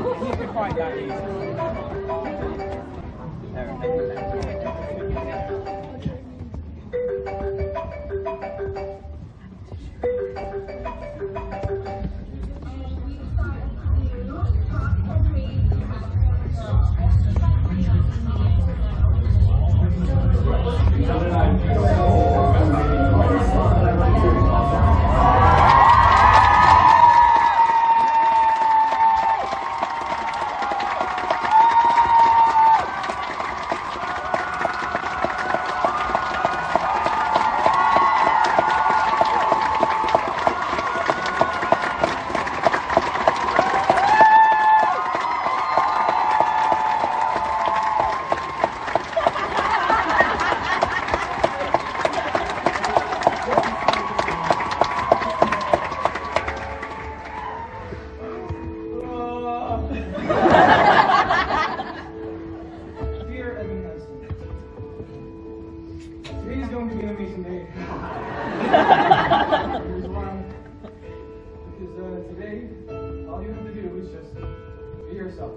You can find that easy. Dear Evan Hansen, today is going to be an amazing day. Here's why. Because today, all you have to do is just be yourself.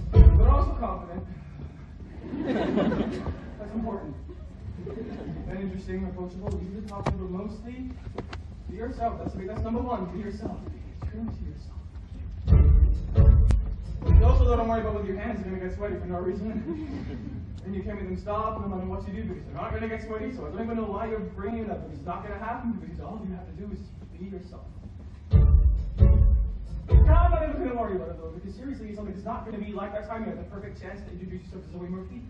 But also confident. That's important. And interesting, approachable, easy to talk to, but mostly be yourself. That's number one. Be yourself. Be true to yourself. Also, don't worry about whether your hands are going to get sweaty for no reason. And you can't make them stop no matter what you do because they're not going to get sweaty. So I don't even know why you're bringing it up because it's not going to happen because all you have to do is be yourself. Now, I'm not even going to worry about it though because seriously, something is not going to be like that time you had the perfect chance to introduce yourself to Zoe Murphy.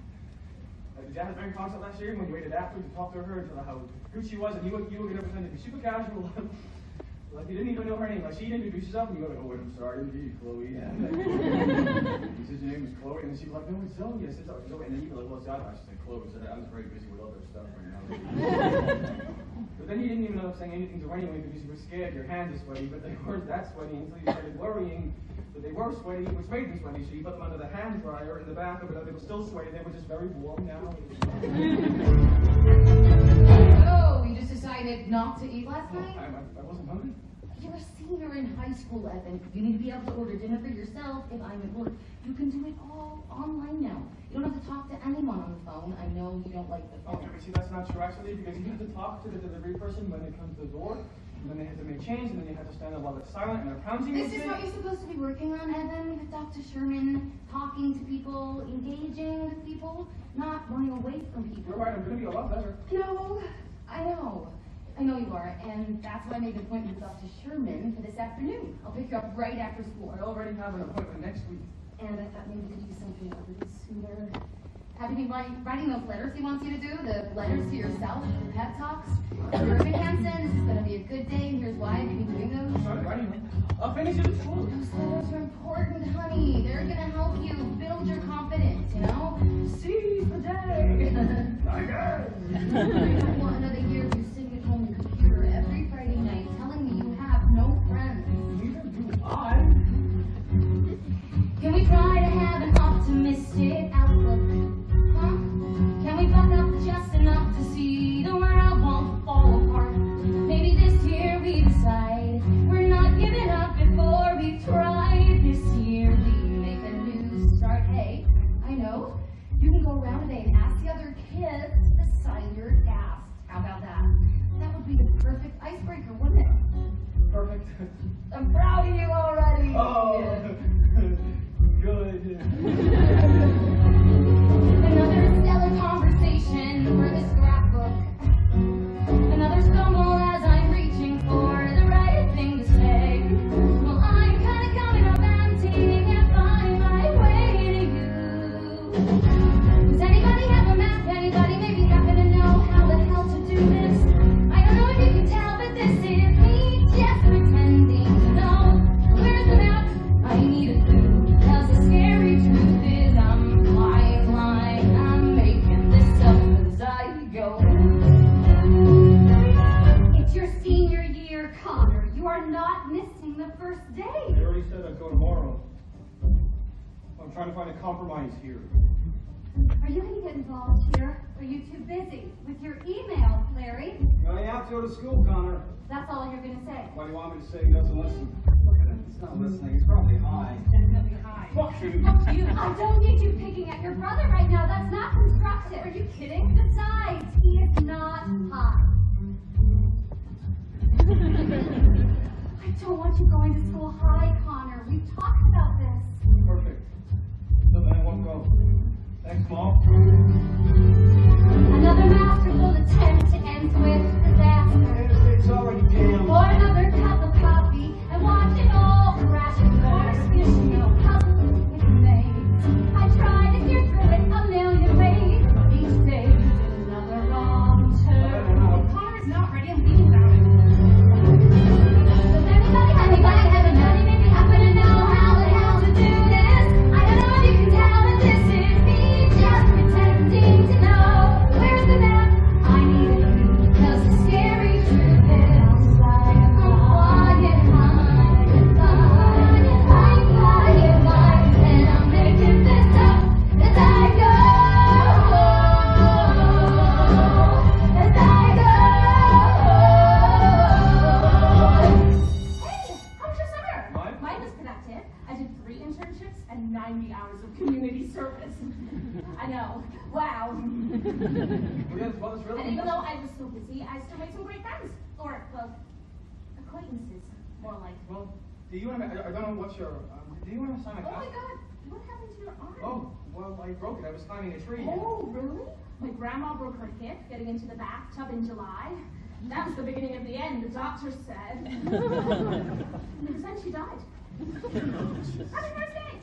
Like the Jazz Band concert last year when you waited after to talk to her and tell her how good she was and you were going to pretend to be super casual. Like you didn't even know her name. Like she'd introduce herself and you go like, oh wait, I'm sorry, indeed, Chloe. And he says your name is Chloe, and then she'd be like, no, it's Zoe. I said, oh, Zoe. And then you'd be like, well, it's the other. I said Chloe. So I was very busy with other stuff right now. But then you didn't even end up saying anything to anyone because you were scared. Your hands are sweaty, but they weren't that sweaty until you started worrying that they were sweaty, which made them sweaty. So you put them under the hand dryer in the bathroom, but they were still sweaty. They were just very warm now. Oh, you just decided not to eat last night? I wasn't hungry. You're a senior in high school, Evan. You need to be able to order dinner for yourself if I'm at work. You can do it all online now. You don't have to talk to anyone on the phone. I know you don't like the phone. Okay, but see, that's not true actually, because you have to talk to the delivery person when they come to the door, and then they have to make change, and then you have to stand there while it's silent, and they're pounding. This is what you're supposed to be working on, Evan, with Dr. Sherman, talking to people, engaging with people, not running away from people. You're right, I'm going to be a lot better. No, I know. I know you are, and that's why I made an appointment with Dr. Sherman for this afternoon. I'll pick you up right after school. I already have an appointment next week. And I thought maybe we could do something a little sooner. Have you been writing those letters he wants you to do? The letters to yourself, the pep talks? Dear Evan Hansen, this is going to be a good day, and here's why I've been doing those. I started writing them. I'll finish it at school. Those letters are important, honey. They're going to help you build your confidence, you know? Seize the day. I guess. I don't want another year of you sitting at home on your computer every Friday night telling me you have no friends. Neither do I. Can we try to have an optimistic outlook? Huh? Can we buck up just enough to see the world won't fall apart? Maybe this year we decide we're not giving up before we've tried. This year we make a new start. Hey, I know. You can go around today and ask the other kids to sign your cast. How about that? That would be the perfect icebreaker, wouldn't it? Perfect. I'm proud of you already. Oh, good. Another stellar conversation for the scrapbook. Another stumble as I'm reaching for the right thing to say. Well, I'm kind of coming up empty, can't find my way to you. Does anybody have a map? Anybody maybe happen to know how the hell to do this? I don't know if you can tell, but this is me just pretending to know. Where's the map? I need a clue. Cause the scary truth is I'm flying blind. I'm making this up as I go. It's your senior year, Connor. You are not missing the first day. They already said I'd go tomorrow. I'm trying to find a compromise here. Are you going to get involved here? Or are you too busy with your email, Larry? Well, you have to go to school, Connor. That's all you're going to say. Why do you want me to say he doesn't listen? Look at him. He's not listening. He's probably Hi. Definitely hi. Fuck you. Fuck you. I don't need you picking at your brother right now. That's not constructive. Are you kidding? Besides, he is not hot. I don't want you going to school high, Connor. We've talked about this. Perfect. So then I won't go. Thanks, Mom. Another masterful attempt to end with disaster. It's already damn. Pour another cup of coffee and watch it all crash and burn. Fishing puzzles with names. I try to get through it a million ways. Each day is another wrong turn. Connor's not ready. I'm leaving without him. Does anybody have a money? Maybe happen to know how the hell to do this? I don't know if you can tell that this is me just pretending to know. Where's the map? I need it because the scary truth is I'm flying high, and I'm making this up as I go. As I go. Hey, how was your summer? Mine? Mine was productive. I did 3 internships and 90 hours of community service. I know. Wow. Well, it's really. And even though I was so busy, I still made some great friends. Or, well, acquaintances, more like. Well, do you want to? I don't know what's your. Do you want to sign a Oh my class? God, what happened to your arm? Oh, well, I broke it. I was climbing a tree. Oh, really? My grandma broke her hip getting into the bathtub in July. That was the beginning of the end, the doctor said. And then she died. Have a nice day.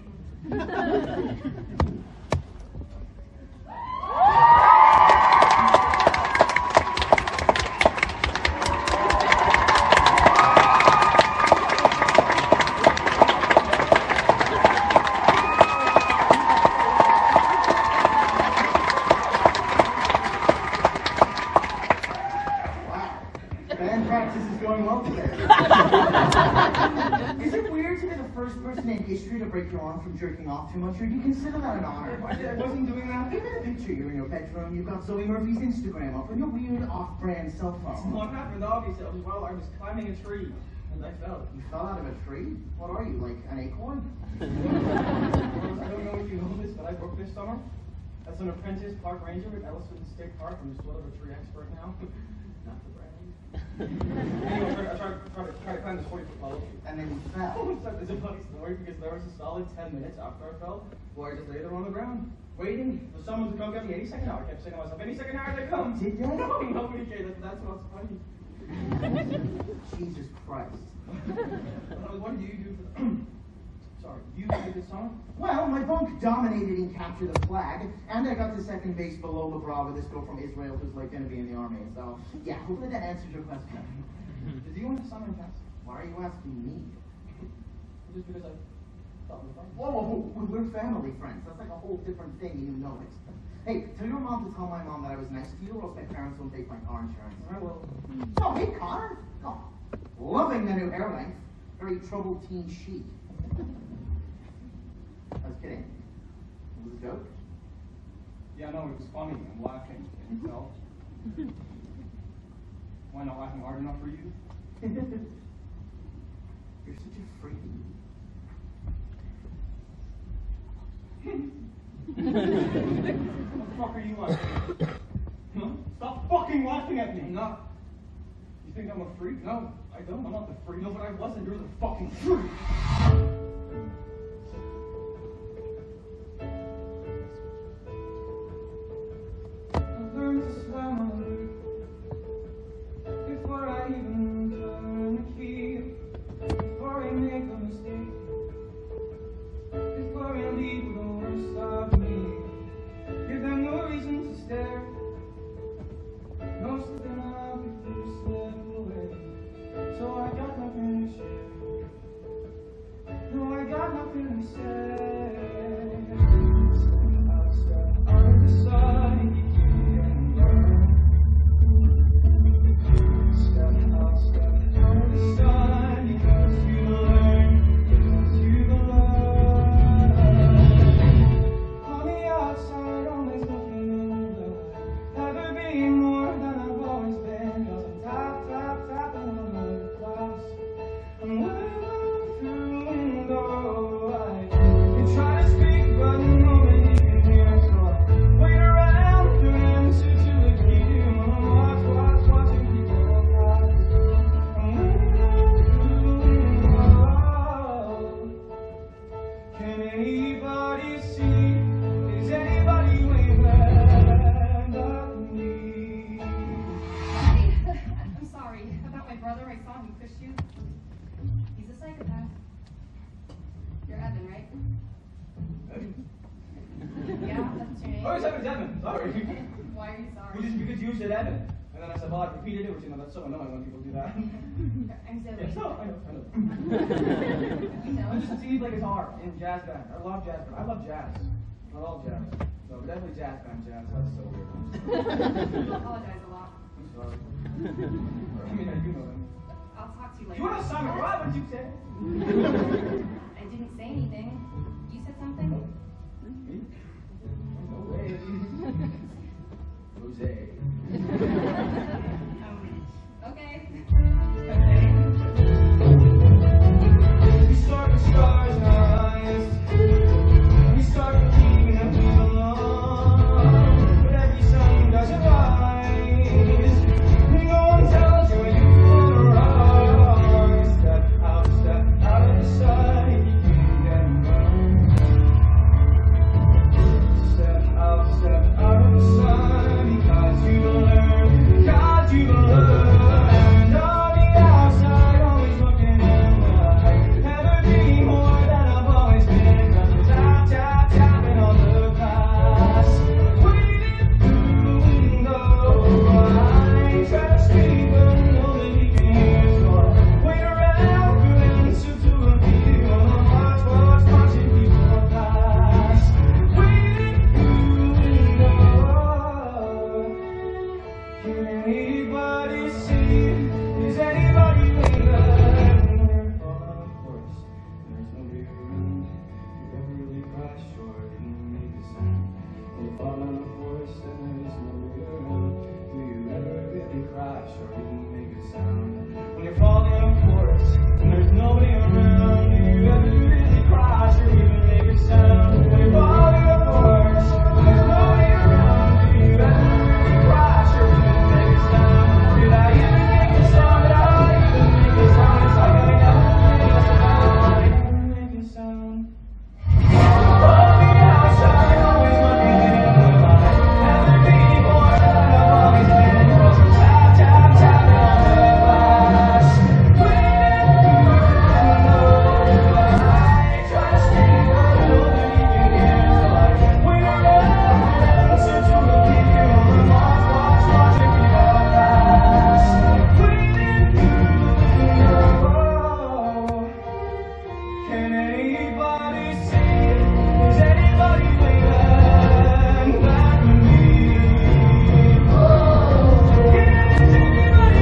Band practice is going well today. Is it weird to be the first person in history to break your arm from jerking off too much, or do you consider that an honor? I wasn't doing that. Even a picture, you're in your bedroom, you've got Zoe Murphy's Instagram up on your weird off-brand cell phone. What happened, obviously, well, I was climbing a tree, and I fell. You fell out of a tree? What are you, like an acorn? I don't know if you know this, but I work this summer as an apprentice park ranger at Ellison State Park. I'm just sort of a tree expert now. Not to brag. Anyway, I tried to climb this 40-foot wall. And then you fell. It's a funny story because there was a solid 10 minutes after I fell where I just lay there on the ground, waiting for someone to come get me. Any second hour. I kept saying to myself, any second hour they come. Did they? No, nobody cared. That's what's funny. Jesus Christ. What did you do for the... Sorry, you did this summer? Well, my bunk dominated in Capture the Flag, and I got to second base below the bra with this girl from Israel who's like going to be in the army. So, yeah, hopefully that answers your question. Did you want to summer in class? Why are you asking me? Just because I thought we were fine. Whoa, we're family friends. That's like a whole different thing, and you know it. Hey, tell your mom to tell my mom that I was nice to you, or else my parents won't take my car insurance. Alright, well... Oh, hey, Connor. Oh, loving the new hair length. Very troubled teen chic. I was kidding. It was a joke. Yeah, no, it was funny. I'm laughing. Can you tell? Why not laughing hard enough for you? You're such a freak. What the fuck are you laughing at? Huh? Stop fucking laughing at me! I'm not. You think I'm a freak? No, I don't. I'm not the freak. No, but I wasn't. You're the fucking freak! I learned to swim before I even turn the key. Before I make a mistake. Before I leave the worst of me. Give them no reason to stare. Most of them I'll be through slip away. So I got nothing to share. No, I got nothing to say. Step out of the sun, you can burn. Step out of the sun, because you learn, because you learn. On the outside, always looking on the never being more than I've always been. 'Cause I'm tapping on the glass. I'm living through the door. was Evan. Sorry. Why are you sorry? Well, just because you said Evan. And then I said, well, I repeated it, which, you know, that's so annoying when people do that. I'm so Yeah, so, I know. You know? I used to play guitar in jazz band. I love jazz band. I love jazz. Not all jazz. No, but definitely jazz band jazz. That's so weird. You apologize a lot. I'm sorry. I mean, you know them. I'll talk to you Do later. you want to song it? What did you say? I didn't say anything. You said something? Me? No way. Jose. Okay. We start with stars in our eyes. We start believing that we belong. But every sun doesn't rise. No one tells you when you wanna rise. Step out of the sun, and you can get run. Step out of the sun, because you will learn. God, you will learn. On the outside, always looking in the light. Never be more than I've always been. 'Cause I'm tapping on the glass. Waiting through the window. I try to speak, but nobody can hear. So I wait around for an answer to appear. On the march, watching people pass. Waiting through the window. Can anybody see? Is anybody waiting? We're falling on course, and there's nobody around. You ever really cry short and make a sound? We're falling on course, and there's nobody around. Do you ever really cry short and make a sound? When you're falling on course, and there's nobody around. Do you ever really cry short and make a sound? When you're falling on course, and there's nobody around. Do you ever really cry short and make a sound? Did I even make a sound? Did I even make a sound? It's like I never make a sound. On the outside, always looking in the light. Never be more than I've always been. 'Cause I'm tapping on the glass. Waiting through the window. I try to speak, but nobody can hear. So I wait around for an answer to appear. On the march, watching people pass. Waiting through the window. Can anybody see? Is anybody waiting back with me? Is anybody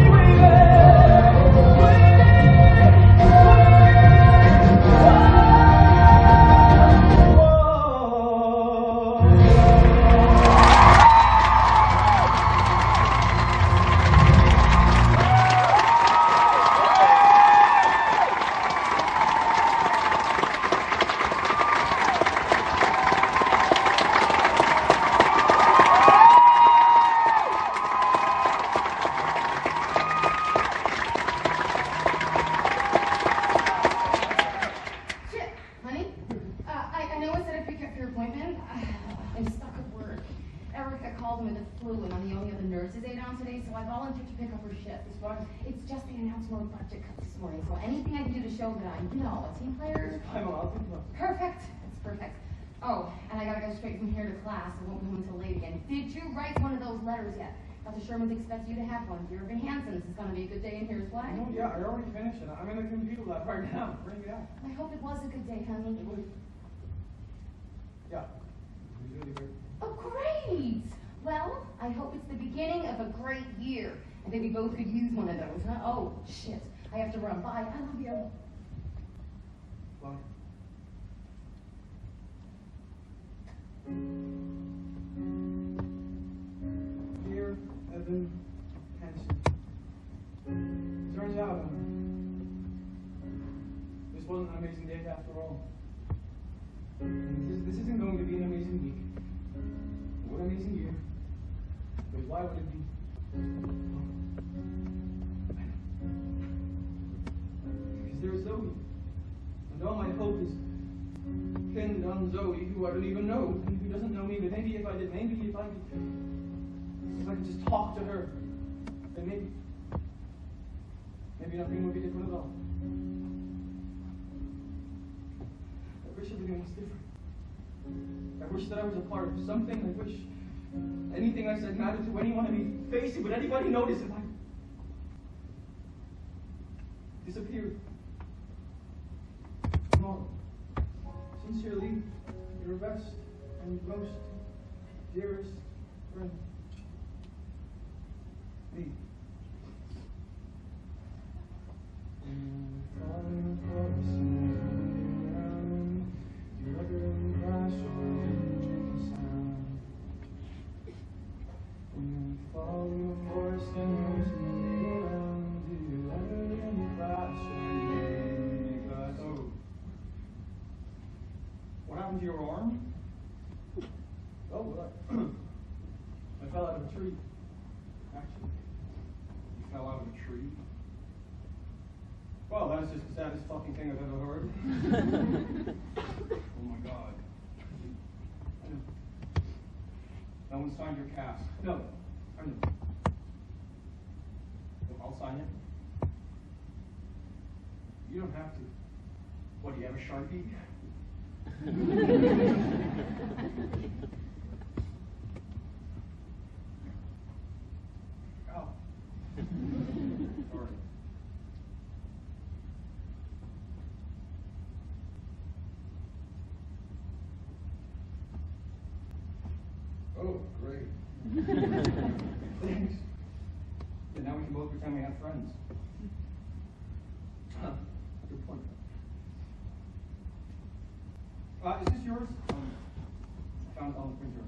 Shit, honey. I know I said I'd pick up your appointment. I'm stuck at work. Erica called me with the flu, and I'm the only other nurse's aide on today, so I volunteered to pick up her shift this morning. It's just they announced more budget cuts this morning, so anything I can do to show that I'm, a team player. I'll think about it. Perfect. That's perfect. Oh, and I gotta go straight from here to class. I won't be home until late again. Did you write one of those letters yet? Dr. Sherman expects you to have one. Dear Evan Hansen, this is gonna be a good day in here as well. No, yeah, I already finished it. I'm in the computer lab right now. Bring it out. I hope it was a good day, honey. Yeah. It was really great. Oh, great! Well, I hope it's the beginning of a great year. And maybe both could use one of those, huh? Oh, shit. I have to run. Bye. I love you. Bye. Dear Evan Hansen. Turns out, this wasn't an amazing day after all. This isn't going to be an amazing week. What an amazing year. But why would it be? Because there's Zoe. And all my hope is pinned on Zoe, who I don't even know, and who doesn't know me, but maybe if I could just talk to her, then maybe nothing would be different at all. I wish everything was different. I wish that I was a part of something. I wish anything I said mattered to anyone. I mean, face it, would anybody notice if I disappeared tomorrow? Sincerely, your best and most dearest friend, me. What happened to your arm? Oh, well, I fell out of a tree. Actually, you fell out of a tree? Well, that's just the saddest fucking thing I've ever heard. Oh my God. I know. No one signed your cast. No, I know. I'll sign it. You don't have to. What, do you have a Sharpie? Oh. Sorry. Oh, great. Thanks. And now we can both pretend we have friends. Huh. Good point. Is this yours? I found it on the printer.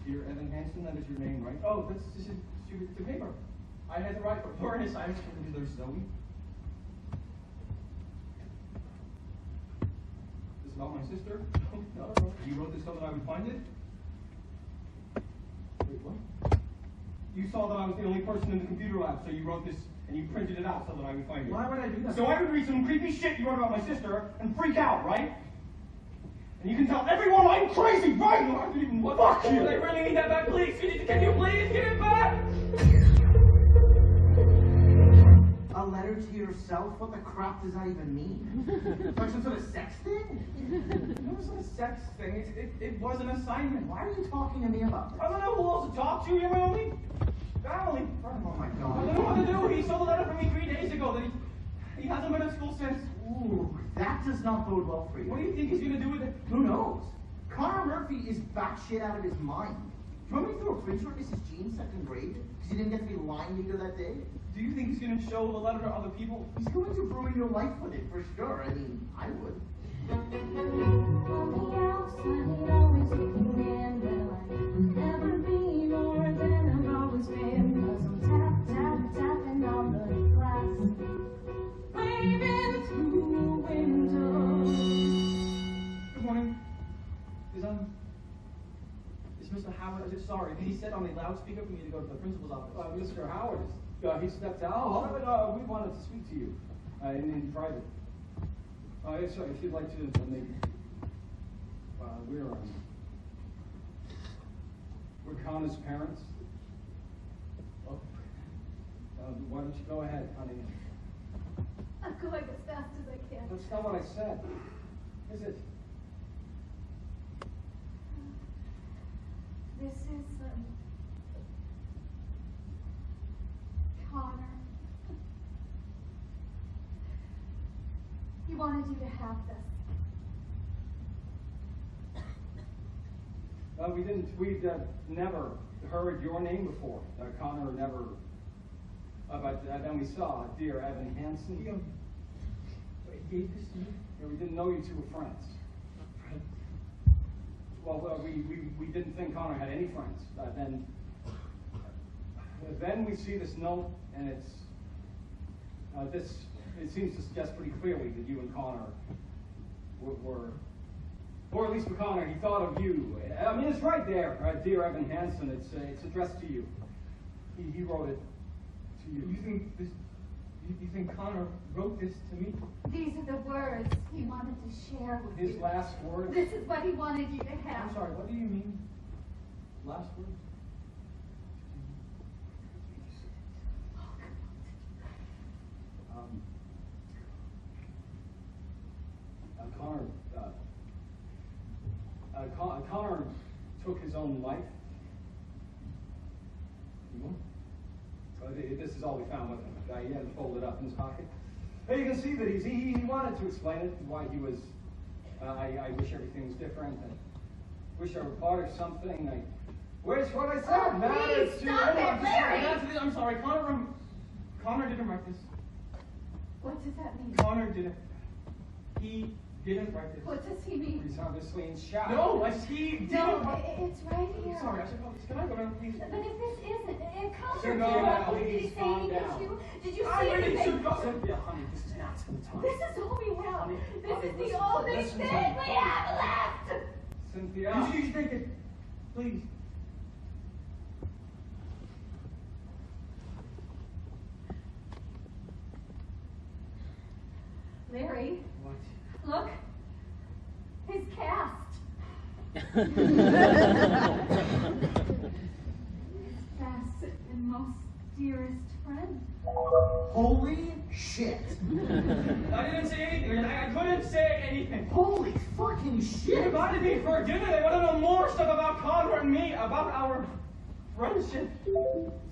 Dear Evan Hansen, that is your name, right? Oh, this is the paper. I had to write for her and assignments for there's Zoe. This is about my sister? No. You wrote this so that I would find it? Wait, what? You saw that I was the only person in the computer lab, so you wrote this and you printed it out so that I would find it. Why would I do that? So I would read some creepy shit you wrote about my sister and freak out, right? And you can tell everyone I'm crazy, right? I didn't even look. Fuck you! I really need that back, please. Can you please give it back? A letter to yourself? What the crap does that even mean? Like some sort of sex thing? It wasn't a sex thing. It was an assignment. Why are you talking to me about this? I don't know who else to talk to. You're my only family. Oh my I God. don't know what to do. He saw the letter from me 3 days ago that he hasn't been at school since. Ooh, that does not bode well for you. What do you think he's gonna do with it? Who knows? Connor Murphy is batshit out of his mind. Do you want me to throw a Fraser at Mrs. Jean's second grade? Because you didn't get to be lying to her that day? Do you think he's gonna show the letter to other people? He's going to ruin your life with it, for sure. I mean, I would. On the outside, always looking in, will I ever be more than I've always been? 'Cause I'm tapping on the glass, waving through the window. Good morning. Is Mr. Howard? Sorry, he said on the loudspeaker for me to go to the principal's office. Mr. Howard, he stepped out. Oh. We wanted to speak to you in private. If you'd like to, maybe. We're Connor's parents. Why don't you go ahead, honey? I'm going as fast as I can. That's not what I said, is it? This is, Connor. He wanted you to have this. We'd never heard your name before. Connor never, but then we saw Dear Evan Hansen. He gave this to you? Yeah, we didn't know you two were friends. Well, we didn't think Connor had any friends. Then we see this note, and it seems to suggest pretty clearly that you and Connor were, or at least for Connor, he thought of you. I mean, it's right there, Dear Evan Hansen. It's addressed to you. He wrote it to you. You think Connor wrote this to me? These are the words he wanted to share with His you. last words. This is what he wanted you to have. I'm sorry, what do you mean? Last words? took his own life. This is all we found with him. He had it folded up in his pocket. Hey, you can see that he wanted to explain it, why he was, I wish everything was different. I wish I were part of something. I wish what I said mattered to stop him. it, Larry! I'm sorry, Connor didn't write this. What does that mean? Connor didn't. He didn't write this. What does he mean? He's obviously in shock. No, he didn't. No, it's right here. Sorry, I should probably. Can I go down, please? But if this isn't, it comes Sure, from no, you. no, Did he please, say calm anything down. to you? Did you I see really anything? should go. Cynthia, honey, this is not the time. This is all we have. Honey, This honey, is the listen, only listen to thing me. we have left. Cynthia. You should take it, please. Larry, What? look. His cast. His best and most dearest friend. Holy shit! I didn't say anything. I couldn't say anything. Holy fucking They shit! invited me for dinner. They want to know more stuff about Connor and me, about our friendship.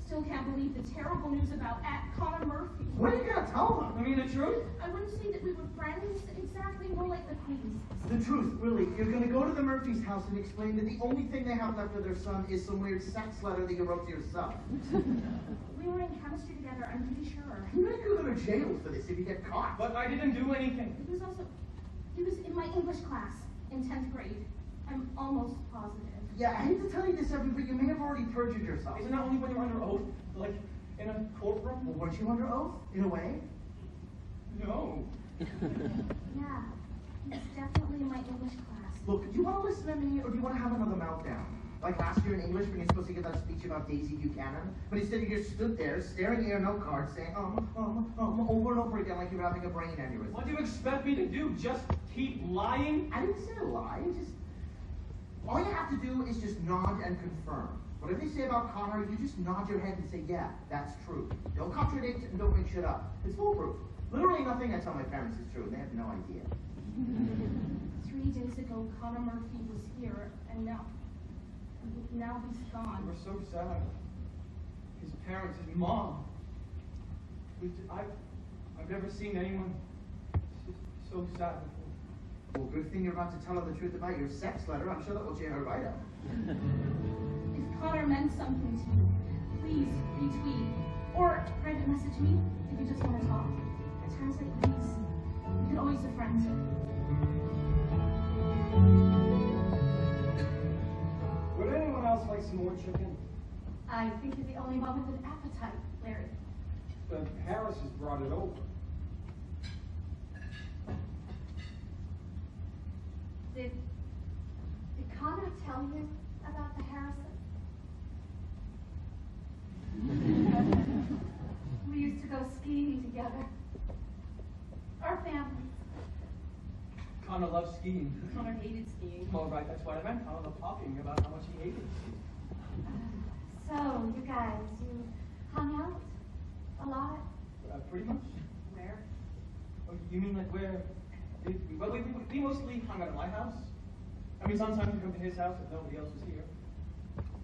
Still can't believe the terrible news about Connor Murphy. What are you gonna tell them? I mean, the truth. I wouldn't say that we were friends exactly, more like acquaintances. The truth, really. You're gonna go to the Murphys' house and explain that the only thing they have left of their son is some weird sex letter that you wrote to yourself. We were in chemistry together, I'm pretty sure. You might go to jail for this if you get caught. But I didn't do anything. He was in my English class in 10th grade. I'm almost positive. Yeah, I hate to tell you this, Evan, but you may have already perjured yourself. Isn't that only when you're under oath? Like, in a courtroom? Well, weren't you under oath, in a way? No. Yeah, he's definitely in my English class. Look, do you want to listen to me, or do you want to have another meltdown? Like last year in English when you're supposed to give that speech about Daisy Buchanan, but instead you just stood there, staring at your note card, saying, over and over again like you were having a brain aneurysm. What do you expect me to do? Just keep lying? I didn't say a lie, all you have to do is just nod and confirm. Whatever they say about Connor, you just nod your head and say, yeah, that's true. Don't contradict and don't make shit up. It's foolproof. Literally nothing I tell my parents is true, and they have no idea. 3 days ago, Connor Murphy was here, and now he's gone. We're so sad. His parents, his mom. I've never seen anyone so sad before. Well, good thing you're about to tell her the truth about your sex letter. I'm sure that will cheer her right up. If Connor meant something to you, please retweet or private message me if you just want to talk. At times like these, we can always be friends. Would anyone else like some more chicken? I think you're the only one with an appetite, Larry. But Harris has brought it over. Did Connor tell you about the Harrison? We used to go skiing together. Our families. Connor loves skiing. Connor hated skiing. Oh, right, that's what I meant. Connor loved talking about how much he hated skiing. So, you guys, you hung out a lot? Pretty much. Where? Oh, you mean like where? Well, we mostly hung out at my house. I mean, sometimes we'd come to his house if nobody else was here.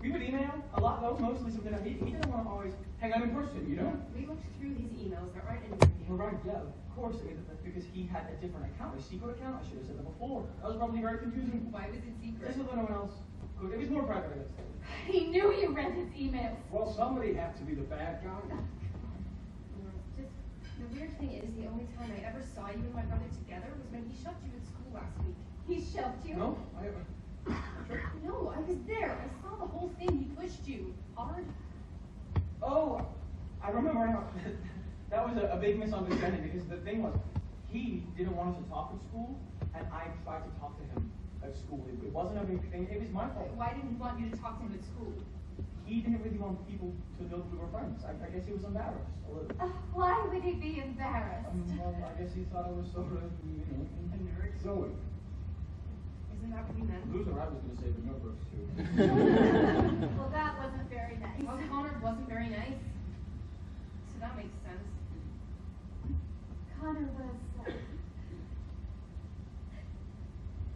We would email a lot, though, mostly something that he didn't want to always hang out in person, you know? We looked through his emails, they're right in Well, right, yeah, of course. I mean, that's because he had a different account, a secret account. I should have said that before. That was probably very confusing. Why was it secret? Just so that no one else could. It was more private, I guess. He knew you read his emails. Well, somebody had to be the bad guy. Just, the weird thing is, the only time I ever saw you and my brother together was when he shoved you at school last week. He shoved you? No, No, I was there. I saw the whole thing. He pushed you hard. Oh, I remember now. That was a big misunderstanding because the thing was, he didn't want us to talk at school, and I tried to talk to him at school. It wasn't a big thing. It was my fault. Why didn't he want you to talk to him at school? He didn't really want people to know we were friends. I guess he was embarrassed a little. Why would he be embarrassed? Well, I guess he thought I was sort of, A nerd? Zoe. Isn't that what he meant? Loser, I was going to say, but no verse too. Well, that wasn't very nice. Well, Connor wasn't very nice. So that makes sense. Connor was,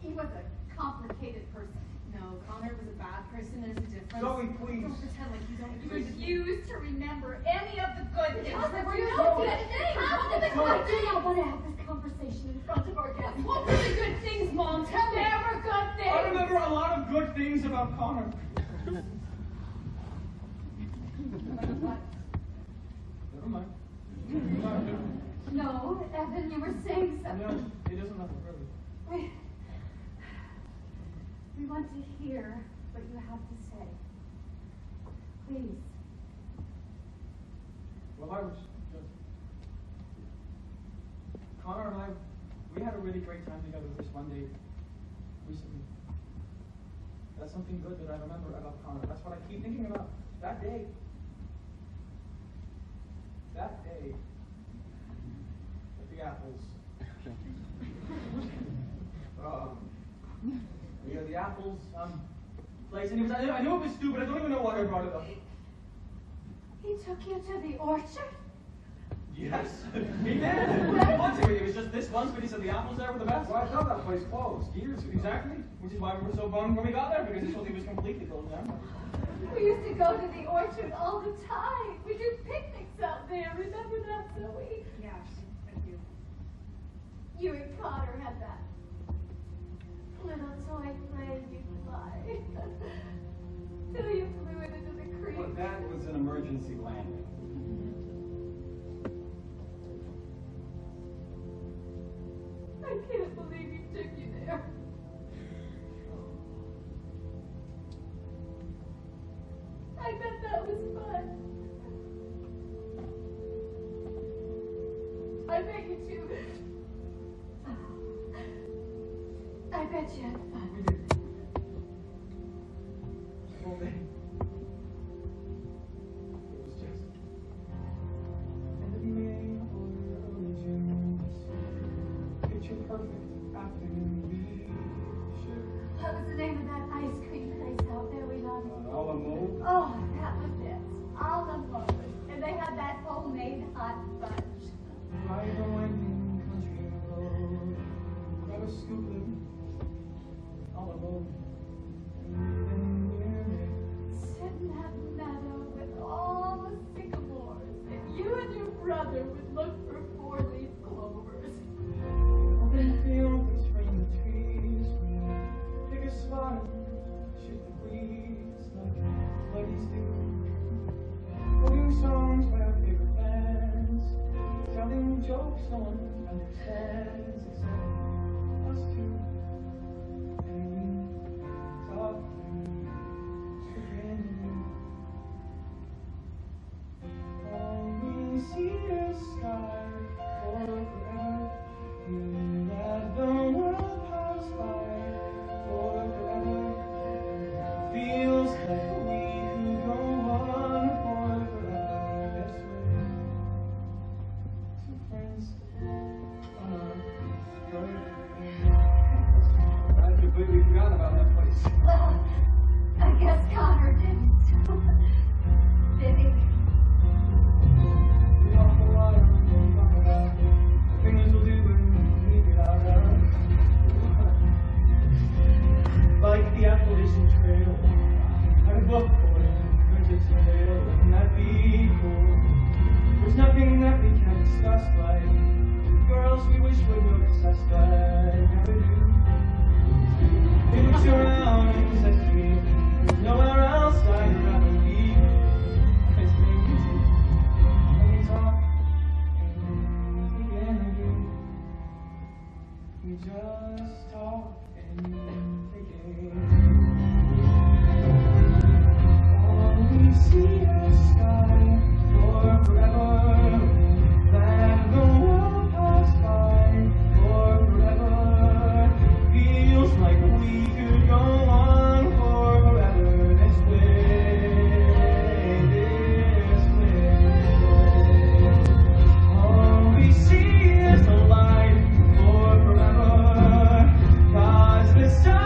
he was a complicated person. No, Connor was a bad person, there's a difference. Zoe, please. Don't pretend like you don't You please. refuse to remember any of the good things that were Refuse no to. good things. I do not want to have this conversation in front of our guests. What were the good things, Mom? Tell me. There were good things. I remember a lot of good things about Connor. Never mind. No, Evan, you were saying No, something. it doesn't matter, really. We want to hear what you have to say. Please. Well, I was just... Connor and I, we had a really great time together this one day recently. That's something good that I remember about Connor. That's what I keep thinking about. That day. That day. With the apples. Yeah, the apples, place, and it was, I know it was stupid, I don't even know why I brought it up. He took you to the orchard? Yes, he did. Once it was just this once, but he said the apples there were the best. Well, I thought that place closed years ago. Exactly, which is why we were so bummed when we got there, because it thought it was completely closed down. We used to go to the orchard all the time. We do picnics out there. Remember that, Zoe? Yeah, I do. You and Connor had that little toy plane you fly. Till you flew it into the creek. But that was an emergency landing. I can't believe he took you there. I bet that was fun. I bet you too. I bet you had fun. We did. The whole day. It was just... And the main order of June. Picture perfect afternoon. What was the name of that ice cream place out there we loved? Alamo. Oh, that was it. Alana. And they had that homemade hot fudge. By the winding country road, got a scooping all alone. Sitting at the meadow with all the sycamores, and you and your brother would look for four-leaf clovers. Open field and spring the trees, pick a spot and shoot the breeze like buddies do. Quoting songs by our favorite bands, telling jokes no one understands except us two. And we talk to pretend. All we see is sky for forever. You let the world pass by for forever. Feels like we could go on for forever this way. Two friends on our birthday. I completely forgot about that place. Well, I guess Connor didn't. Did he? We talk a lot about the things we'll do when we get out of. Like the Appalachian Trail. I book for it, printed tale. Wouldn't that be cool? There's nothing that we can't discuss, like girls we wish would notice us, but never do. We looked around and said to me, there's nowhere else I'd rather be. It's been easy, and we talk, and again. We just talk and again. All we see is sky for forever. Let the world pass by for forever. Feels like we could go on for forever this way, this way. All we see is the light for forever. 'Cause this time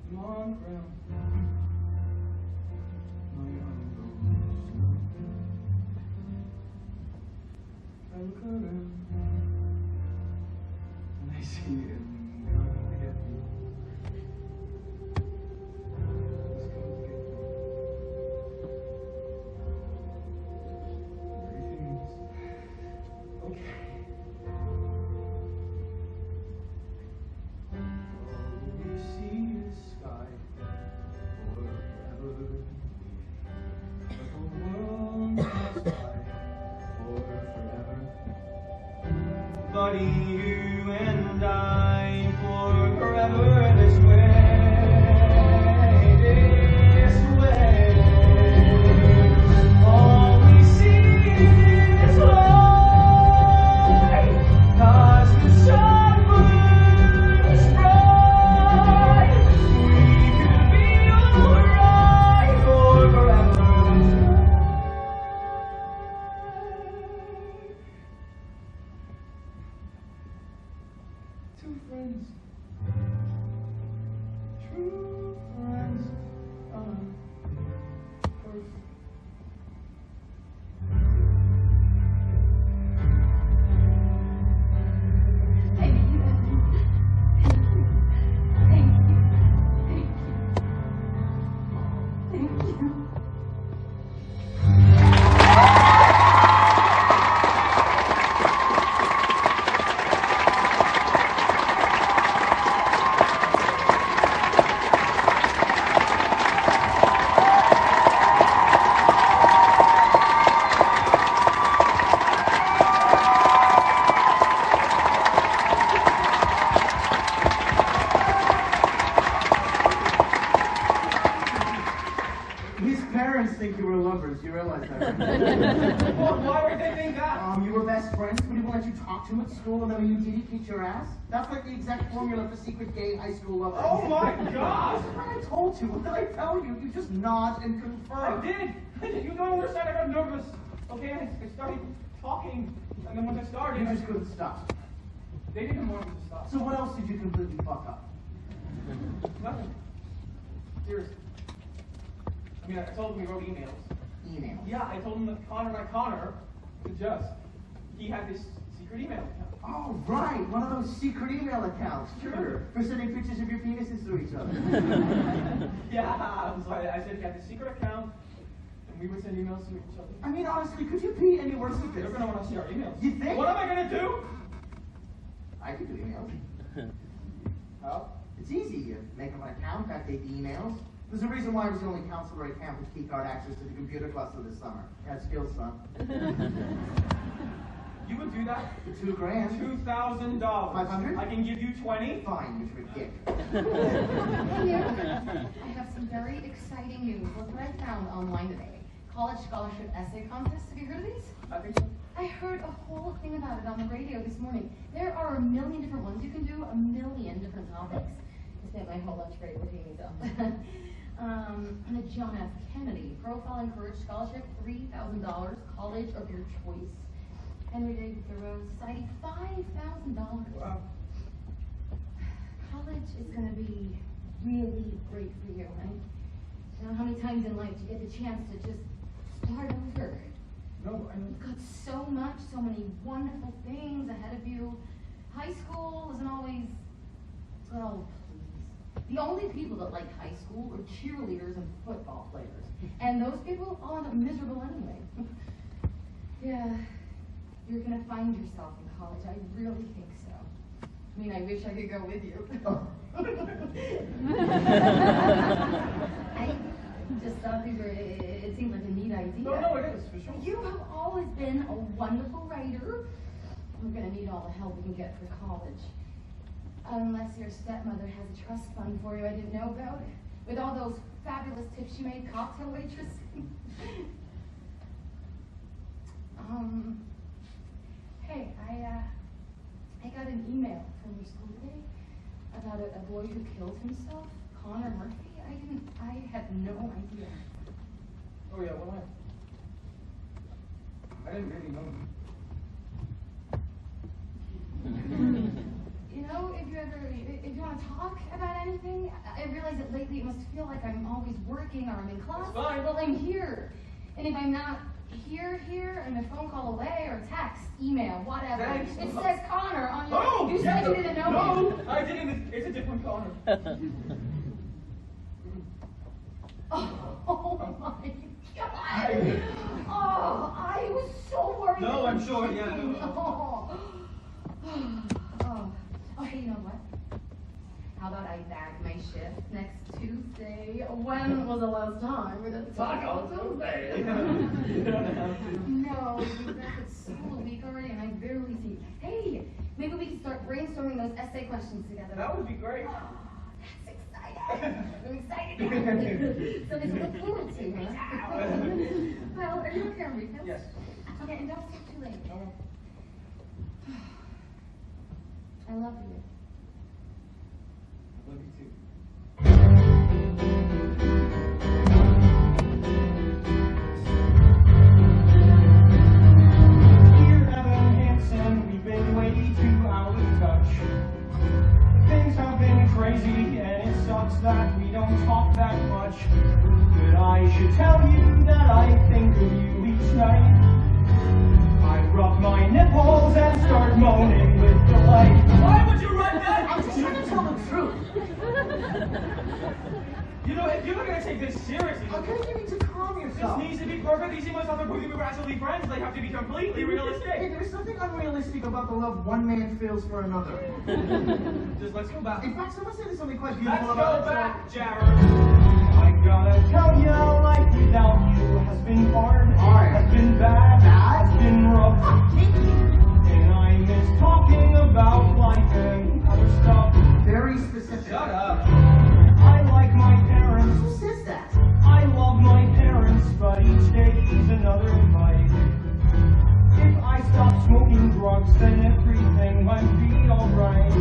Come on, Graham. I look around and I see him coming to get me. He's coming to get me. Everything's okay. All we see is sky forever. But the world must die forever. But you and I for forever this way, this way. All we see is light, 'cause the sun burns bright. We could be alright for forever. Two friends, true friends, perfect. Thank you, Evan. Thank you. Thank you. Thank you. His parents think you were lovers. You realize that, right? Well, why would they think that? You were best friends, but he won't let you talk to him at school, and then when you did, he kicked your ass. That's like the exact formula for secret gay high school lovers. Oh my God! That's what I told you. What did I tell you? You just nod and I confirm. did. You don't understand. I got nervous. Okay, I started talking, and then once I started, You just couldn't stop. they didn't want me to stop. So what else did you completely fuck up? Nothing. Seriously. I mean, I told them we wrote emails. Email. Yeah, I told him that Connor could just. He had this secret email account. Oh, right. One of those secret email accounts. Sure. For sending pictures of your penises to each other. Yeah, so I said he had this secret account, and we would send emails to each other. I mean, honestly, could you be any worse at this? They're gonna want to see our emails. You think? What am I gonna do? I could do emails. How? It's easy. You make up an account, backdate the emails. There's a reason why I was the only counselor at camp with keycard access to the computer cluster this summer. Had skills, son. You would do that? For $2,000. $2,000. $500? I can give you 20. Fine, you should kick. Here, I have some very exciting news. Look what I found online today. College Scholarship Essay Contest. Have you heard of these? I think so. I heard a whole thing about it on the radio this morning. There are a million different ones you can do, a million different topics. I spent my whole lunch break looking these up. The John F. Kennedy Profile and Courage Scholarship, $3,000, college of your choice. Henry David Thoreau Society, $5,000. Wow. College is going to be really great for you, right? You know how many times in life do you get the chance to just start over? No, I know. You've got so much, so many wonderful things ahead of you. High school isn't always, well, please. The only people that like high school are cheerleaders and football players. And those people all end up miserable anyway. Yeah, you're going to find yourself in college. I really think so. I mean, I wish I could go with you. I just thought it seemed like a neat idea. No, it is, for sure. You have always been a wonderful writer. We're going to need all the help we can get for college. Unless your stepmother has a trust fund for you I didn't know about. With all those fabulous tips she made cocktail waitressing. Hey, I got an email from your school today about a boy who killed himself, Connor Murphy. I had no idea. Oh yeah, well I didn't really know. You know, if you want to talk about anything? I realize that lately it must feel like I'm always working or I'm in class. It's fine. Well, I'm here. And if I'm not here, I'm a phone call away or text, email, whatever. Thanks. It says Connor on your... Oh! You said you didn't know No, me. I didn't. It's a different Connor. Oh my God! Oh, I was so worried. No, I'm sure, yeah. Oh, hey, you know what? How about I bag my shift next Tuesday? When was the last time we didn't talk on Tuesday? You don't have to. No, we've been at school a week already and I barely see. Hey, maybe we can start brainstorming those essay questions together. That would be great. Oh, that's exciting. I'm excited. Something to look forward to, huh? Well, are you okay on weekends? Yes. Okay, and don't sleep too late. I love you. I love you too. Dear Evan Hansen, we've been way too out of touch. Things have been crazy and it sucks that we don't talk that much. But I should tell you that I think of you each night. I rub my nipples and start moaning with delight. Why would you write that? I'm just trying to tell the truth. You know, if you're not going to take this seriously, Okay, you need to calm this yourself. needs to be perfect. These must have to prove to be actually friends. They have to be completely Hey, realistic. there's something unrealistic about the love one man feels for another. Just let's go back. In fact, someone said there's something quite Let's beautiful go about back, Jared. I gotta tell you, life without you has been hard. Hard. Has been bad. Has been rough. And I miss talking about life and other stuff. Very specific. Shut up. I like my parents. Who says that? I love my parents, but each day is another fight. If I stop smoking drugs, then everything might be alright.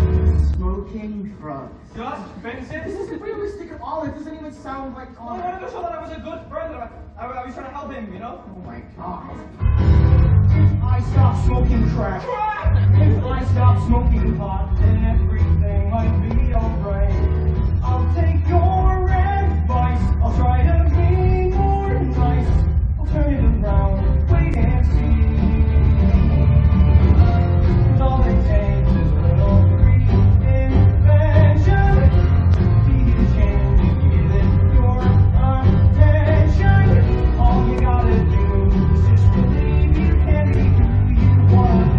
Smoking drugs. Just This Vincent? isn't realistic at all. It doesn't even sound like I wanted Connor. to show that I was a good friend. I was trying to help him, you know? Oh my God. If I stop smoking crack, if I stop smoking pot, then everything might be alright. I'll take your advice. I'll try to be more nice. I'll turn it around, wait and see. 'Cause all it takes is a little reinvention. Be the change and give it your attention. All you gotta do is just believe you can be who you want.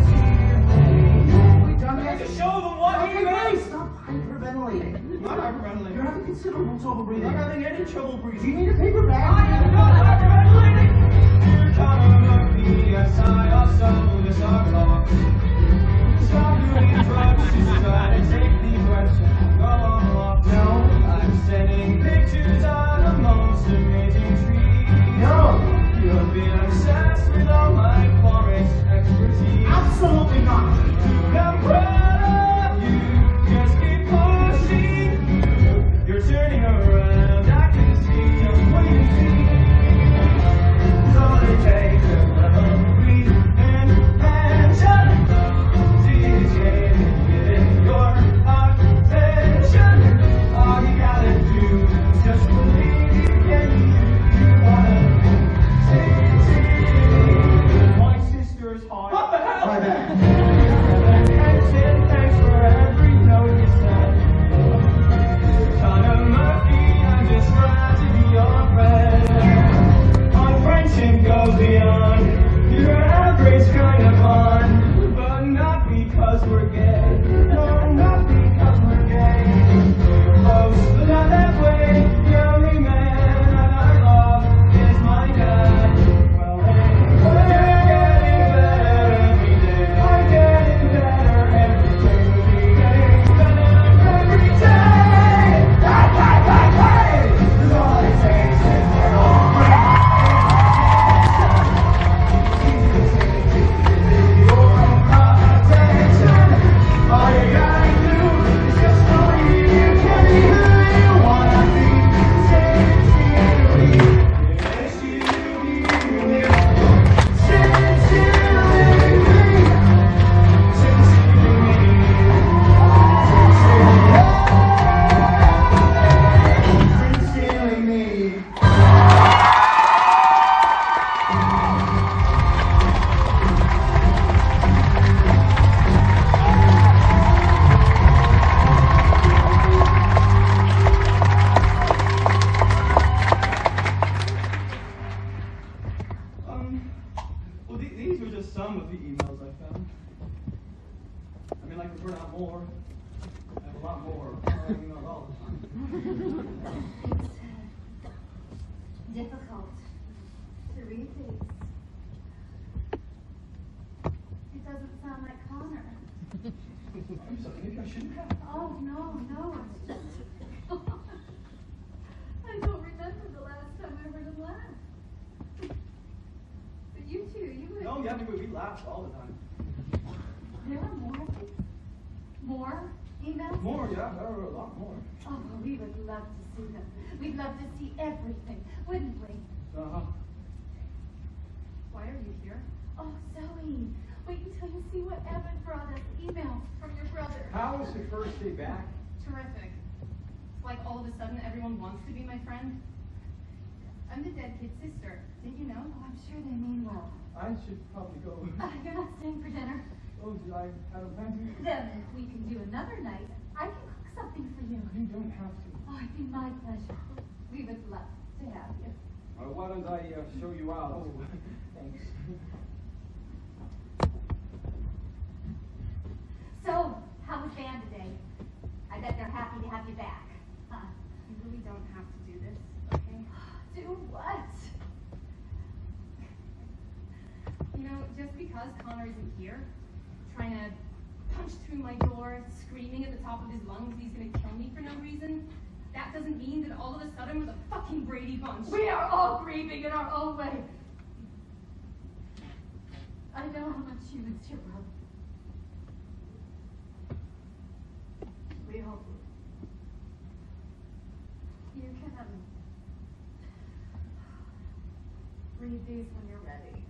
Sincerely. We done yet? Just show them what he Okay, meant. guys, stop hyperventilating. I'm not hyperventilating. You're having considerable trouble I'm breathing. not having any trouble Do breathing. you need a paper bag? I am not hyperventilating. Dear Connor, yes, I also miss our talks. Stop doing drugs, just try to take the question. Go on walk. No. I'm sending pictures of the most amazing trees. No. You've been obsessed with all my forest expertise. Absolutely not. I'm proud of you. Just keep pushing through. You're turning around. I can see. Just wait and see. It's all it takes is a little reinvention. See the change in your heart. It's difficult to read these. It doesn't sound like Connor. I'm sorry, maybe I shouldn't have. Oh, no, it's just... I don't remember the last time I heard him laugh. But you two, you would... No, yeah, we laughed all the time. There are more of these? More emails? More, yeah, there were a lot more. Oh, well, we would love to see them. We'd love to see everything, wouldn't we? Uh-huh. Why are you here? Oh, Zoe, wait until you see what Evan brought us. Emails from your brother. How was your first day back? Terrific. It's like all of a sudden everyone wants to be my friend. I'm the dead kid's sister. Didn't you know? Oh, I'm sure they mean well. I should probably go. You're not staying for dinner? Oh, did I have a plan to? Then we can do another night. I can cook something for you. You don't have to. Oh, it'd be my pleasure. We would love to have you. Why don't I show you out? Oh, thanks. So, how was band today? I bet they're happy to have you back. Huh? You really don't have to do this, okay? Do what? You know, just because Connor isn't here, trying to punch through my door, screaming at the top of his lungs he's gonna kill me for no reason, that doesn't mean that all of a sudden we're the fucking Brady Bunch. We are all grieving in our own way. I know how much you miss your brother. We all do. You can read these when you're ready.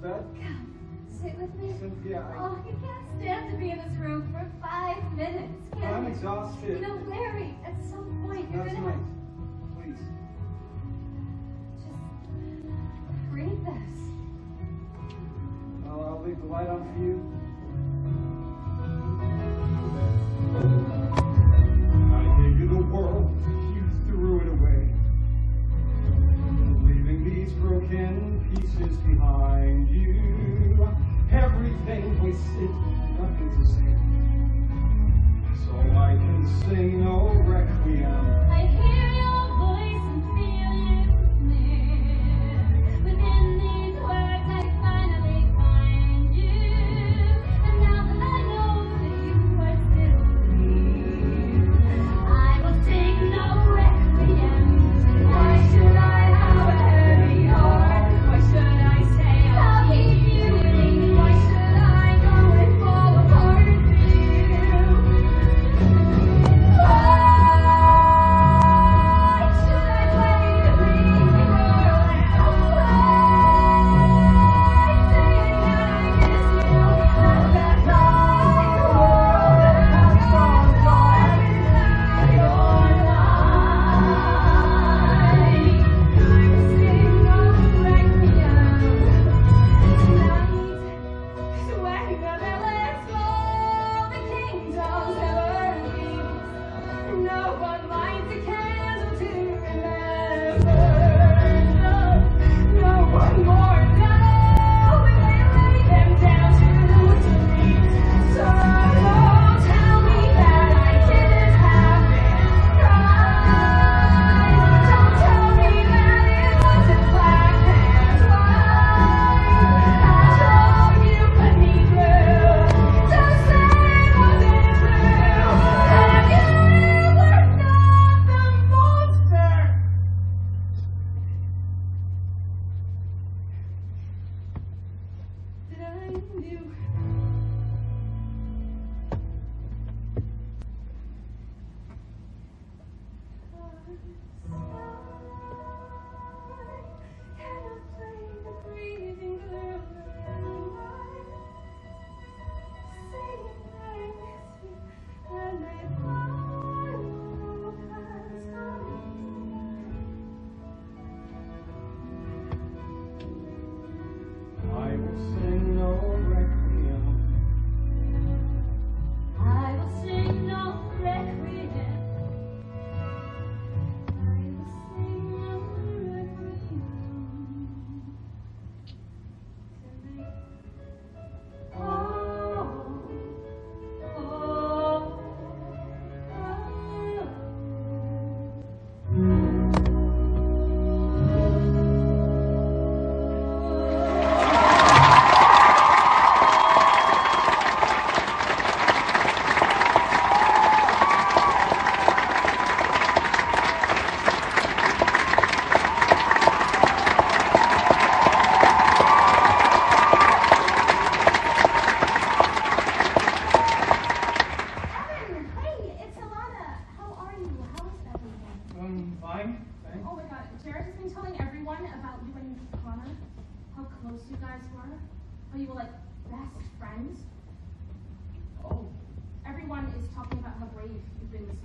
Bed? Come, sit with me. Cynthia, Oh, you can't stand to be in this room for 5 minutes, can I'm you? exhausted. You know, Larry, at some point you're That's gonna nice. Please. just read this. I'll leave the light on for you. I gave you the world, you threw it away. Leaving these broken pieces behind you. Everything wasted, nothing to say. So I can sing no requiem. I hear your voice and feel you near. Within these words I finally find you.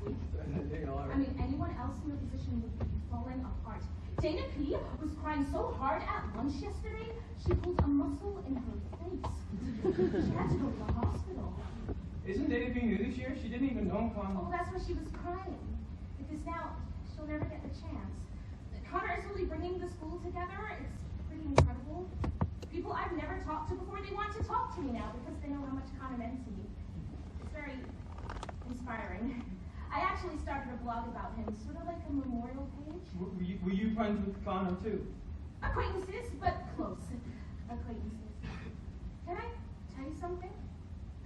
week. They are. I mean, anyone else in your position would be falling apart. Dana P. was crying so hard at lunch yesterday, she pulled a muscle in her face. She had to go to the hospital. Isn't Dana P. new this year? She didn't even know Connor. Oh, that's why she was crying. Because now she'll never get the chance. Connor is really bringing the school together. It's pretty incredible. People I've never talked to before, they want to talk to me now because they know how much Connor meant to me. It's very inspiring. I actually started a blog about him, sort of like a memorial page. Were you friends with Connor too? Acquaintances, but close. Acquaintances. Can I tell you something?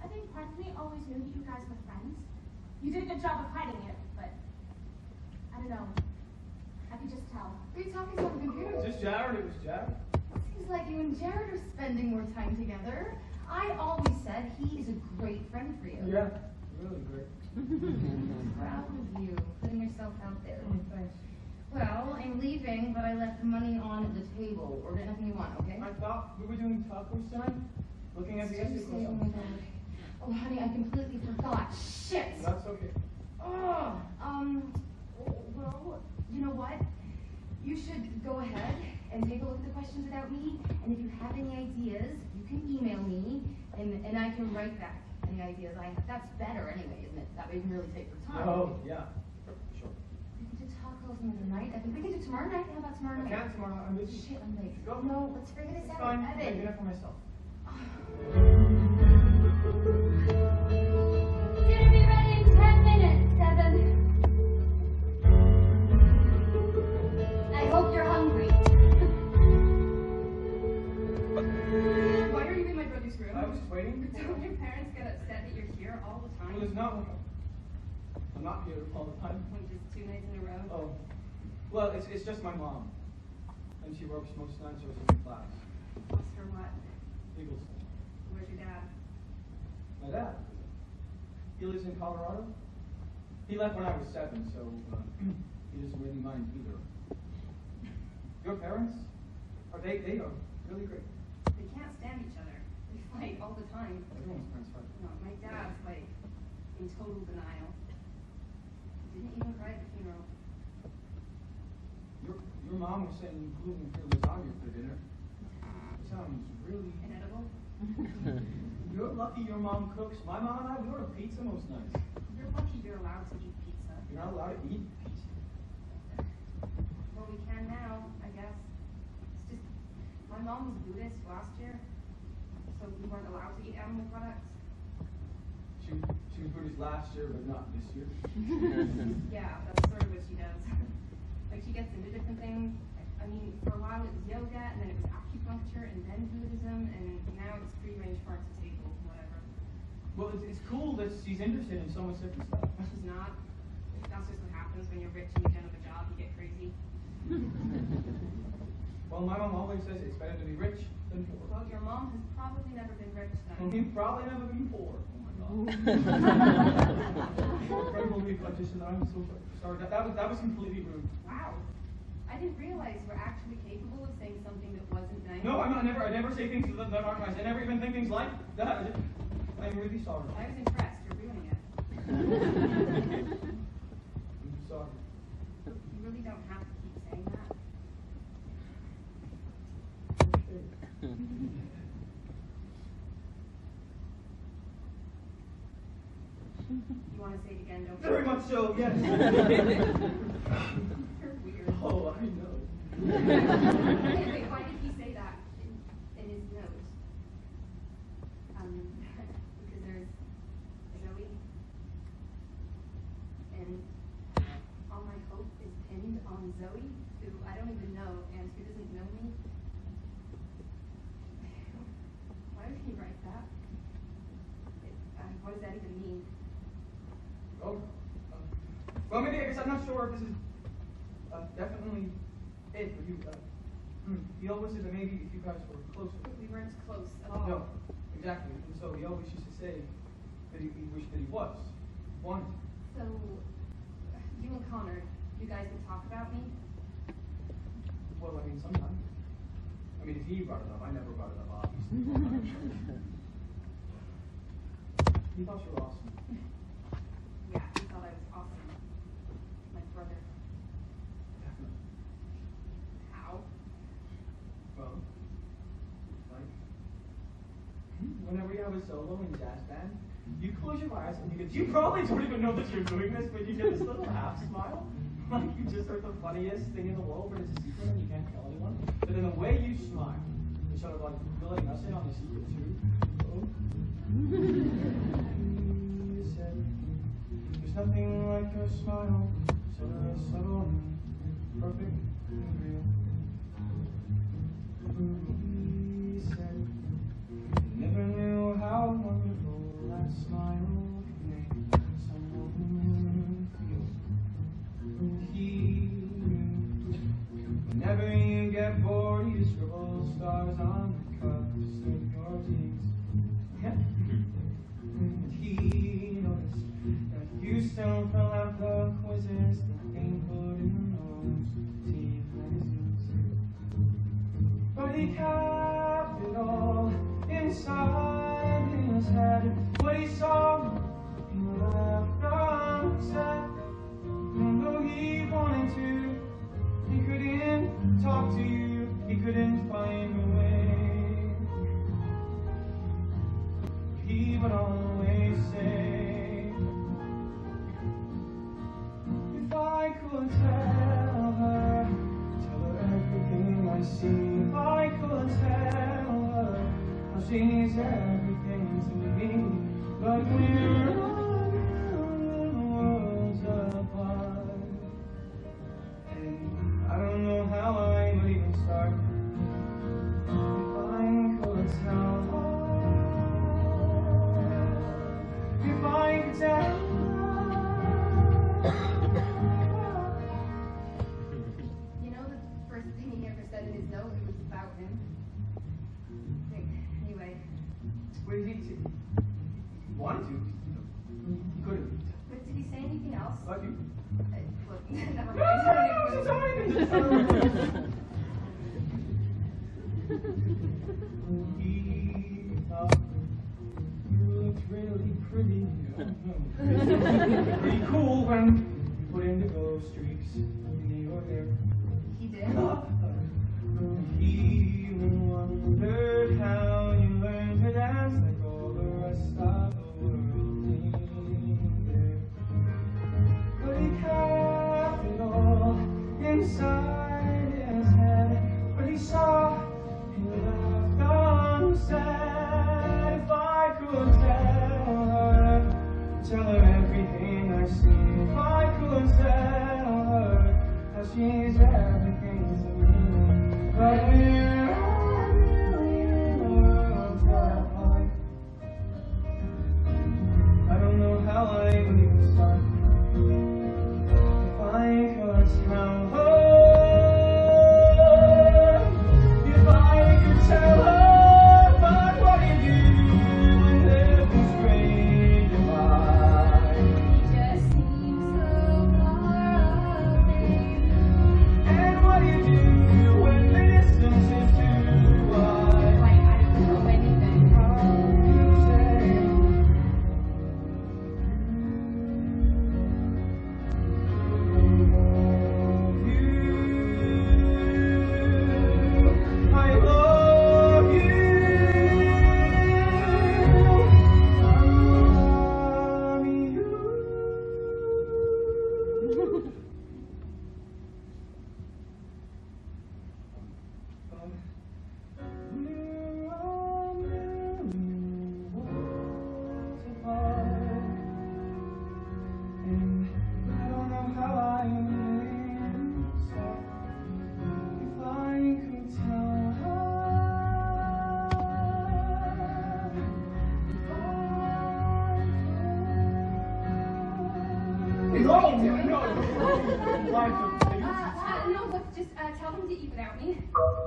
I think part of me always knew that you guys were friends. You did a good job of hiding it, but I don't know. I could just tell. Are you talking to the computer? Is this Jared? It was Jared. Seems like you and Jared are spending more time together. I always said he is a great friend for you. Yeah, really great. Proud of you, putting yourself out there. Thanks. Well, I'm leaving, but I left money on the table. Order anything you want, okay? I thought we were doing tacos tonight. Looking at the essay. Tuesday, oh my God. Oh, honey, I completely forgot. Shit! That's okay. Oh, well, you know what? You should go ahead and take a look at the questions without me, and if you have any ideas, you can email me, and I can write back any ideas I have. That's better anyway, isn't it? That way you can really take your time. Oh, yeah. Sure. We can do tacos another night. I think we can do tomorrow night. How about tomorrow I night? can't tomorrow. I'm busy. Shit, I'm late. Go. No, let's figure this It's out. fine. I'm Evan. making it for myself. Dinner be ready in 10 minutes, Evan. I hope you're hungry. Why are you in my brother's room? I was just waiting. Don't your parents get upset that you're here all the time? Well, it's not. I'm not here all the time. When just 2 nights in a row? Oh. Well, it's just my mom. And she works most nights or in class. Lost her what? Eagles. Where's your dad? My dad. He lives in Colorado. He left when I was 7, so he doesn't really mind either. Your parents? They are really great. They can't stand each other. They fight all the time. Everyone's parents fight. No, my dad's like in total denial. Didn't even cry at the funeral. Your mom was saying gluten-free lasagna for dinner. It sounds really... Inedible? You're lucky your mom cooks. My mom and I, we order pizza most nights. You're lucky you're allowed to eat pizza. You're not allowed to eat pizza. Well, we can now, I guess. It's just, my mom was Buddhist last year, so we weren't allowed to eat animal products. She was Buddhist last year, but not this year. Yeah, that's sort of what she does. Like, she gets into different things. I mean, for a while it was yoga, and then it was acupuncture, and then Buddhism, and now it's free-range farm to table, whatever. Well, it's cool that she's interested in so much different stuff. She's not. That's just what happens when you're rich and you don't have a job, you get crazy. Well, my mom always says it's better to be rich than poor. Well, your mom has probably never been rich And then. you've probably never been poor. Oh my God. Incredible repetition. I'm so sorry. That was completely rude. Wow. I didn't realize you were actually capable of saying something that wasn't nice. No, I never say things that aren't nice. I never even think things like that. I'm really sorry. I was impressed. You're ruining it. I'm sorry. You really don't have to keep saying that. You want to say it again, don't you? Very much so, yes. You're weird. Oh, I know. Wait, why did he say that in his note? Because there's Zoe, and all my hope is pinned on Zoe, who I don't even know, and who doesn't know me. Why would he write that? What does that even mean? Oh. Well, maybe, I guess I'm not sure if this is definitely it for you. He always said that maybe if you guys were closer. We weren't close at all. No, exactly. And so he always used to say that he wished that he was. Wanted. So, you and Connor, you guys would talk about me? Well, I mean, sometimes. I mean, if he brought it up, I never brought it up, obviously. He thought you were awesome. Yeah, he thought I was awesome. My brother. Definitely. How? Well, like, whenever you have a solo in jazz band, you close your eyes and you probably don't even know that you're doing this, but you get this little half smile. Like you just heard the funniest thing in the world, but it's a secret and you can't tell anyone. But in the way you smile, you're sort of like you're letting us in on the secret too. Oh. You said, there's nothing like your smile, so subtle and perfect and real. He said, never knew how wonderful that smile could make someone feel. He knew whenever you get bored, you scribble stars on the cuffs of your jeans. And he noticed that you still fill out the quizzes that they put in those teen magazines. But he kept it all inside his head. What he saw, he left unsaid. And though he wanted to, he couldn't talk to you, he couldn't find a way. He would always say, if I could tell her everything I see. If I could tell her how she's everything to me, but we're worlds apart. And I don't know how I would even start. If I could tell her, if I could tell her. You know the first thing he ever said in his note, it was about him. Anyway. Wait, he wanted to. He couldn't. But did he say anything else? Love you. Look, never No, mind. just tell me. He thought you looked really pretty. Pretty cool when you put indigo streaks in your hair. He did? He even wondered how you learned to dance like all the rest of the world there. But he kept it all inside his head. What he saw, he left unsaid. If I could tell her everything I see. If I could tell her how she's everything to me. But we're worlds apart. I don't know how I would even start. If I could tell her, if I could tell her, but what do you do when heaven's great divide? He just seems so far away. And what do you do when the distance is too wide? Like, I don't know anything. How you say I love you. No, look, just tell them to eat without me.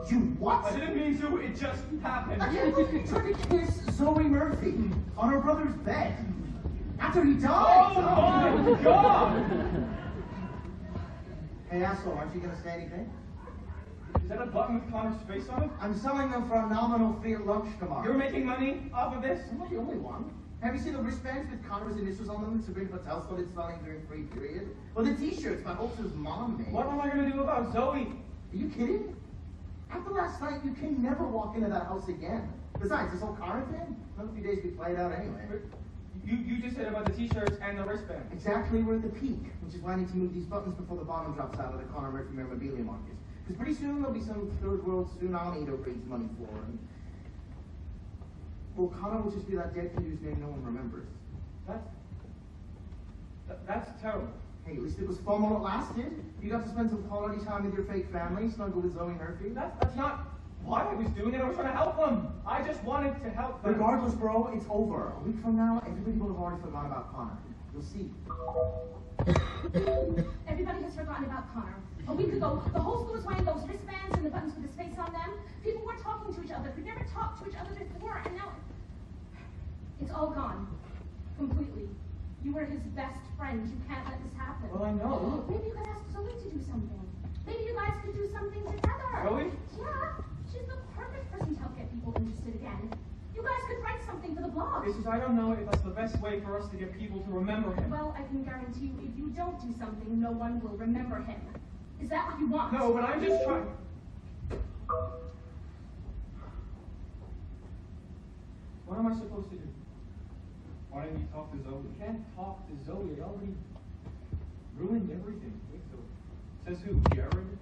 You what? I didn't mean to, it just happened. I can't believe you tried to kiss Zoe Murphy on her brother's bed after he died. Oh my God! Hey, asshole, aren't you going to say anything? Is that a button with Connor's face on it? I'm selling them for a nominal fee at lunch tomorrow. You're making money off of this? I'm not the only one. Have you seen the wristbands with Connor's initials on them that Sabrina Patel started selling during free period? Or the t-shirts my Ulcer's mom made? What am I going to do about Zoe? Are you kidding? After last night, you can never walk into that house again. Besides, this whole Connor thing, another few days be played out anyway. You just said about the t-shirts and the wristband. Exactly, we're at the peak, which is why I need to move these buttons before the bottom drops out of the Connor Murphy memorabilia market. Because pretty soon there'll be some third world tsunami to raise money for, and well, Connor will just be that dead kid whose name no one remembers. That's terrible. Hey, at least it was fun while it lasted. You got to spend some quality time with your fake family, snuggle with Zoe Murphy. That's not why I was doing it. I was trying to help them. I just wanted to help them. Regardless, bro, it's over. A week from now, everybody will have already forgotten about Connor. You'll see. Everybody has forgotten about Connor. A week ago, the whole school was wearing those wristbands and the buttons with his face on them. People were talking to each other who never talked to each other before, and now it's all gone. Completely. You were his best friend. You can't let this happen. Well, I know. Maybe you could ask Zoe to do something. Maybe you guys could do something together. Zoe? Yeah. She's the perfect person to help get people interested again. You guys could write something for the blog. I don't know if that's the best way for us to get people to remember him. Well, I can guarantee you, if you don't do something, no one will remember him. Is that what you want? No, but I'm just trying. What am I supposed to do? Why don't you talk to Zoe? I can't talk to Zoe. I already ruined everything. Says who? Jared?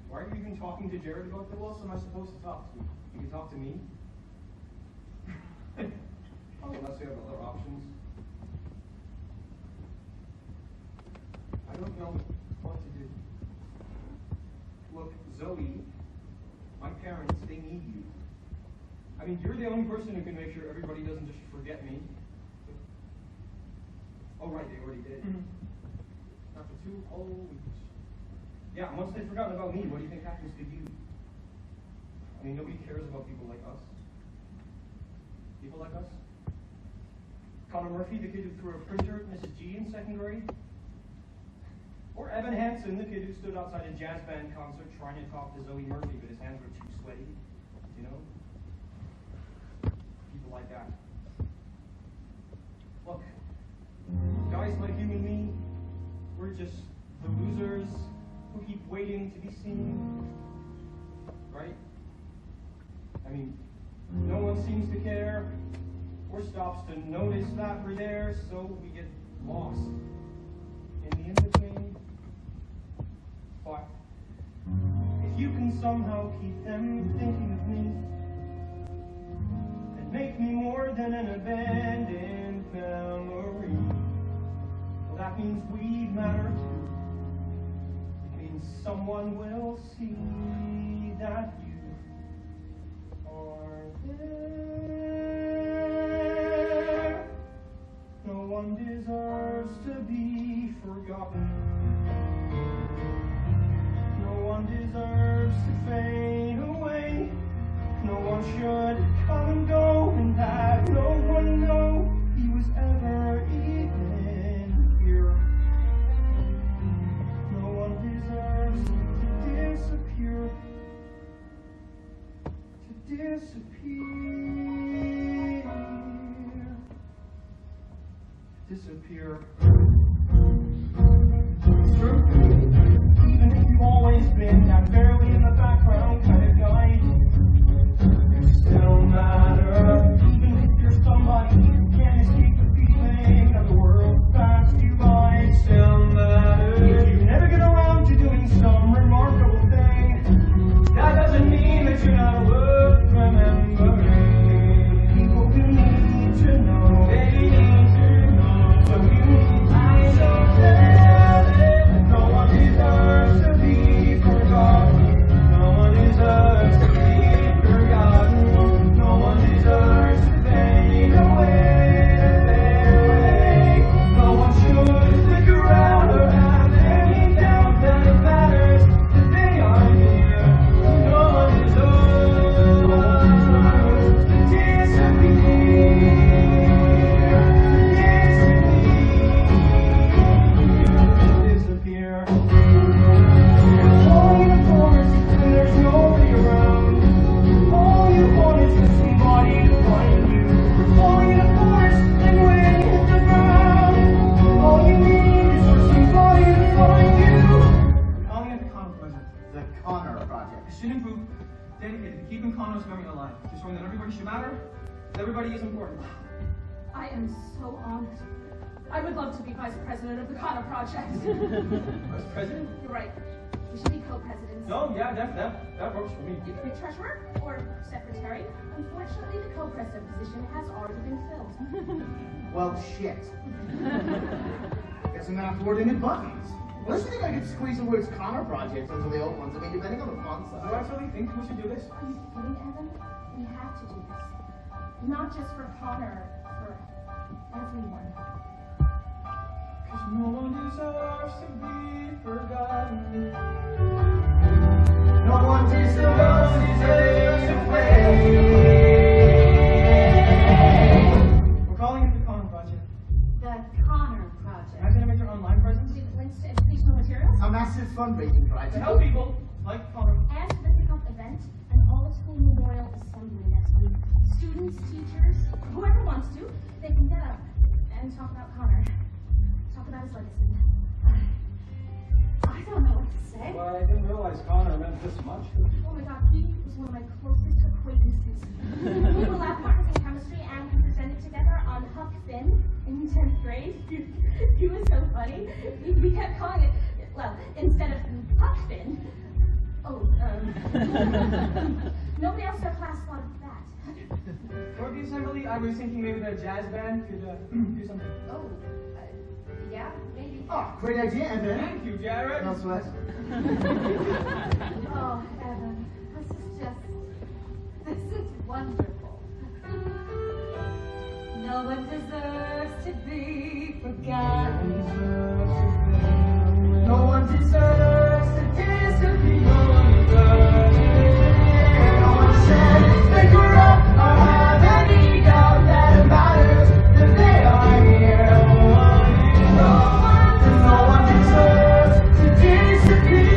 Why are you even talking to Jared about Who else am I supposed to talk to? You can talk to me. Unless you have other options. I don't know what to do. Look, Zoe, my parents, they need you. I mean, you're the only person who can make sure everybody doesn't just forget me. Oh, right, they already did. After 2 whole weeks. Yeah, and once they've forgotten about me, what do you think happens to you? I mean, nobody cares about people like us. People like us? Connor Murphy, the kid who threw a printer at Mrs. G in 2nd grade? Or Evan Hansen, the kid who stood outside a jazz band concert trying to talk to Zoe Murphy, but his hands were too sweaty? You know? People like that. Look, guys like you and me, we're just the losers who keep waiting to be seen. Right? I mean, no one seems to care or stops to notice that we're there, so we get lost in the in-between. But if you can somehow keep them thinking of me and make me more than an abandoned memory, well, that means we matter too. It means someone will see that you are there. No one deserves to be forgotten. No one deserves to fade away. No one should come and go and have no one know he was ever even here. No one deserves to disappear. To disappear. It's true. Even if you've always been that barely in the background kind of guy, you still matter. Even if you're somebody who can't escape the feeling that the world passed you by, it still matters. If you never get around to doing some remarkable thing, that doesn't mean that you're not worth remembering. People who need to know, they need to know. So you need eyes of heaven. No one deserves to be forgotten. No one deserves to be forgotten. No one deserves to fade away. No one should stick around or have any doubt that it matters that they are here. No one deserves to disappear. living proof dedicated to keeping Connor's memory alive, to showing that everybody should matter, that everybody is important. I am so honored. I would love to be vice president of the Connor Project. Vice president? You're right. We should be co-presidents. No, yeah, that works for me. You can be treasurer or secretary. Unfortunately, the co-president position has already been filled. Well, shit. Guess I'm gonna have to coordinate buttons. Unless you think I could squeeze the words Connor Project into the old ones. I mean, depending on the font size. Do I really think we should do this? Are you kidding, Evan? We have to do this. Not just for Connor, for everyone. Cause no one deserves to be forgotten. No one deserves to fade away. We're calling it the Connor Project. The Connor Project. Imagine a major online presence With links to educational materials A massive fundraising drive to help people like Connor. and the kickoff event and all-school memorial assembly next week. Students, teachers, whoever wants to, they can get up and talk about Connor. Talk about his legacy. I don't know what to say. Well, I didn't realize Connor meant this much. Oh my God, he was one of my closest acquaintances. We were lab partners in chemistry and we presented together on Huck Finn in 10th grade. He was so funny. We kept calling it, well, instead of Huck Finn. Nobody else in our class thought of that. For the assembly, I was thinking maybe the jazz band could do something. Oh, yeah, maybe. Oh, great idea, Evan. Thank you, Jared. No sweat. Oh, Evan, this is wonderful. No one deserves to be forgotten. No one deserves to disappear. No one should they grow up or have any doubt that it matters that they are here. No one deserves to disappear.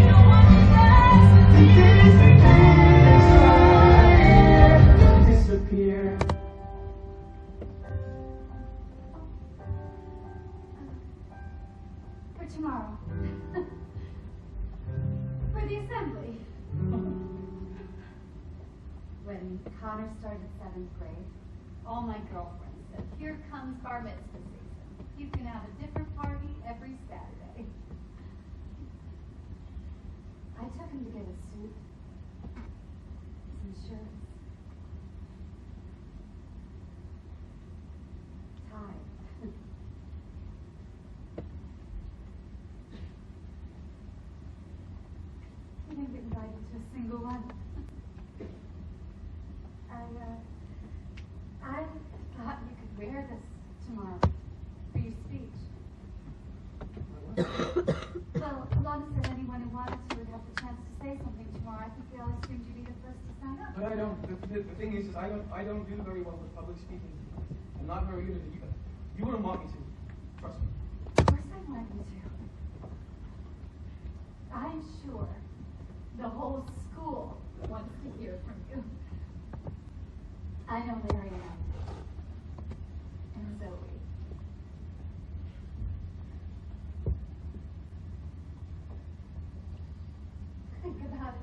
No one deserves to disappear. For tomorrow. For the assembly. When Connor started 7th grade, all my girlfriends said, "Here comes bar mitzvah season. You can have a different party every Saturday." I took him to get a suit, some shirts, tie. He didn't get invited to a single one. I thought you could wear this tomorrow for your speech. Well, Alana said anyone who wanted to would have the chance to say something tomorrow. I think we all assumed you'd be the first to sign up. But I don't. The thing is I don't do very well with public speaking. I'm not very good at it either. You wouldn't want me to. Trust me. Of course I want you to. I'm sure the whole school wants to hear from you. I know Larry and Zoe. Think about it.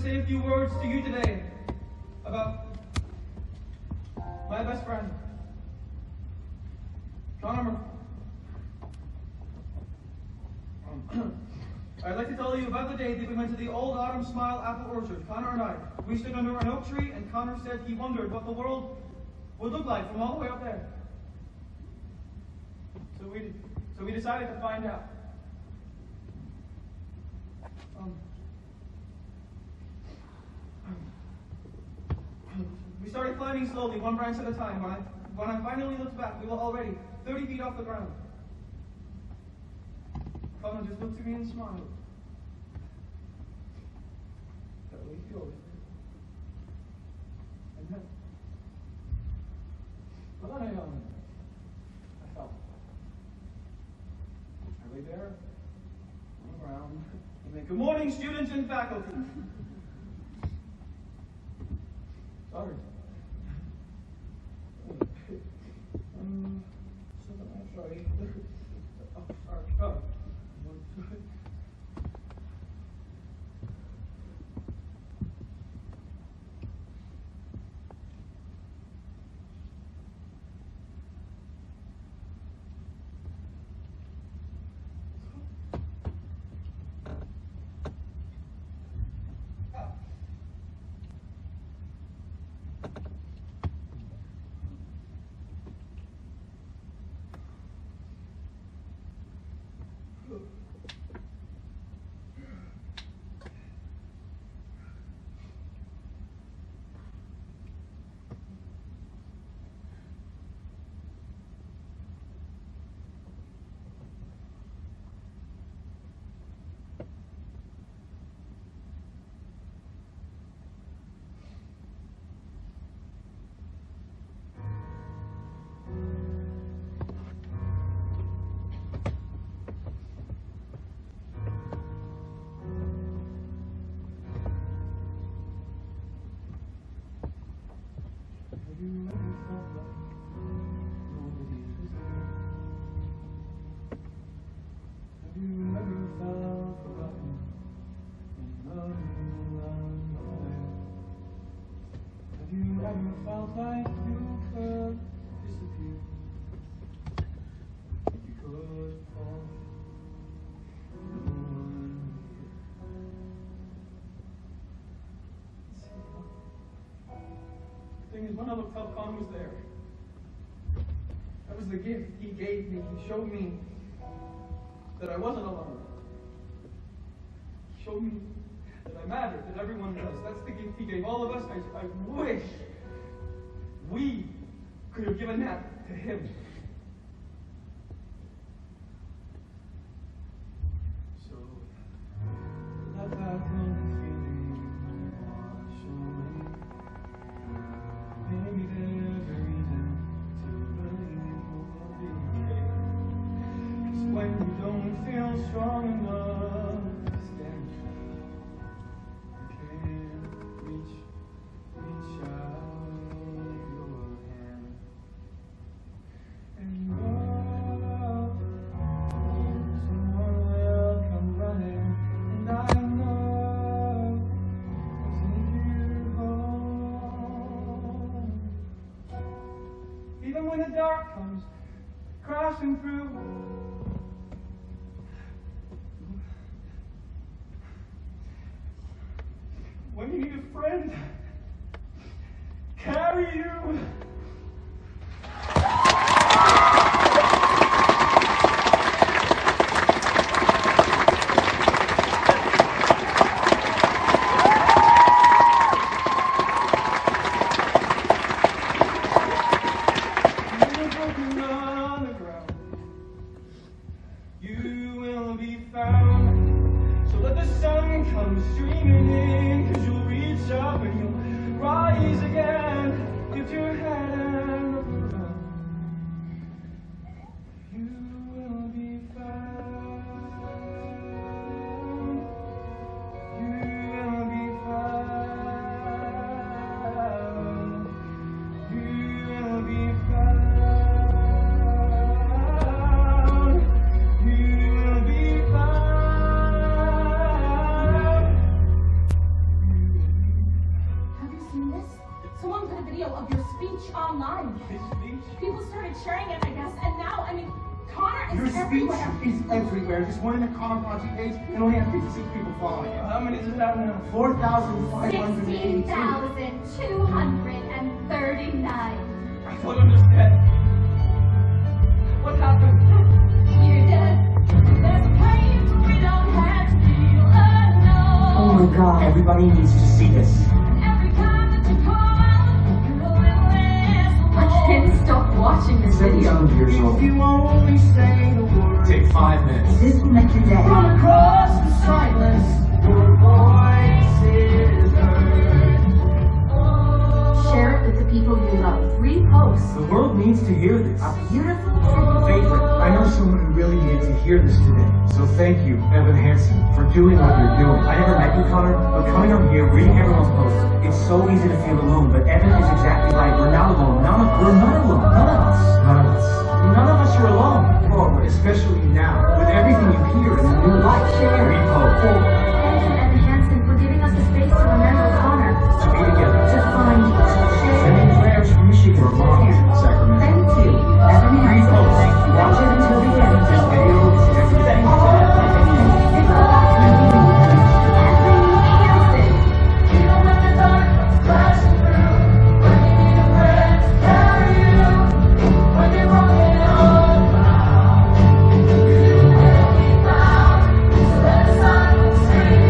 say a few words to you today about my best friend, Connor. I'd like to tell you about the day that we went to the old Autumn Smile apple orchard, Connor and I. We stood under an oak tree, and Connor said he wondered what the world would look like from all the way up there. So we decided to find out. We started climbing slowly, one branch at a time. When I finally looked back, we were already 30 feet off the ground. Connor just looked at me and smiled. That way he always did. And then, I felt. I lay there, on the ground, and then, good morning, students and faculty. Sorry. Sorry. Oh, sorry. Oh. Felt like you could disappear. You could fall. The thing is, when I looked up, Colin was there. That was the gift he gave me. He showed me that I wasn't alone. He showed me that I mattered, that everyone does. That's the gift he gave all of us. I wish we could have given that to him. So let that lonely feeling wash away. Maybe there's a reason to believe we'll be okay. 'Cause when you don't feel strong enough to stand, you can't reach out. Dark comes crashing through. When you need a friend, carry you. Your speech is everywhere. Just one in the Connor Project page and only has 56 people following it. How many does it have now? 4,582. 16,239. I don't understand. What happened? You're dead. There's pain we don't have to feel alone. Oh my god, everybody needs to see this. And every time that you call out, you know it lasts. I can't stop watching this video. 17 years old. If you only say the word. Take 5 minutes. This will make your day. From across the silence, your voice is heard. Share it with the people you love. Repost. The world needs to hear this. A beautiful tribute. Favorite, I know someone who really needed to hear this today. So thank you, Evan Hansen, for doing what you're doing. I never met you, Connor, but coming on here, reading everyone's posts, it's so easy to feel alone, but Evan is exactly right. We're not alone. We're not alone. None of us. None of us. None of us are alone. Oh, especially now, with everything you hear in the new life. Share. Repost. Thank you, Evan Hansen, for giving us the space to remember Connor. To be together. To find you. Sending prayers from Michigan or Moms, Sacramento. Thank you, Evan Hansen. Repost. Watch it until the end. This video is everything. When you're walking on clouds, so that the sun will stream.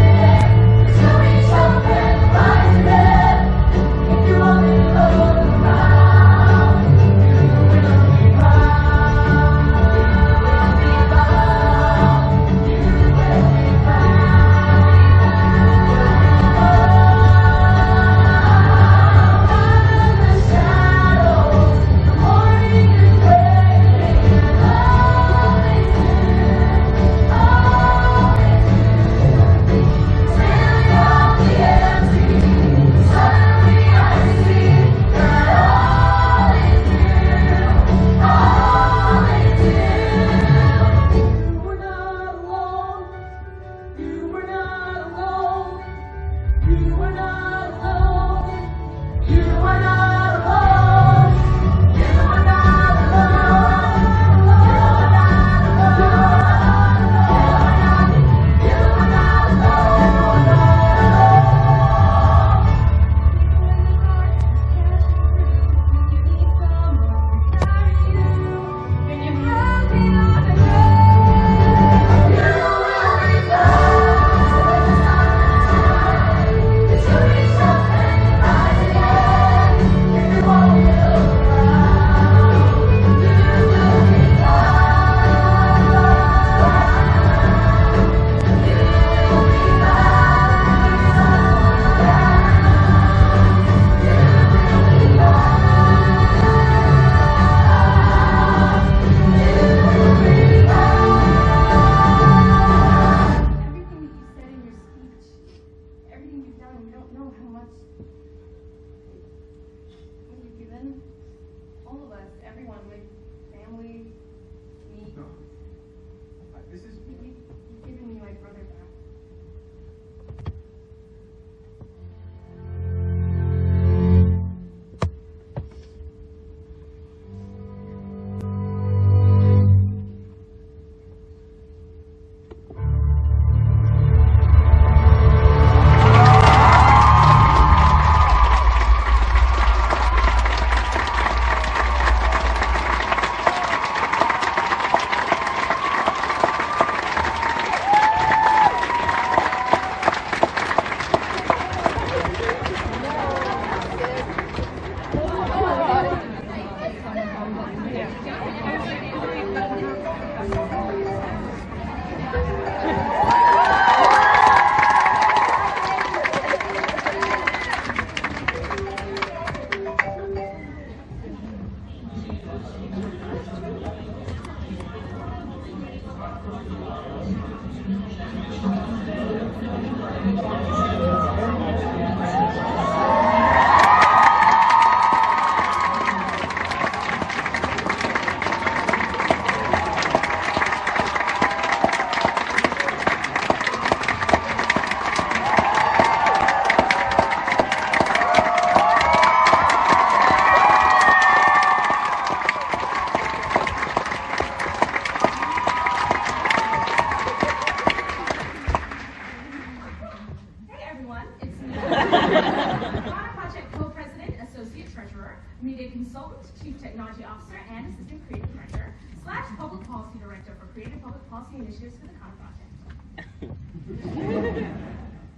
Director for Creative Public Policy Initiatives for the Connor Project.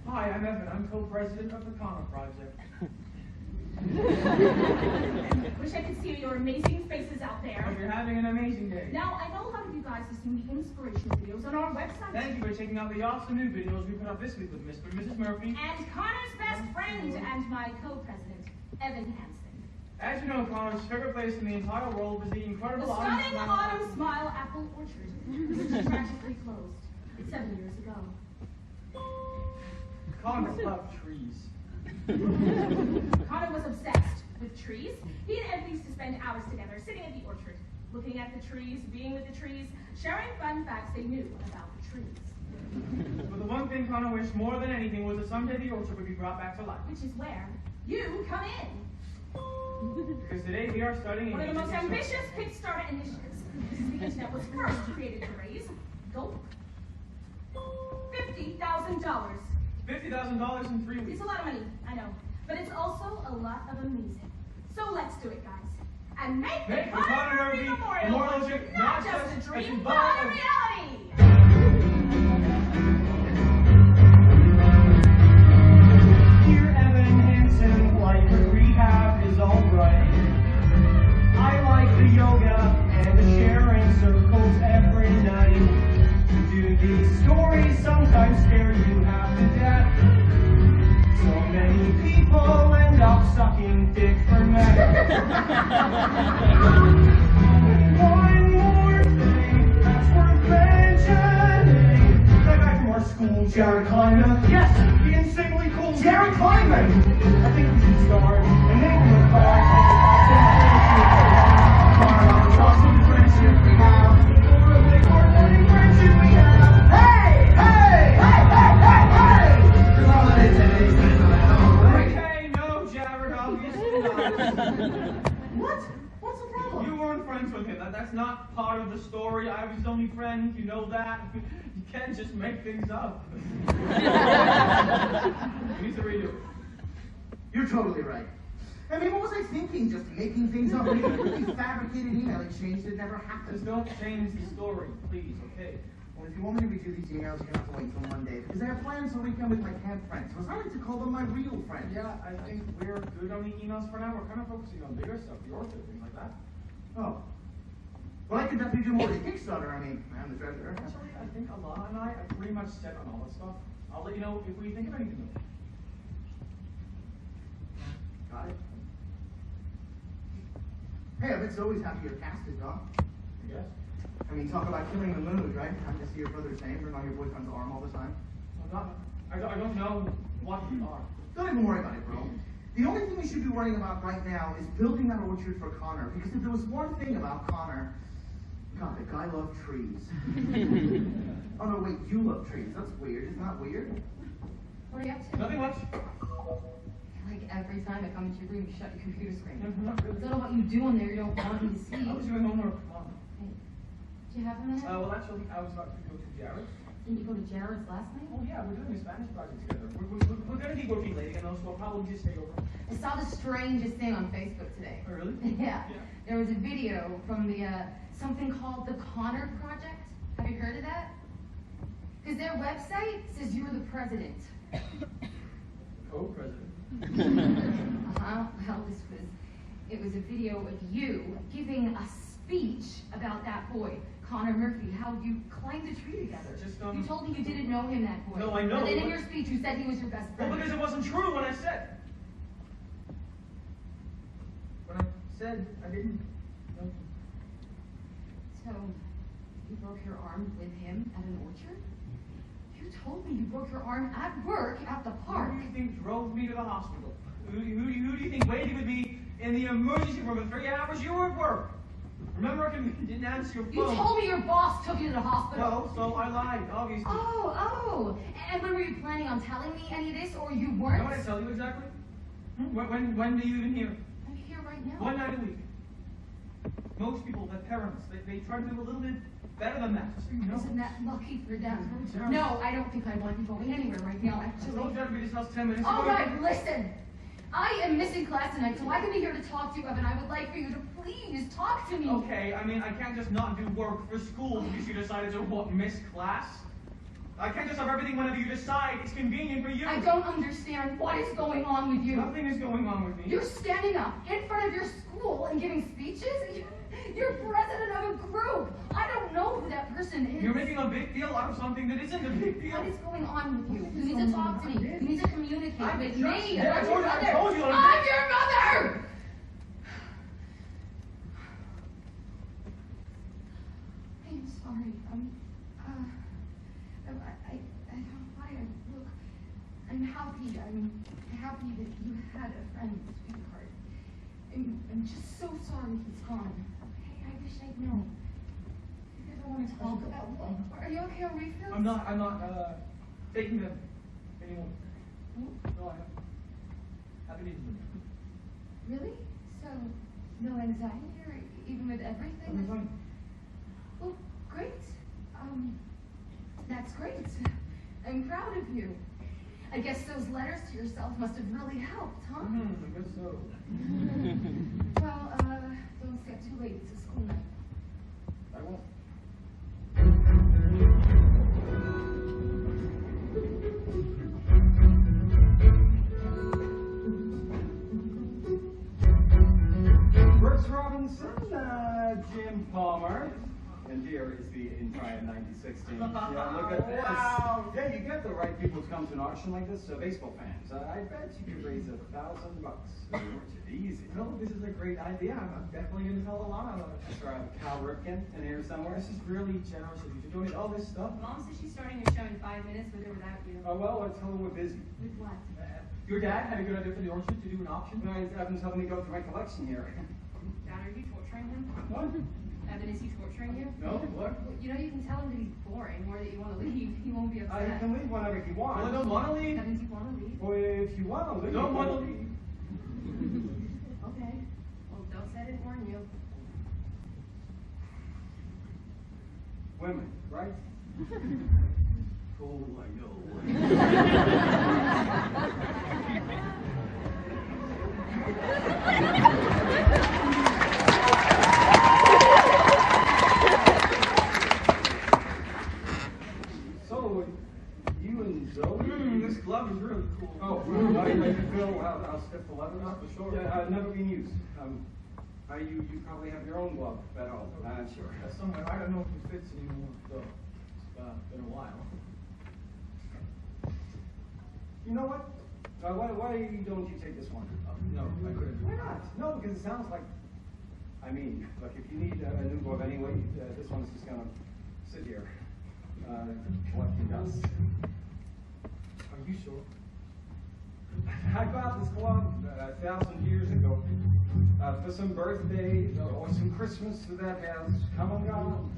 Hi, I'm Evan. I'm co-president of the Connor Project. Wish I could see your amazing faces out there. Hope you're having an amazing day. Now, I know a lot of you guys have seen the inspiration videos on our website. Thank you for checking out the awesome new videos we put up this week with Mr. and Mrs. Murphy. And Connor's best friend and my co-president, Evan Hansen. As you know, Connor's favorite place in the entire world is the incredible The stunning Autumn Smile Apple Orchard, which tragically closed 7 years ago. Connor loved trees. Connor was obsessed with trees. He and Ed used to spend hours together, sitting at the orchard, looking at the trees, being with the trees, sharing fun facts they knew about the trees. But the one thing Connor wished more than anything was that someday the orchard would be brought back to life. Which is where you come in. Because today we are starting One of the most ambitious Kickstarter initiatives. This is the internet was first created to raise, $50,000. $50,000 in 3 weeks. It's a lot of money, I know. But it's also a lot of amazing. So let's do it, guys. And make the Connor Murphy Memorial Trip not just a dream, but a reality! Dear Evan Hansen, life at rehab is alright. I like the yoga and the sharing circles every night. Do these stories sometimes scare you half to death? So many people end up sucking dick for men. One more thing that's worth mentioning. That guy from our school, Jared Kleinman. Yes, the insanely cool Jared Kleinman. I think we should start and name him a car. Awesome friendship we have. Or a big heartwarming friendship we have. Hey! Hey! Hey! Hey! Hey! Hey! The holiday today. Okay, no, Jared, obviously not. What? What's the problem? You weren't friends with him. That's not part of the story. I was his only friend. You know that. You can't just make things up. We need to redo it. You're totally right. I mean, what was I thinking? Just making things up? Making a fabricated email exchange that never happened. Just don't change the story, please, okay? Well, if you want me to redo these emails, you're going to have to wait till Monday, because I have plans for the weekend with my camp friends. So I like to call them my real friends. Yeah, I think we're good on the emails for now. We're kind of focusing on bigger stuff, the orchard, things like that. Oh. Well, I could definitely do more than Kickstarter. I mean, I'm the treasurer. Actually, I think Alana and I are pretty much set on all that stuff. I'll let you know if we think of anything new. Got it. Hey, I've been so always happy your cast is gone. I guess. I mean, talk about killing the mood, right? Having to see your brother's name written on your boyfriend's arm all the time. I don't know what we are. Don't even worry about it, bro. The only thing we should be worrying about right now is building that orchard for Connor. Because if there was one thing about Connor, God, the guy loved trees. Oh no, wait, you love trees. That's weird. Isn't that weird? What are you up to? Nothing much. Like every time I come into your room, you shut your computer screen. Not really. I don't know what you do in there you don't want me to see. I was doing homework. Come on. Hey, do you have a minute? Well, actually, I was about to go to Jared's. Didn't you go to Jared's last night? Oh, yeah, we're doing a Spanish project together. We're going to be working late again, though, so we'll probably just stay over. I saw the strangest thing on Facebook today. Oh, really? Yeah. There was a video from the something called the Connor Project. Have you heard of that? Because their website says you're the president. Co-president. Well, it was a video of you giving a speech about that boy, Connor Murphy, how you climbed a tree together. You told me you didn't know him, that boy. No, I know. But then in your speech you said he was your best friend. Well, because it wasn't true what I said. When I said I didn't know. So, you broke your arm with him at an orchard? You told me you broke your arm at work at the park. Who do you think drove me to the hospital? Who do you think waited with me in the emergency room for 3 hours? You were at work. Remember, I didn't answer your phone. You told me your boss took you to the hospital. No, so I lied, obviously. Oh. And when were you planning on telling me any of this, or you weren't? Know what I tell you exactly? When do you even hear? I'm here right now. One night a week. Most people, their parents, they try to do a little bit better than that, just so you know. Isn't that lucky for them? Yeah. No, I don't think I want you going anywhere right now, actually. I told you I'd be this house 10 minutes ago. All right, listen. I am missing class tonight, so I can be here to talk to you, Evan. I would like for you to please talk to me. Okay, I mean, I can't just not do work for school because you decided to, what, miss class? I can't just have everything whenever you decide. It's convenient for you. I don't understand what is going on with you. Nothing is going on with me. You're standing up in front of your school and giving speeches? You're president of a group. I don't know who that person is. You're making a big deal out of something that isn't a big deal. What is going on with you? You need to talk to me. You need to communicate with me. Yeah, I'm your mother. I told you. I'm your mother! I'm sorry. I don't know why I look. I'm happy. I'm happy that you had a friend, sweetheart. I'm just so sorry he's gone. Okay, I wish I'd known. You ever want to talk about what? Are you okay on refills? I'm not taking them anymore. No, I haven't. Happy to eat them. Really? So, no anxiety or even with everything? I'm fine. Well, great. That's great. I'm proud of you. I guess those letters to yourself must have really helped, huh? I guess so. Well, don't stay up too late. It's a school night. I won't. Brooks Robinson, Jim Palmer, and here is the entire 9016. Yeah, look at this. Wow. Yeah, you get the right people to come to an auction like this. Baseball fans, I bet you could raise $1,000. Easy. No, this is a great idea. I'm definitely going to tell Alana about it. Sure, I have Cal Ripken in here somewhere. This is really generous of you to donate all this stuff. Mom says she's starting her show in 5 minutes with or without you. Oh, well, tell her we're busy. With what? Your dad had a good idea for the orchard to do an auction. No, Evan's helping me go through my collection here. Dad, are you torturing him? What? Evan, is he torturing you? No, what? Well, you know, you can tell him that he's boring or that you want to leave. He won't be upset. You can leave whenever you want. Well, I don't want to leave. Evan, do you want to leave? Well, if you want to leave. Don't want to leave. Okay. Well, don't say I didn't warn you. Women, right? Oh, I know. So, you and Zoe? This glove is really cool. Oh, well, you feel how stiff the leather is? For sure. Yeah, never been used. You probably have your own glove at home. Sure. Somewhere. I don't know if it fits anymore, though. It's been a while. You know what? Why don't you take this one? No, I couldn't. Why not? No, because it sounds like. I mean, look, if you need a new glove anyway, this one's just gonna sit here, collecting dust. Are you sure? I bought this glove 1,000 years ago for some birthday or some Christmas that has come and gone.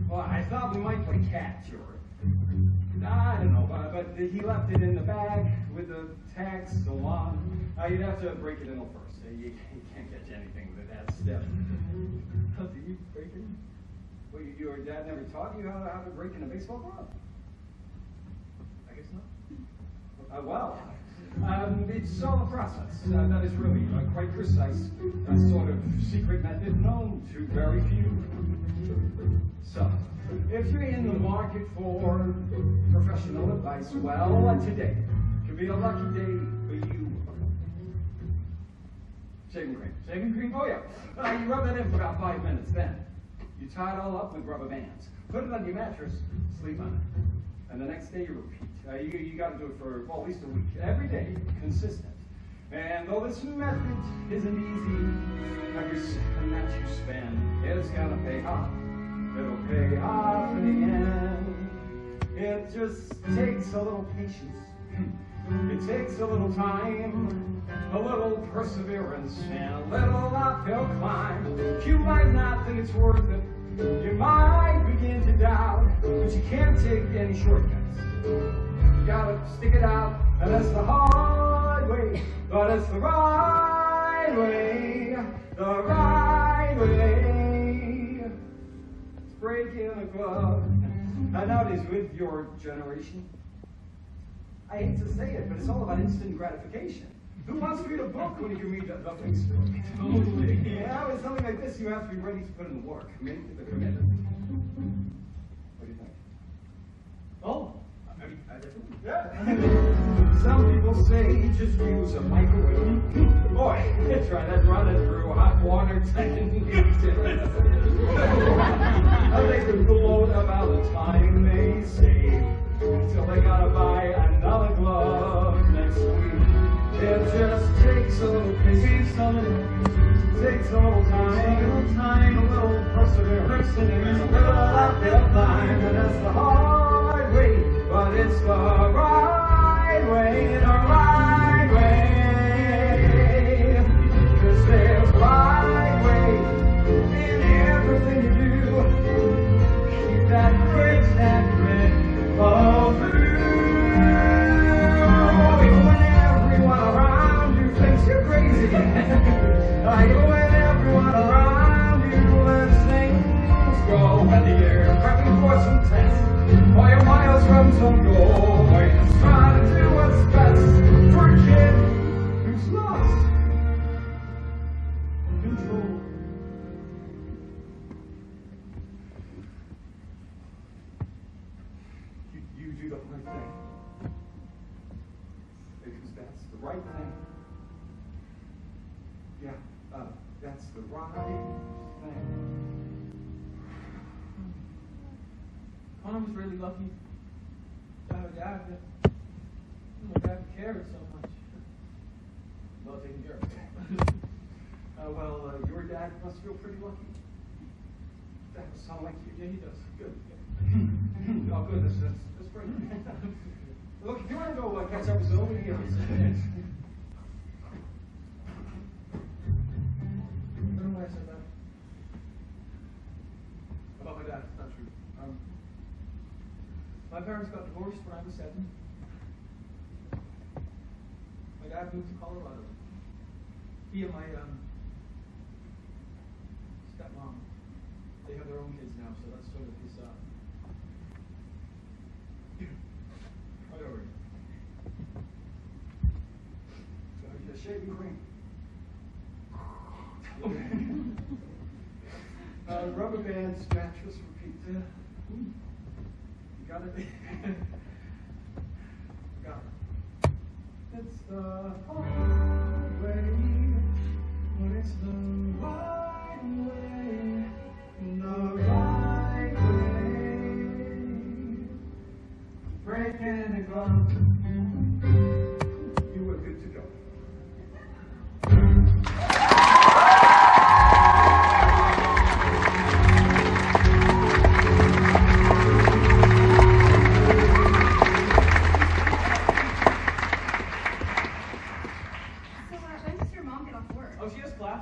Well, I thought we might play catch or I don't know, but he left it in the bag with the tags still on. You'd have to break it in first. You can't catch anything with that stiff. How do you break it? Well, your dad never taught you how to break in a baseball glove? I guess not. Well, it's all a process. That is really quite precise. A sort of secret method known to very few. So, if you're in the market for professional advice, well, today could be a lucky day for you. Shaving cream. Shaving cream? Oh, yeah. You rub that in for about 5 minutes. Then, you tie it all up with rubber bands. Put it on your mattress, sleep on it. And the next day you repeat. You got to do it for, well, at least a week. Every day, consistent. And though this method isn't easy, every second that you spend is going to pay off. It'll pay off in the end. It just takes a little patience. It takes a little time, a little perseverance, and a little uphill climb. You might not think it's worth it. You might begin to doubt, but you can't take any shortcuts. You gotta stick it out, and that's the hard way, but it's the right way, the right way. It's breaking a glove, and nowadays with your generation, I hate to say it, but it's all about instant gratification. Who wants to read a book when you can read nothing story? Totally. Yeah, with something like this, you have to be ready to put in the work. Make the commitment. What do you think? Oh, I mean, yeah. Some people say just use a microwave. Boy, try that running through hot water technique. They could gloat about the time they save until they gotta buy another glove next week. It just takes a little patience, takes a little time, a little perseverance, and a little uphill climb, and it's the hard way, but it's the right way, the right way. 'Cause there's a right way in everything you do. Keep that grit, fall through. When everyone around you thinks you're crazy, when everyone around you lets things go, whether you're prepping for some test or you're miles from some goal, or you're just trying to do what's best for a kid who's lost control. You do the right thing. Because that's the right thing. Yeah, that's the right thing. Connor was really lucky to have a dad that my dad cared so much. Well taken care of. Your dad must feel pretty lucky. That would sound like you. Yeah, he does. Good. Oh, goodness, that's great. Look, if you want to go catch up with Zoe, I don't know why I said that. About my dad, it's not true. My parents got divorced when I was 7. My dad moved to Colorado. He and my stepmom, they have their own kids now, so that's sort of his priority. So you shaving cream. Rubber bands, mattress, repeat. You got it? Got it. It's the hard way, but it's the right way, the right way. Break and a glove, you were good to go.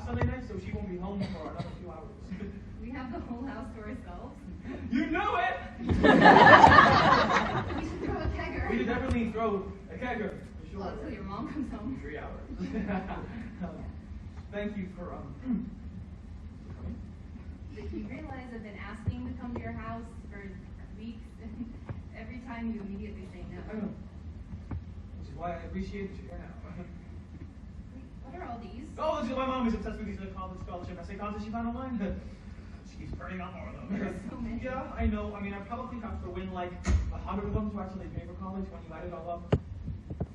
Sunday night, so she won't be home for another 2 hours. We have the whole house to ourselves. You knew it! We should throw a kegger. We should definitely throw a kegger, for sure. Well, until your mom comes home. 3 hours. Thank you for coming. You realize I've been asking to come to your house for weeks, and every time you immediately say no. I know. Which is why I appreciate that you're here now. What are all these? Oh, this is why mom is obsessed with these college scholarship essay contests she found online. She keeps burning out more of them. There's so many. Yeah, I know. I mean, I probably have to win like 100 of them to actually pay for college when you add it all up.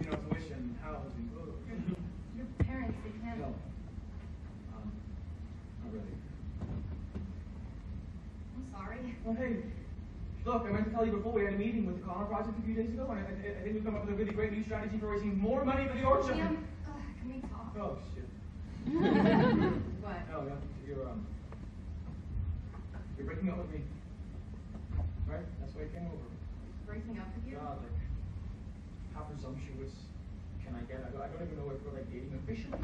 You know, tuition, housing. Your parents, they can't. No. Not really. I'm sorry. Well, hey, look, I meant to tell you before, we had a meeting with the Connor Project a few days ago, and I think we've come up with a really great new strategy for raising more money for the orchard. Liam, can we talk? Oh, shit. What? No, you're breaking up with me. Right? That's why I came over. Breaking up with you? God, like, how presumptuous can I get? I don't even know if we're like dating officially.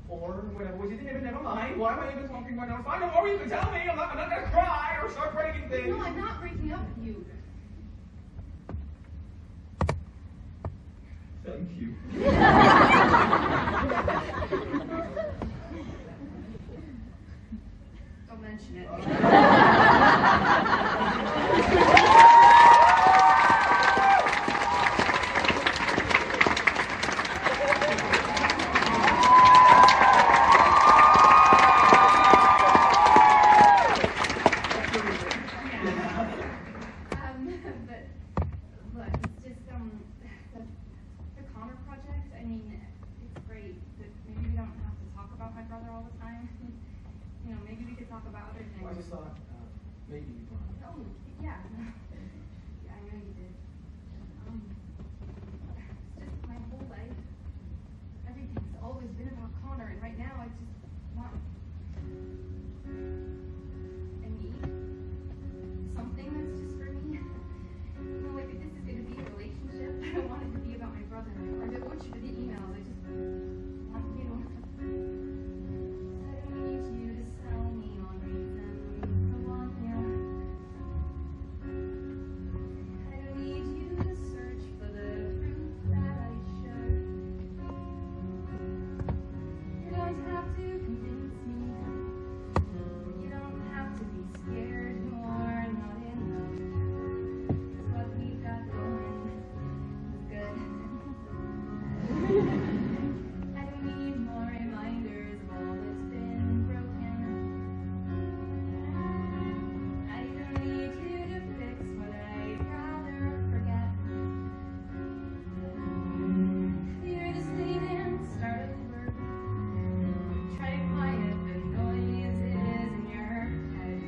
Or whatever. Was it never mind. Why am I even talking right now? Fine, don't worry, you can tell me. I'm not gonna cry or start breaking things. No, I'm not breaking up with you. Thank you. Don't mention it. Maybe. Oh, yeah. Yeah, I know you did. It's just my whole life. Everything's always been about Connor, and right now I just want... I need something that's just for me. You know, like, if this is going to be a relationship, I don't want it to be about my brother. Or the orchard of the emails, I just want you. I don't need you to sell me on reasons. I want you. I don't need you to search for the proof that I should. You don't have to convince me. You don't have to be scared nor not enough. 'Cause what we've got going is good. I don't need more reminders of all that's been broken. I don't need you to fix what I'd rather forget. Clear the slate and start over. Try to quiet the noise it is in your head.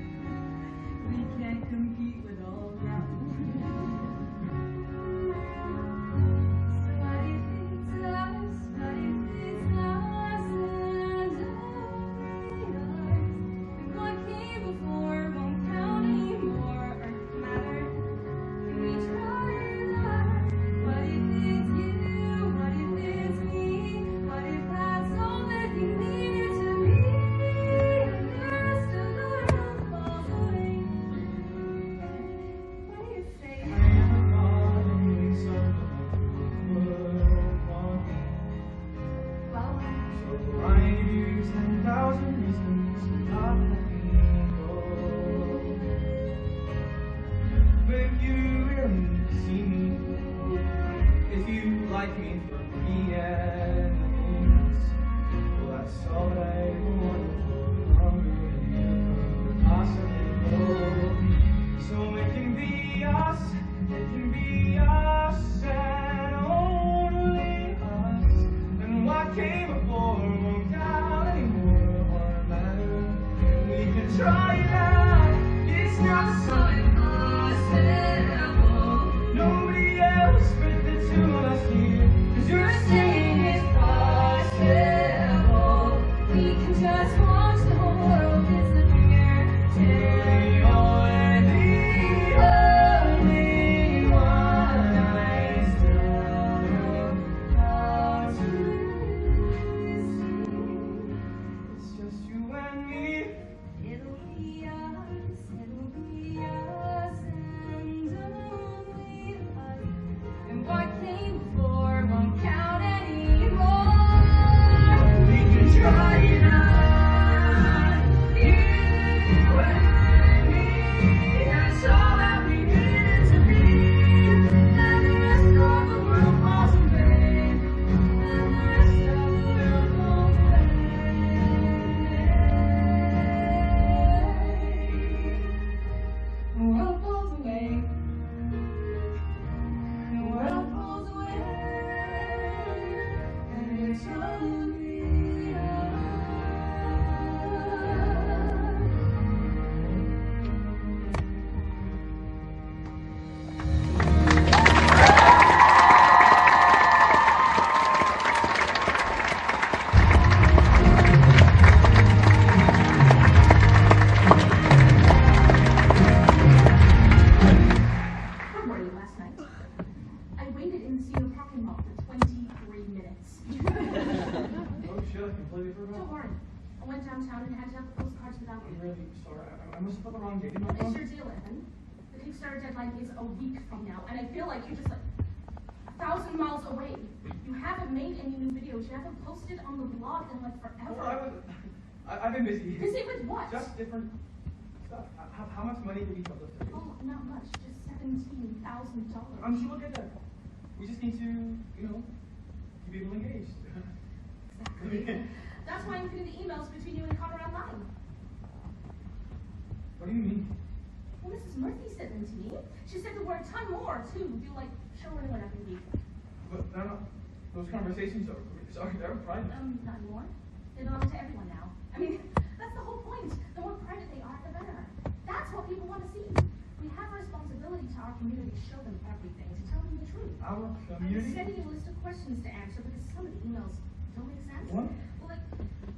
We can't compete with all that. So what if it's us? What if it's us and only us? And what came before won't count anymore or matter. Can we try that? What if it's you? What if it's me? What if that's all that you needed to be? And the rest of the world falls away. What do you say? I never thought anything so would want me. Well, So I give you 10,000 reasons to not let me go. But if you really see me, if you like me for me and nothing else, well, that's all that I want. Longer than you could possibly know. So it can be us, it can be us and only us. And what came before won't count anymore or matter. We can try it out, it's not so impossible. Nobody else but the two of us here. 'Cause you're saying it's possible. we can just watch the whole world disappear. You're the only one I still know how to see. It's just you and me. It'll be us and only us. And what came before won't count anymore. We can try it out. You and me. That's all that we needed to be. And the rest of the world falls away. And the rest of the world falls away. The world falls away. The world falls away. And it's only us. Where were you last night? I waited in the Cedar parking lot for 23 minutes. Oh shit, I completely forgot. Don't worry. I went downtown and handed out the postcards without I'm you. really sorry. I must have put the wrong date in my It's phone. your deal, Evan. The Kickstarter deadline is a week from now, and I feel like you're just like 1,000 miles away. You haven't made any new videos. You haven't posted on the blog in like forever. I've been busy. Busy with what? Just different stuff. How much money did we put those things? Oh, not much. Just $17,000. I'm sure we'll get there. We just need to, you know, keep people engaged. Exactly. That's why I'm putting the emails between you and Connor online. What do you mean? Well, Mrs. Murphy said them to me. She said there were a ton more, too. Do like show anyone every week. But no. Those conversations are they're private. Not anymore. They belong to everyone now. I mean, that's the whole point. The more private they are, the better. That's what people want our I'm community? sending you a list of questions to answer because some of the emails don't make sense. What? Well, like,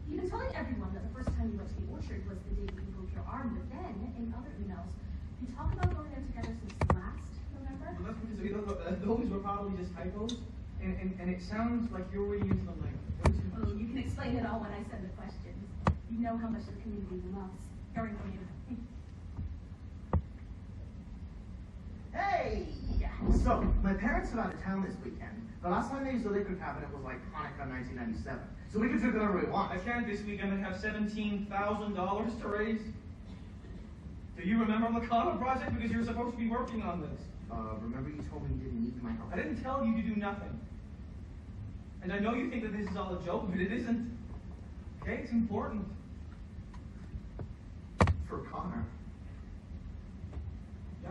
you've been telling everyone that the first time you went to the orchard was the day that you broke your arm, but then, in other emails, you talk about going there together since last November. Well, that's because those were probably just typos, and it sounds like you're reading into them like way too much. Oh, you can explain it all when I send the questions. You know how much the community loves hearing from you. Hey! So, my parents are out of town this weekend. The last time they used the liquor cabinet was like Hanukkah 1997. So we can drink whatever we want. I can't this weekend and have $17,000 to raise. Do you remember the Connor project? Because you were supposed to be working on this. Remember you told me you didn't need my help? I didn't tell you to do nothing. And I know you think that this is all a joke, but it isn't. Okay, it's important. For Connor. Yeah.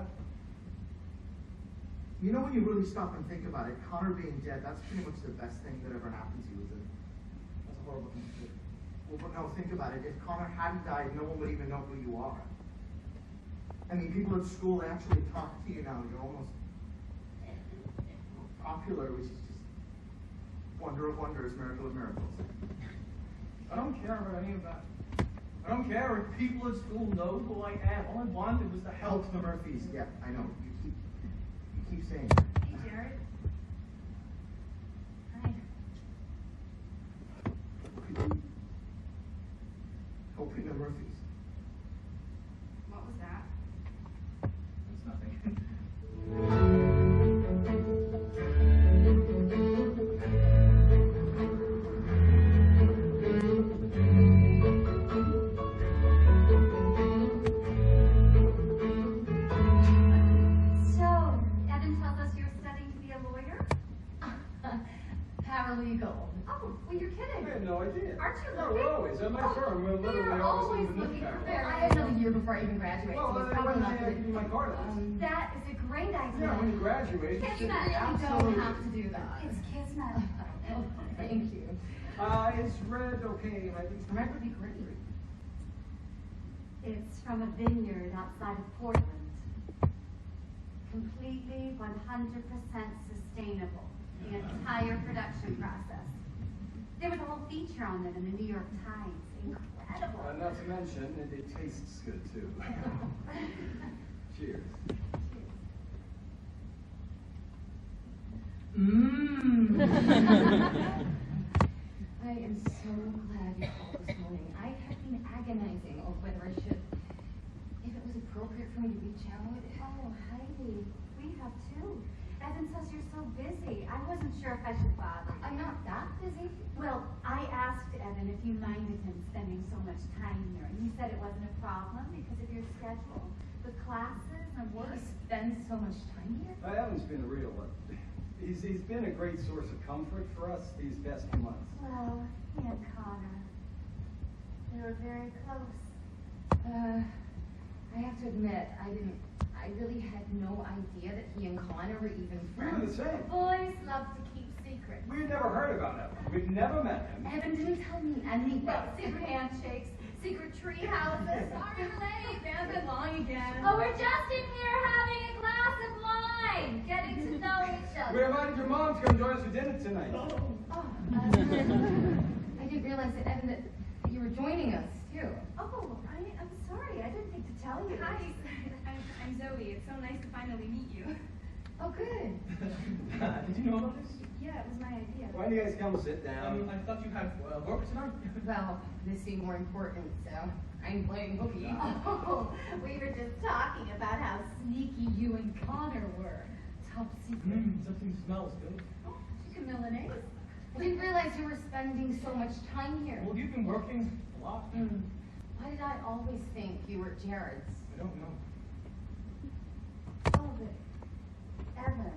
You know, when you really stop and think about it, Connor being dead, that's pretty much the best thing that ever happened to you, isn't it? That's a horrible thing to do. Well, but no, think about it. If Connor hadn't died, no one would even know who you are. I mean, people at school actually talk to you now. You're almost popular, which is just wonder of wonders, miracle of miracles. I don't care about any of that. I don't care if people at school know who I am. All I wanted was to help Help the Murphys. Yeah, I know. You keep saying that. Hey, Jared. Hi. Helping the Murphys. What was that? It's nothing. So, Evan tells us you're studying to be a lawyer? Paralegal. Oh, well, you're I kidding. had no idea. Aren't you No, looking? we're always at my firm. We're literally You're always always in the looking newspaper. for very. I have another year before I even graduate, Well, so it's when probably I not give you good. my card. That is a great idea. Yeah, when you graduate, you Kiss should that. You absolutely. don't have to do that. It's Kismet. Thank you. Is red okay? Like, Red would be great. It's from a vineyard outside of Portland. Completely 100% sustainable. The entire production process. There was a whole feature on it in the New York Times. Incredible. not to mention, it tastes good too. Cheers. I am so glad you called this morning. I had been agonizing over whether I should, if it was appropriate for me to reach out. Oh, Heidi, we have too. Evan says you're so busy. I wasn't sure if I should bother. I'm not that busy. Well, I asked Evan if you minded him spending so much time here, and he said it wasn't a problem because of your schedule. With classes and work. He spends so much time here. Evan's been a real, he's been a great source of comfort for us these past few months. Well, he and Connor, they were very close. I have to admit, I really had no idea that he and Connor were even We're friends. the same. Boys love to keep secrets. We've never heard about him. We've never met him. Evan didn't tell me anything. Well, secret handshakes, secret tree houses. Sorry I'm late. Van's been long again. Oh, we're just in here having a glass of wine, getting to know each other. We invited your mom to come join us for dinner tonight. Oh, I didn't realize that, Evan, that you were joining us, too. Oh, I'm sorry. I didn't think to tell you. Hi, I'm Zoe. It's so nice to finally meet you. Oh, good. Did you know about this? Yeah, it was my idea. Why don't you guys come sit down? I thought you had work tonight. Well, this seemed more important, so I'm playing hooky. Oh, we were just talking about how sneaky you and Connor were. Top secret. Something smells good. Oh, chicken Milanese. I didn't realize you were spending so much time here. Well, you've been working a lot. Why did I always think you were Jared's? I don't know. Oh, but Evan,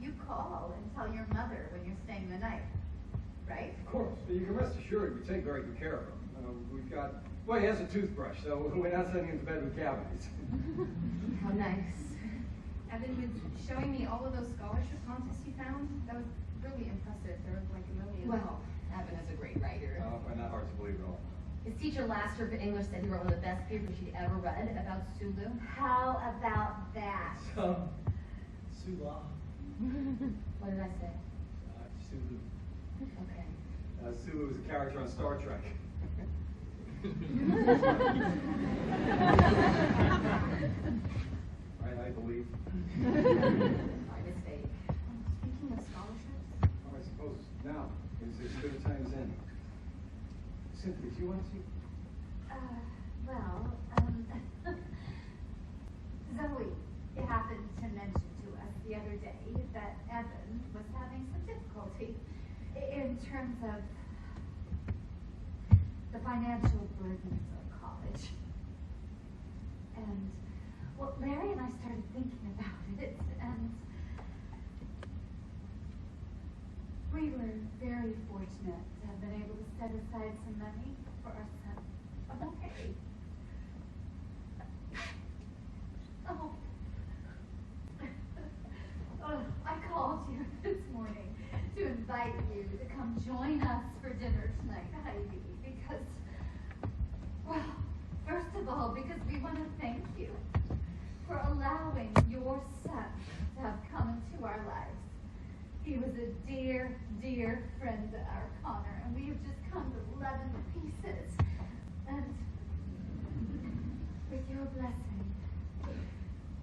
you call and tell your mother when you're staying the night, right? Of course. But you can rest assured we take very good care of him. We've got, well, he has a toothbrush, so we're not sending him to bed with cavities. How nice. Evan was showing me all of those scholarship contests you found. That was really impressive. There was like a million. Well, Evan is a great writer. Not hard to believe at all. His teacher last year for English said he wrote one of the best papers she'd ever read about Sulu. How about that? Sula. What did I say? Sulu. Okay. Sulu was a character on Star Trek. Right, I believe. My mistake. Speaking of scholarships, Oh, I suppose now is as good a time as any. Cynthia, do you want to? Well, Zoe happened to mention to us the other day that Evan was having some difficulty in terms of the financial burdens of college. And, well, Larry and I started thinking about it, and we were very fortunate to have been able to set aside some money for our son. Okay. Oh. I called you this morning to invite you to come join us for dinner tonight, Heidi, because, well, first of all, because we want to thank you for allowing your son to have come into our lives. He was a dear, dear friend to our Connor, and we have just come to love him to pieces. And with your blessing,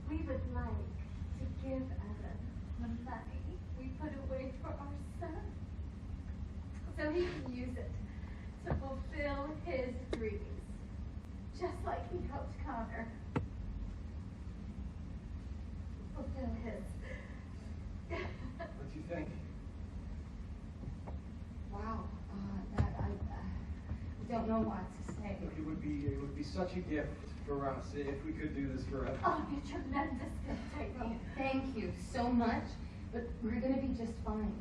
we would like to give Evan the money we put away for our son, so he can use it to fulfill his dreams, just like he helped Connor fulfill his. What do you think? Wow. I don't know what to say. Look, it would be such a gift for us if we could do this forever. Oh, it'd be a tremendous gift, Heidi. Thank you so much, but we're going to be just fine.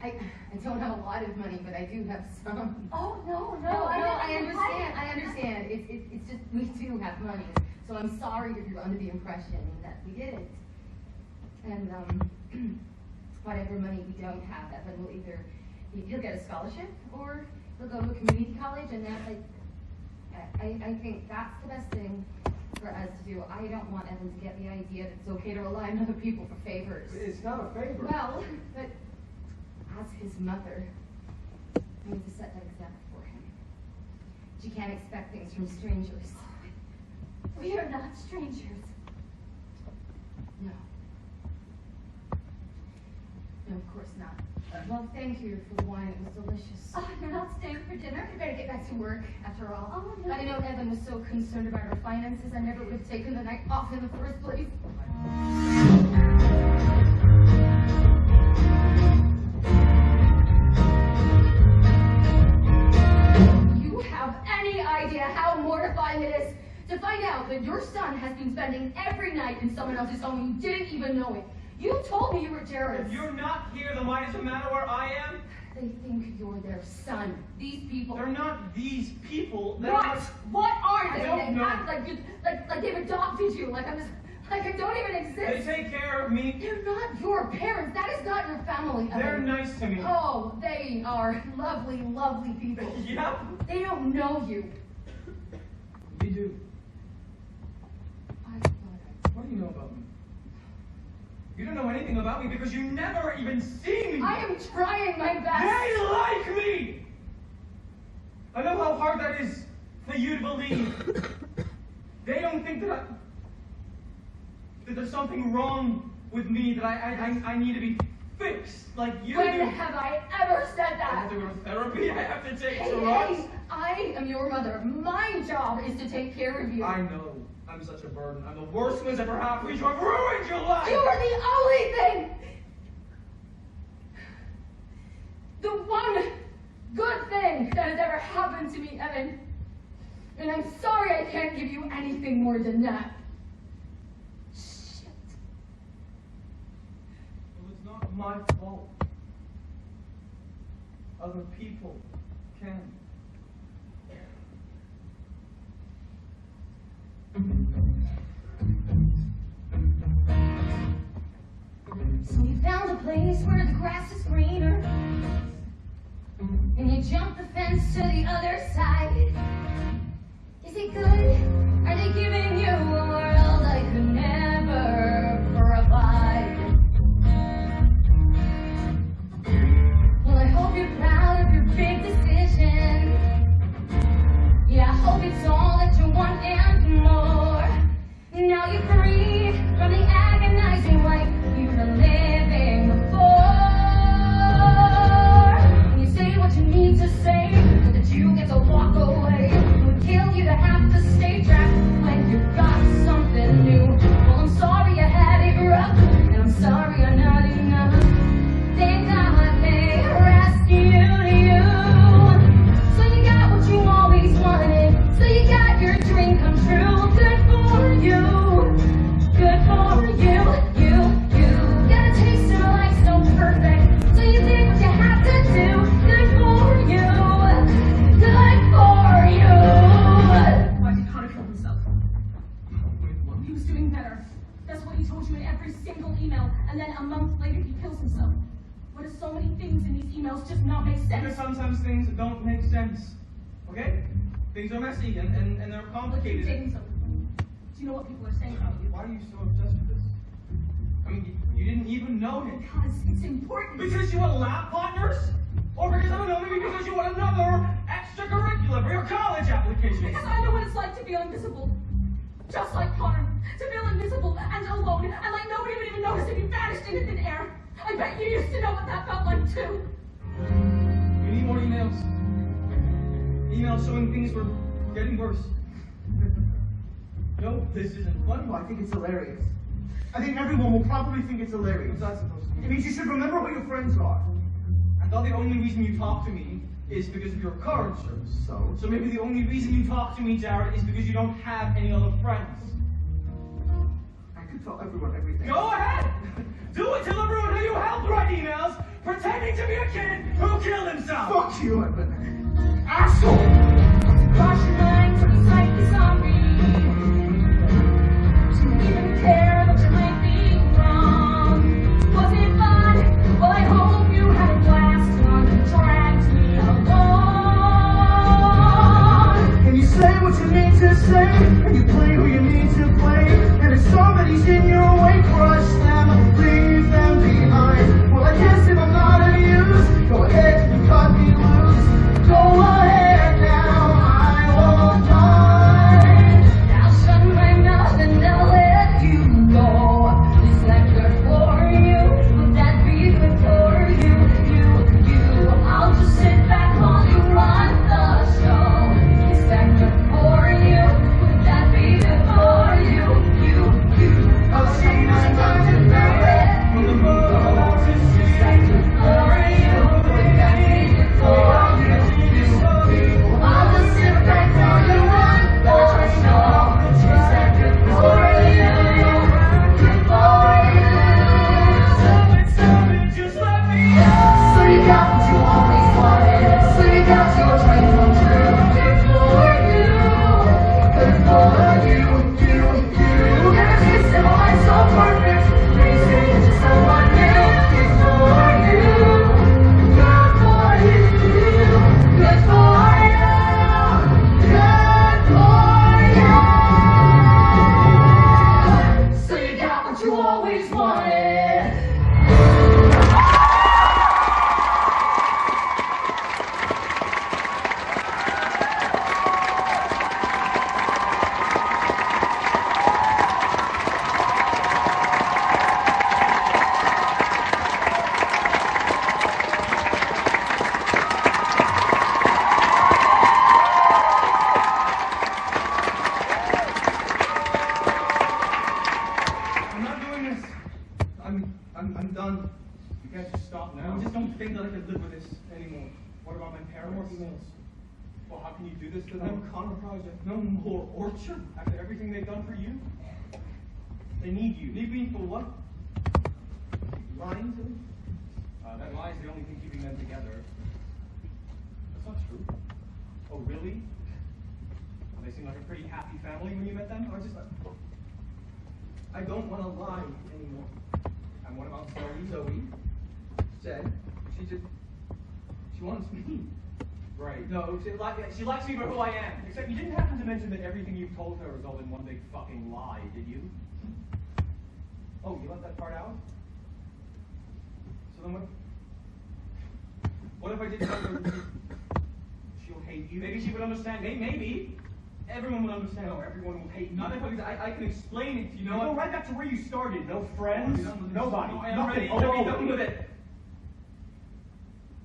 I don't have a lot of money, but I do have some. Oh, no, I understand. It's just we do have money, so I'm sorry if you're under the impression that we didn't. And whatever money we don't have, Evan will either he'll get a scholarship or he'll go to a community college, and that's like I think that's the best thing for us to do. I don't want Evan to get the idea that it's okay to rely on other people for favors. It's not a favor. Well, but as his mother, I need to set that example for him. She can't expect things from strangers. We are not strangers. No. No, of course not. Well, thank you for the wine. It was delicious. Oh, you're not staying for dinner? I better get back to work, after all. Oh, no. I know Evan was so concerned about our finances, I never would have taken the night off in the first place. You have any idea how mortifying it is to find out that your son has been spending every night in someone else's home and you didn't even know it? You told me you were jealous. If you're not here, then why does it matter where I am? They think you're their son. These people. They're not these people. They're What? not- What are they? I don't They know. act like they've adopted you. Like I don't even They exist. take care of me. They're not your parents. That is not your family. They're Evan. nice to me. Oh, they are lovely, lovely people. Yeah. They don't know you. You do. I thought What do you know about me? You don't know anything about me because you never even see me. I am trying my best. They like me! I know how hard that is for you to believe. They don't think that there's something wrong with me, that I need to be fixed like you When do. have I ever said I that? have to go to therapy. I have to take Hey, drugs. hey, I am your mother. My job is to take care of you. I know. I'm such a burden. I'm the worst one that's ever happened to you. I've ruined your life. You are the only thing, the one good thing that has ever happened to me, Evan. And I'm sorry I can't give you anything more than that. Shit. Well, it's not my fault. Other people can. So you found a place where the grass is greener, and you jumped the fence to the other side. Is it good? Are they giving you a world I could never provide? That's what he told you in every single email, and then a month later he kills himself. Why do so many things in these emails just not make sense? Because sometimes things don't make sense. Okay? Things are messy and they're complicated. Dating someone. Do you know what people are saying about you? Why are you so obsessed with this? I mean, you didn't even know him. Because it's important. Because you want lab partners? Or because, I don't know, maybe because you want another extracurricular for your college application? Because I know what it's like to feel invisible. Just like Connor. To feel invisible and alone, and like nobody would even notice if you vanished into thin air. I bet you used to know what that felt like too. You need more emails. Emails showing things were getting worse. No, this isn't funny. No, I think it's hilarious. I think everyone will probably think it's hilarious. What's that supposed to It mean? means you should remember who your friends are. I thought the only reason you talk to me is because of your car insurance. So maybe the only reason you talk to me, Jared, is because you don't have any other friends. I could tell everyone everything. Go ahead! Do it till everyone who you helped write emails pretending to be a kid who killed himself! Fuck you, Evan. Asshole! Cross your mind to be slightly sorry. To even care that you might be wrong. Was it fun? Well, I hope you had a blast on the drags me along. And you say what you need to say, and you play who you need to play. And if somebody's in your way, crush them, leave them behind. Well, I guess if I'm not of use, go ahead and cut me loose. Go ahead now, I won't mind. I'll shut my mouth and I'll let you go. This nectar for you, would that be good for you? I'll just sit back while you run the show. This nectar for you, would that be good for you? I'll shut my mouth and I'll let you go. This nectar for you, would that be good for you? I'll just sit back while you run the show. This nectar for you, good for you. Just let me out! So you got what you always wanted. So you got your dream come true. Good for you. Good for you. Never tasted a life so perfect. Pretty to someone new. Good for you. Good for you. Good for you. Good for you. So you got what you always wanted. I'm not doing this. I'm done. You guys just stop now. I just don't think that I could live with this anymore. What about my parents? More emails. Well, how can you do this to them? No Connor project. No more orchard. After everything they've done for you? They need you. Need me for what? Lying to them? That lie is the only thing keeping them together. That's not true. Oh, really? They seem like a pretty happy family when you met them? I don't want to lie anymore. And what about Zoe? Zoe said she wants me. Right. No, she likes me for who I am. Except you didn't happen to mention that everything you've told her is all in one big fucking lie, did you? Oh, you left that part out? So then what if I did tell her she'll hate you? Maybe she would understand. Maybe. Everyone will understand. No, everyone will hate you. Not if I can explain it to you. Go right back to where you started. No friends, nobody, nothing. Be done with it.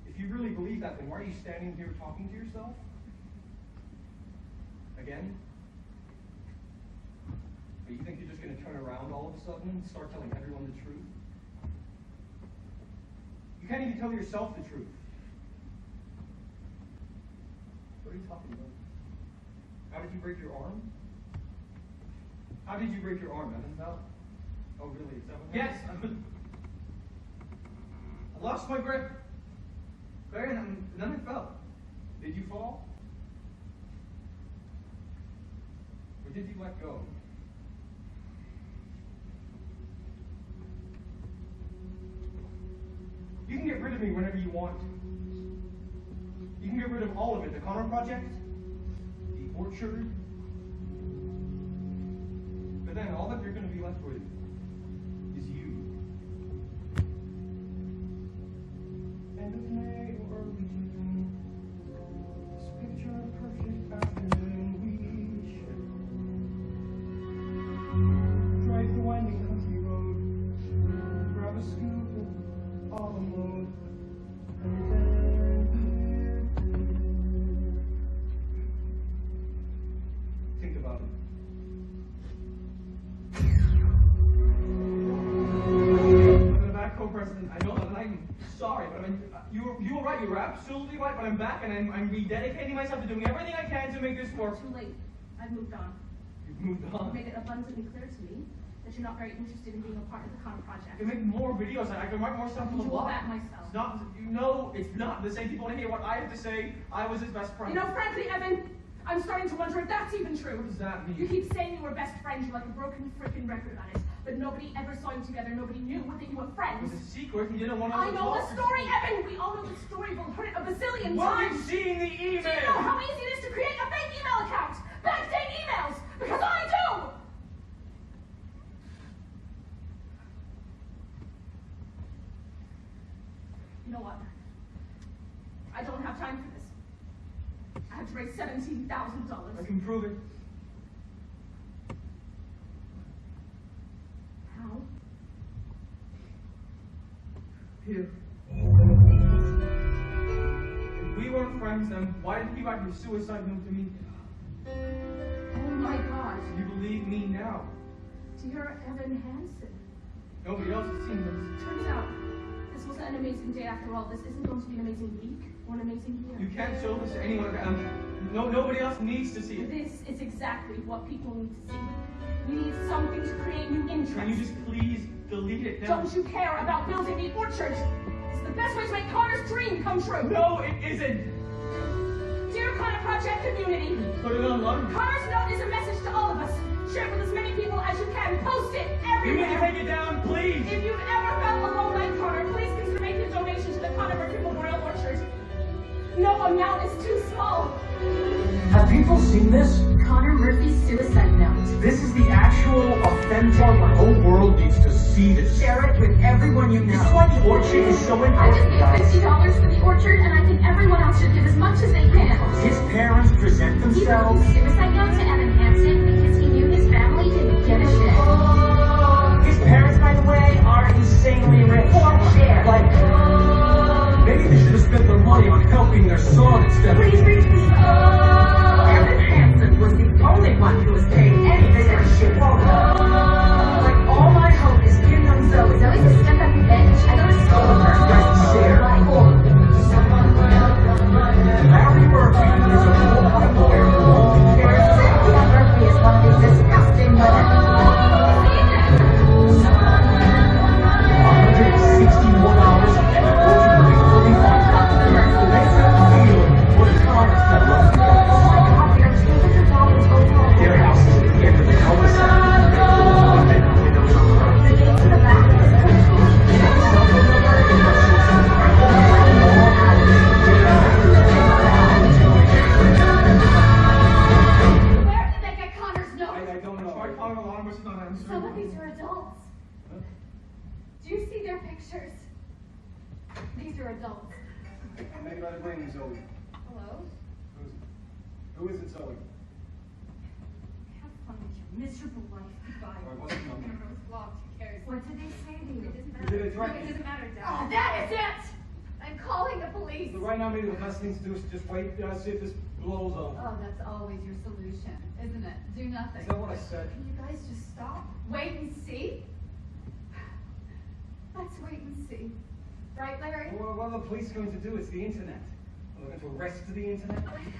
If you really believe that, then why are you standing here talking to yourself? Again? Or you think you're just going to turn around all of a sudden and start telling everyone the truth? You can't even tell yourself the truth. What are you talking about? How did you break your arm? How did you break your arm, Evan? No. Oh, really? Is that what happened? Yes! I lost my grip. There, and then I fell. Did you fall? Or did you let go? of me whenever you want. You can get rid of all of it. The Connor Project, the orchard. But then all that you're going to be left with is you. End of May or early June. This picture of perfect afternoon we share. Drive the winding country road. Grab a scoop of autumn load. And then think about it. The back co-president, I know that, and I'm sorry, but I mean, you were right. You were absolutely right. But I'm back, and I'm rededicating myself to doing everything I can to make this work. Too late. I've moved on. You've moved You on. made it abundantly clear to me that you're not very interested in being a part of the Connor Project. I can make more videos. I can write more stuff I for can the do all blog. that myself. It's not. You know, it's not. The same people want to hear what I have to say. I was his best friend. You know, frankly, Evan, I'm starting to wonder if that's even true. What does that mean? You keep saying you were best friends, you're like a broken frickin' record addict, but nobody ever saw you together, nobody knew that you were It friends. was a secret. You didn't want to I know the talk. story, Evan! We all know the story, we've heard it a bazillion Well, times! you've seen the Do you email! know how easy it is to create a fake email account? Backdate emails! Because I do! You know what? I don't have time for this. I have to raise $17,000. I can prove it. How? Here. If we weren't friends, then why didn't you write your suicide note to me? Oh my God. You believe me now. Dear Evan Hansen. Nobody else has seen this. Turns out, this wasn't an amazing day after all. This isn't going to be an amazing week or an amazing year. You can't show this to anyone. Nobody else needs to see it. This is exactly what people need to see. We need something to create new interest. Can you just please delete it now? Don't you care about building the orchard? It's the best way to make Connor's dream come true. No, it isn't. Dear Connor Project community, Put it online. Connor's note is a message to all of us. Share it with as many people as you can. Post it You need to everywhere. take it down, please. If you've ever felt alone like Connor, please consider making a donation to the Connor Murphy Memorial Orchard. No amount is too small. Have people seen this? Connor Murphy's suicide note. This is the actual, authentic, the whole world needs to see this. Share it with everyone you know. This is why the orchard is so I just important, need guys. $50 for the orchard, and I think everyone else should give as much as they can. His parents present He wrote themselves. his suicide note to Evan Hansen because he knew his family didn't give a shit. His parents, by the way, are insanely rich. Share. Like, maybe they should have spent their money on helping their son instead of... Please read me. Evan Hansen was the only one who was paying anything for shit. Like, all my hope is in young Zoe. Zoe's a step at the bench. I go to school with her. Share. Larry Murphy is a full-time lawyer who only cares about... Cynthia Murphy is one of these disgusting women. 161 hours and the orchard will be fully funded. Listen to you. What is Connor's that loves you guys? Their house is at the end of the cul-de-sac. Windows on the right. Where did they get Connor's note? I don't know. Try calling Alana, but she's not answering. Some of these are adults. Do you see their pictures? These are adults. Maybe by the ring, Zoe. Hello? Who is it, Zoe? Have fun with your miserable life. Goodbye. Or what's the number? Camera was blocked. Who cares? What did they say to you? It doesn't Is matter. it a threat? It doesn't matter, Dad. Oh, that is it! I'm calling the police. So right now, maybe the best thing to do is just wait, see if this blows up. Oh, that's always your solution, isn't it? Do nothing. Is that what I said? Can you guys just stop? Wait and see? Let's wait and see. Right, Larry? Well, what are the police going to do? It's the internet. Are they going to arrest the internet? I have to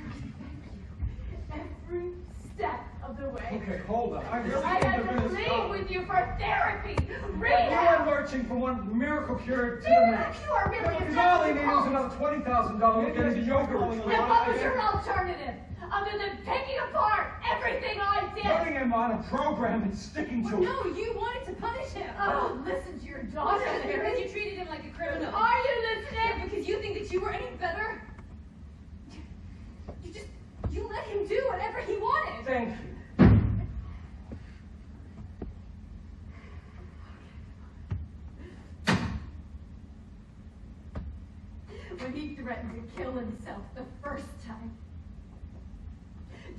thank you every step of the way. Okay, hold on. I really I think had they're to going to plead stop. with you for therapy, You rehab. are lurching from one miracle cure to the You're next. you are really Because a all they need is cult. another $20,000 to get into yoga And retreat. what was your alternative? Other than taking apart everything I did? Putting him on a program and sticking to it. No, you wanted to punish him. Oh, listen to your daughter, Because Larry. you treated him like a criminal. Are you listening? when he threatened to kill himself the first time.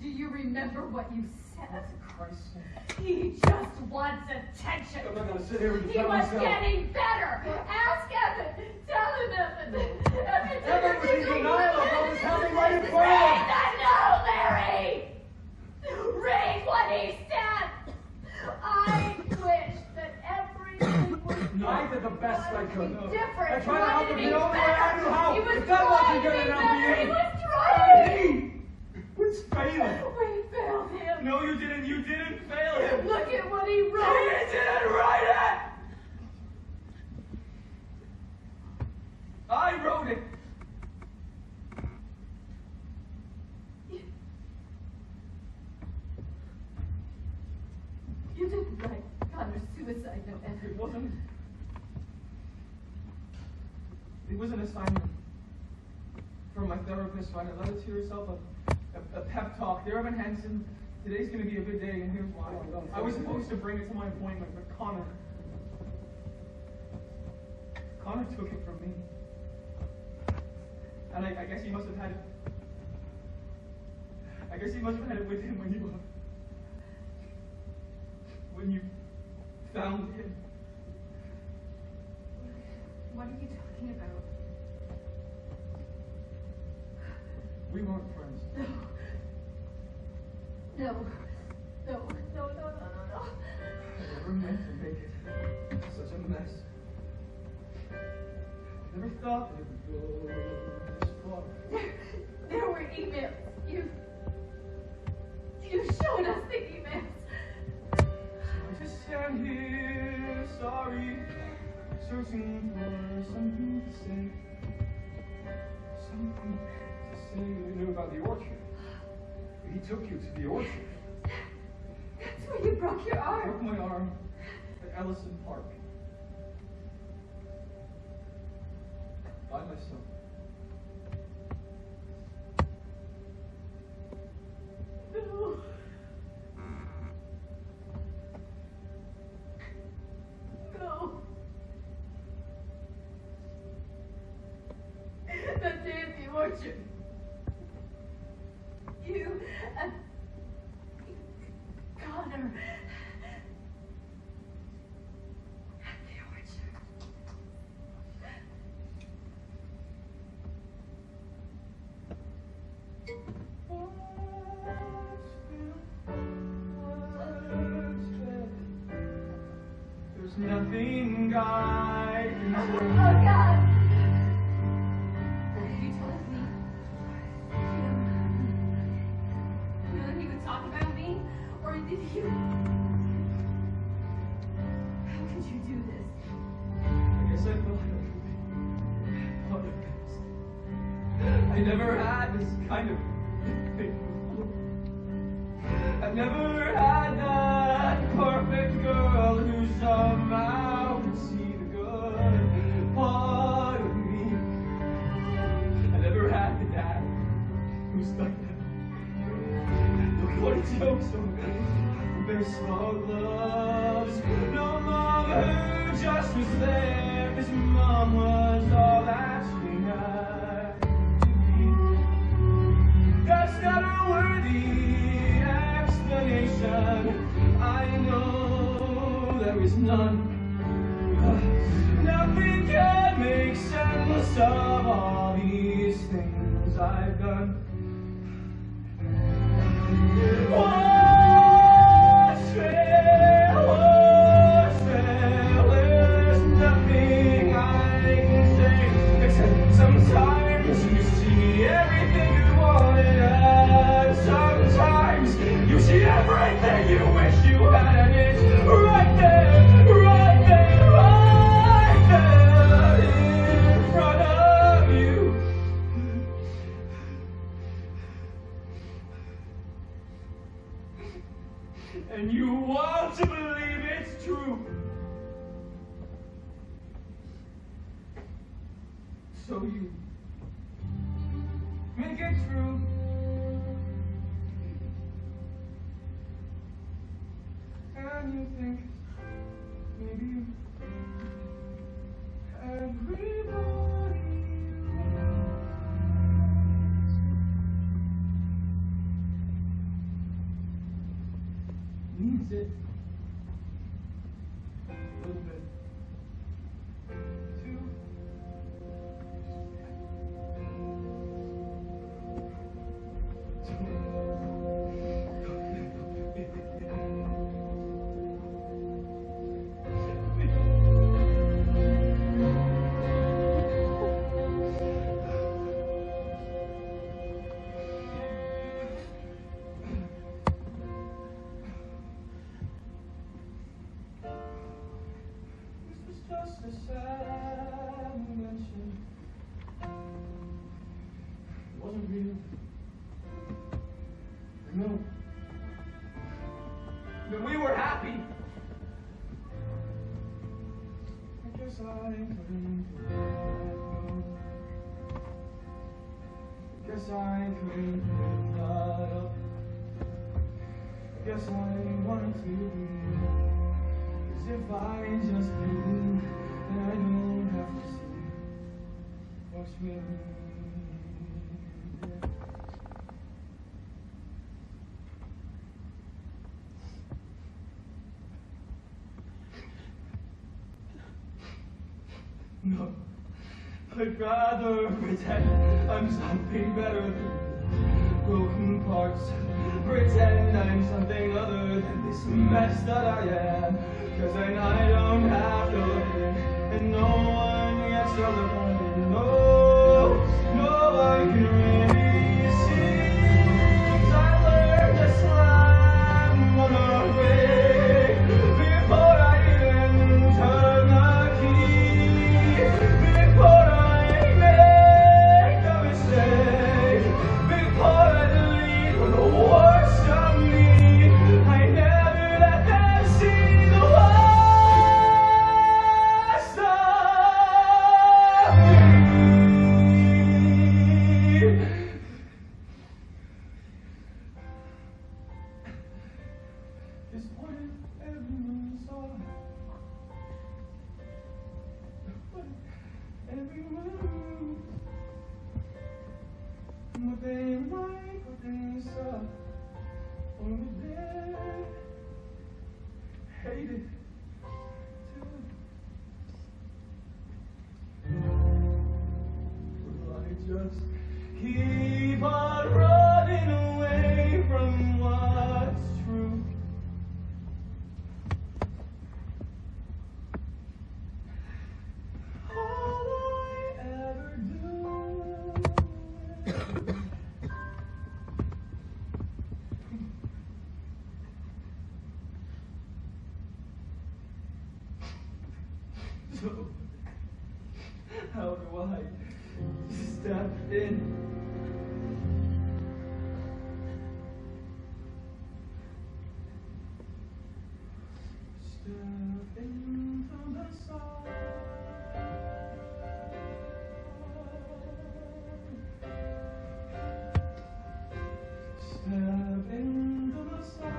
Do you remember what you said? For Christ's sake. He just wants attention. I'm not gonna sit here and He defend was myself. getting better. Ask Evan. Tell him, Evan. Evan, Evan was in denial of what was happening right in front of Read him. the note, Larry! Read what he said! I wish that everything was I did the best I could. different. I tried to help him He the only way I knew how. He was If that wasn't trying good to be enough for better. you. He was trying. What's failing? We failed him. No, you didn't. You didn't fail him. Look at what he wrote. He didn't write it. I wrote it. You didn't write Connor's suicide note, Evan. It wasn't. It was an assignment from my therapist. Write a letter to yourself, a pep talk. Dear Evan Hansen, today's going to be a good day, and here's why. I was supposed to bring it to my appointment, but Connor took it from me. And I guess he must have had it. I guess he must have had it with him when you found him. What are you talking about? We weren't friends. No. No. I never meant to make it such a mess. I never thought that it would go this far. There were emails. You showed us the emails. I just stand here, sorry, searching for something to say. Something to say. You knew about the orchard. He took you to the orchard. That's where you broke your I arm. broke my arm at Ellison Park. By myself. No. No. That day at the orchard. You and Connor at the orchard. There's nothing I can say. Oh God! You told me. You know that he would talk about me? Or did you? How could you do this? I guess I thought of this. I never had this kind of thing before. I never had that perfect girl who somehow could see the good part of me. I never had the dad who's like that. Look what he jokes on baseball gloves. No mom who just was there, 'cause mom was all that she had to be. That's not a worthy explanation. I know there is none. Nothing can make sense of all these things I've done. There's nothing I can say except sometimes you see everything you wanted, and sometimes you see everything you wish you had, and it's right there, right there, right there in front of you. And you want to believe it's true. So you make it true. And you think maybe everybody it. A little bit. 2. Just a sad mention. It wasn't real. I know. But we were happy. I guess I couldn't let go. Guess I couldn't give that up. Guess I wanted to be. If I just knew, then I don't have to see what's really there. No, I'd rather pretend I'm something better than broken parts. Pretend I'm something other than this mess that I am. Cause then I don't have to look in, and no one gets to look at it. No one can really see. Cause I learned to slam on a break before I even turn the key. Before I make a mistake, before I delete the worst of me, I never let them see. Hated too. Will I just keep on running away from what's true? All I ever do So, how do I step in? Step into the sun. Step into the sun.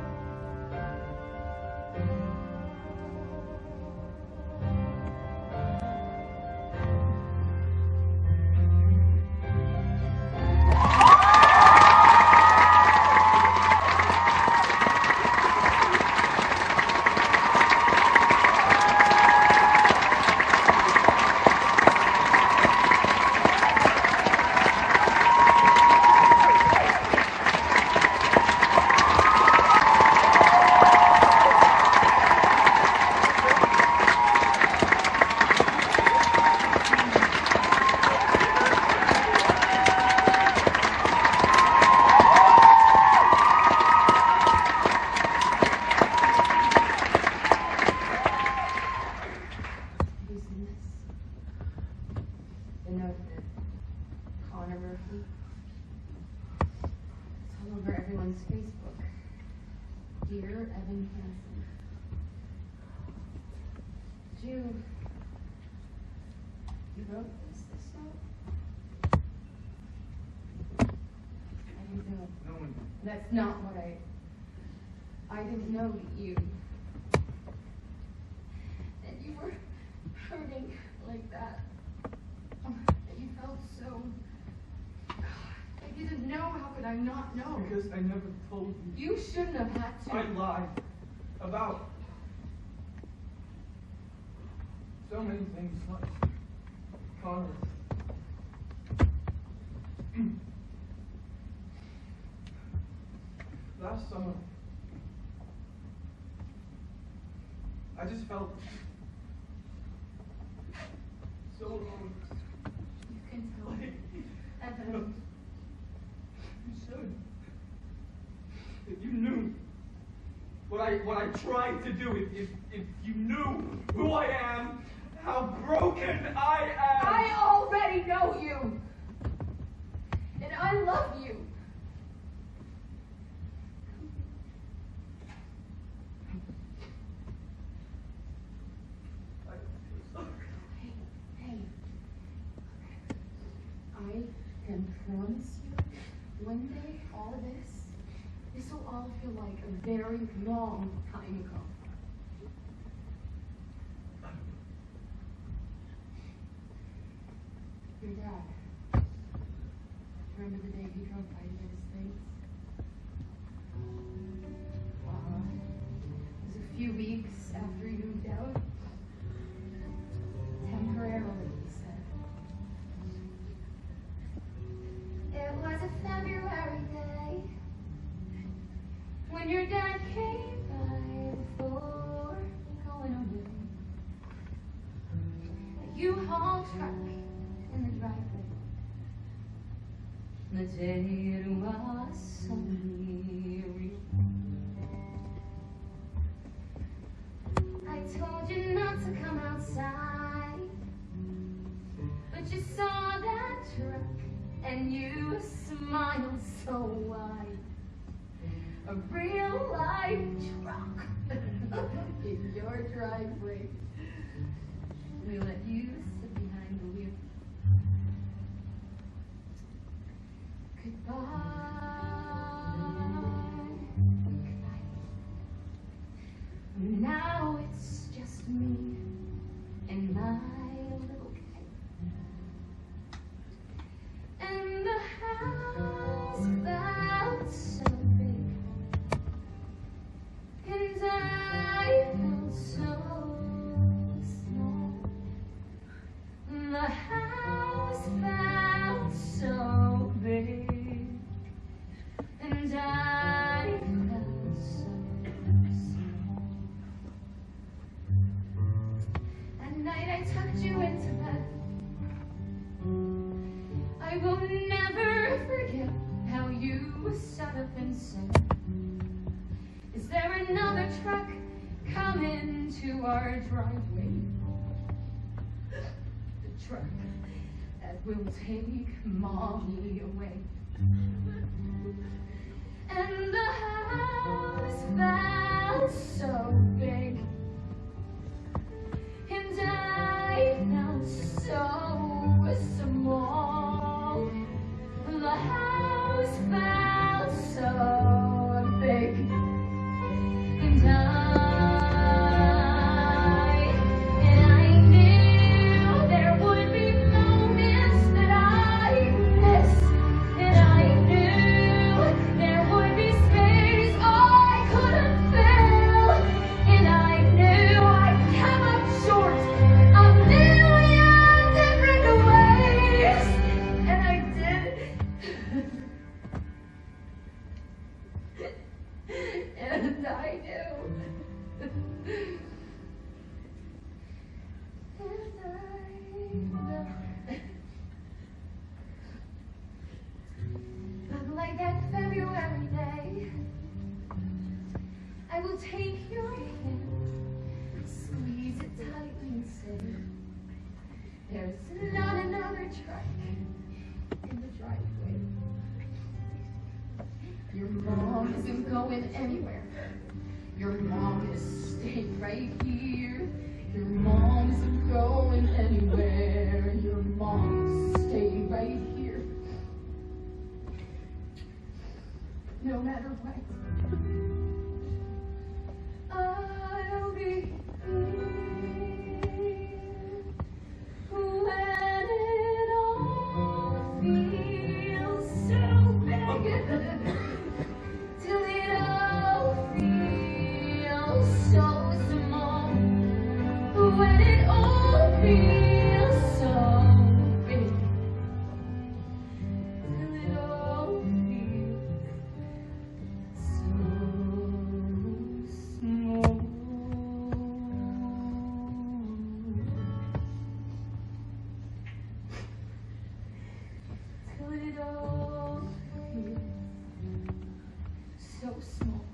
Dear Evan Hansen. You wrote this note? I didn't know. No one. That's not what I didn't know that you were hurting like that. That you felt so. I didn't know. How could I not know? Because I never told you. You shouldn't have had to. I lied. about so many things, like Connor. Last summer, I just felt so alone. You can tell me. Evan. You should. If you knew what I tried to do, if you knew who I am, how broken I am. I already know you. And I love you. Hey. I can promise you, one day, all of this will all feel like a very long time ago. Your dad. Remember the day he drove by to get his things? It was a few weeks after he moved out. Temporarily, he said. It was a February day when your dad came by before going away. A U-Haul truck in the driveway. The day it was sunny. I told you not to come outside, but you saw that truck and you smiled so wide. A real life truck in your driveway. We let you sit behind the wheel. Goodbye. Now it's just me and my little kid. And the house felt so big. And I felt so small. The house felt so big. And I felt so small. At night I tucked you into bed. I will never forget how you sat up and said, is there another truck coming to our driveway? The truck that will take Mommy away. And the house felt so big, and I felt so small. The house felt so big, and I knew there would be moments that I missed, and I knew there would be space I couldn't fill, and I knew I'd come up short a million different ways, and I did. And I knew. But like that February day, I will take your hand, squeeze it tightly and say, there's not another truck in the driveway. Your mom isn't going anywhere. Your mom is staying right here. Your mom isn't going anywhere. Your mom is staying right here. No matter what. I'll be here when it all feels so big, till it all feels feels so big, till it all feels so small. Till it all feels so small.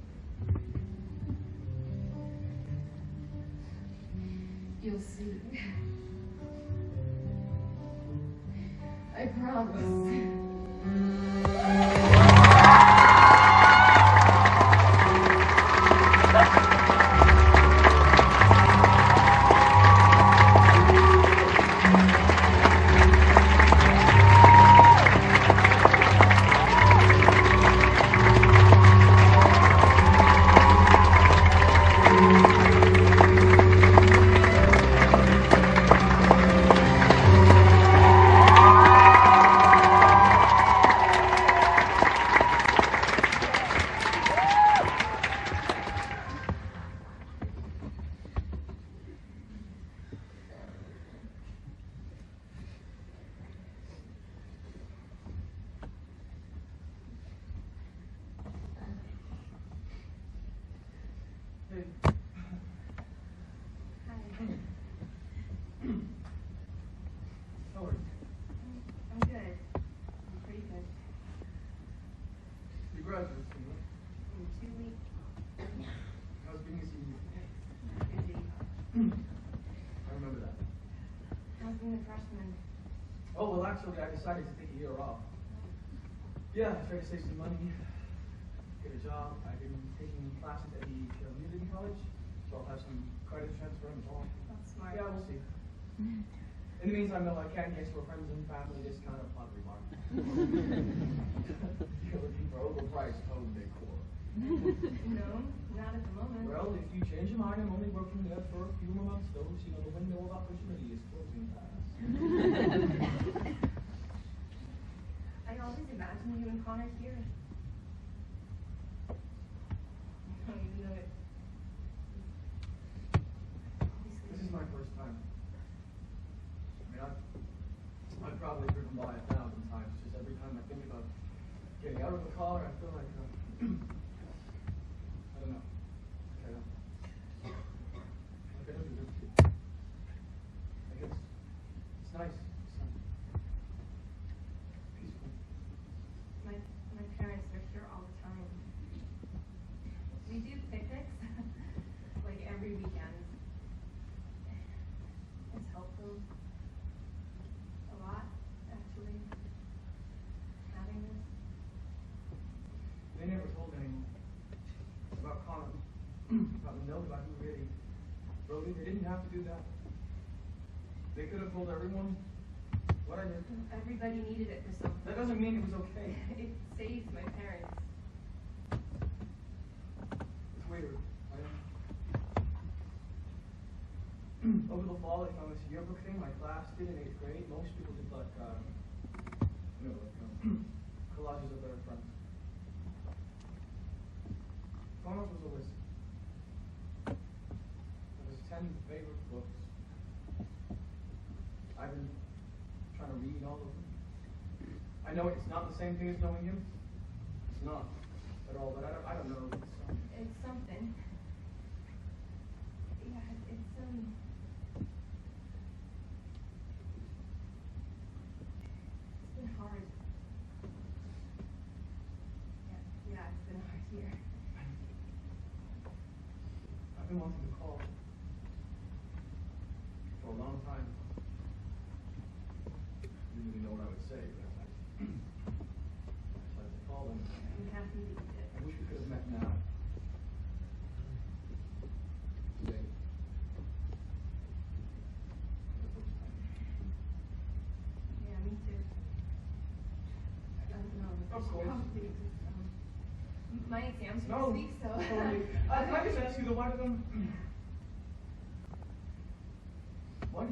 You'll see. I promise. How are you? I'm good. I'm pretty good. You graduated soon, right? In 2 weeks. How's being a senior? Busy. I remember that. How's being a freshman? Oh, well, actually, I decided to take a year off. Yeah, I tried to save some money, get a job. I've been taking classes at the community college, so I'll have some credit transfer and all. That's smart. Yeah, we'll see. In the meantime, though, I can get for friends and family this kind of pottery barn. You're looking for overpriced home decor. No, not at the moment. Well, if you change your mind, I'm only working there for a few more months, though, so you know the window of opportunity is closing fast. I always imagined you and Connor here. Even though it. This is my first time. I mean, I've probably driven by 1,000 times. Just every time I think about getting out of the car, I feel like, I don't know. Like I don't deserve to. I guess it's nice. It's peaceful. My parents are here all the time. We do picnics, like every weekend. It's helpful. A lot, actually. Having this. They never told anyone about Connor, about the note, about who really wrote it. They didn't have to do that. They could have told everyone what I did. Everybody needed it for something. That doesn't mean it was okay. It saved my parents. It's weird. Over the fall, I found this yearbook thing my class did in 8th grade. Most people did like, collages of their friends. Connor's was a list. It was 10 favorite books. I've been trying to read all of them. I know it's not the same thing as knowing him. It's not at all, but I don't know. It's something. Yeah, it's been hard. Yeah, it's been a hard year. I've been wanting to call for a long time. I didn't really know what I would say, but I decided to call and I'm happy that you did. I wish we could have met now. Today. For the first time. Yeah, me too. I don't know. Of course. Probably just, my exams are No, this week, so. totally. Can I just ask you, though, why did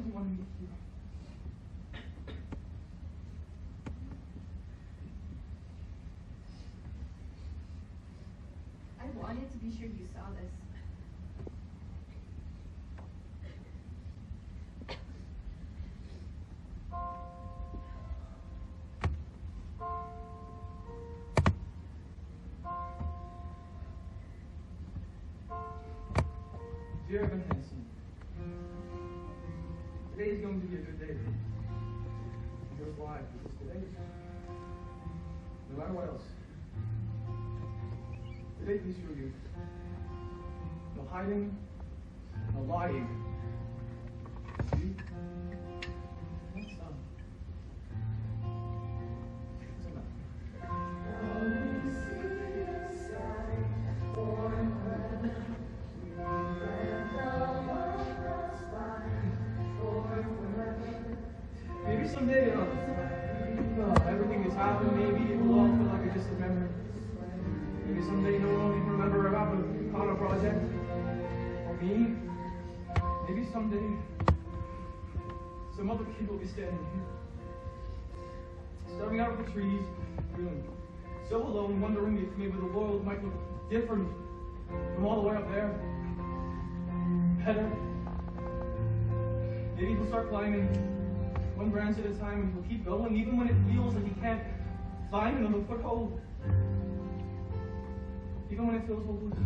you want to meet here? I wanted to be sure you saw this. Dear Evan Hansen, today is going to be a good day. And here's why. Because today, no matter what else, today please for you. No hiding, no lying. See? That's enough. Maybe someday, everything that's happened, maybe it will all feel like a distant memory. Maybe someday no one will even remember about the Connor project. Or me. Maybe someday, some other kid will be standing here. Staring out at the trees, feeling so alone, wondering if maybe the world might look different from all the way up there. Better. Maybe he'll start climbing one branch at a time, and he'll keep going, even when it feels like he can't find another foothold. Even when it feels hopeless.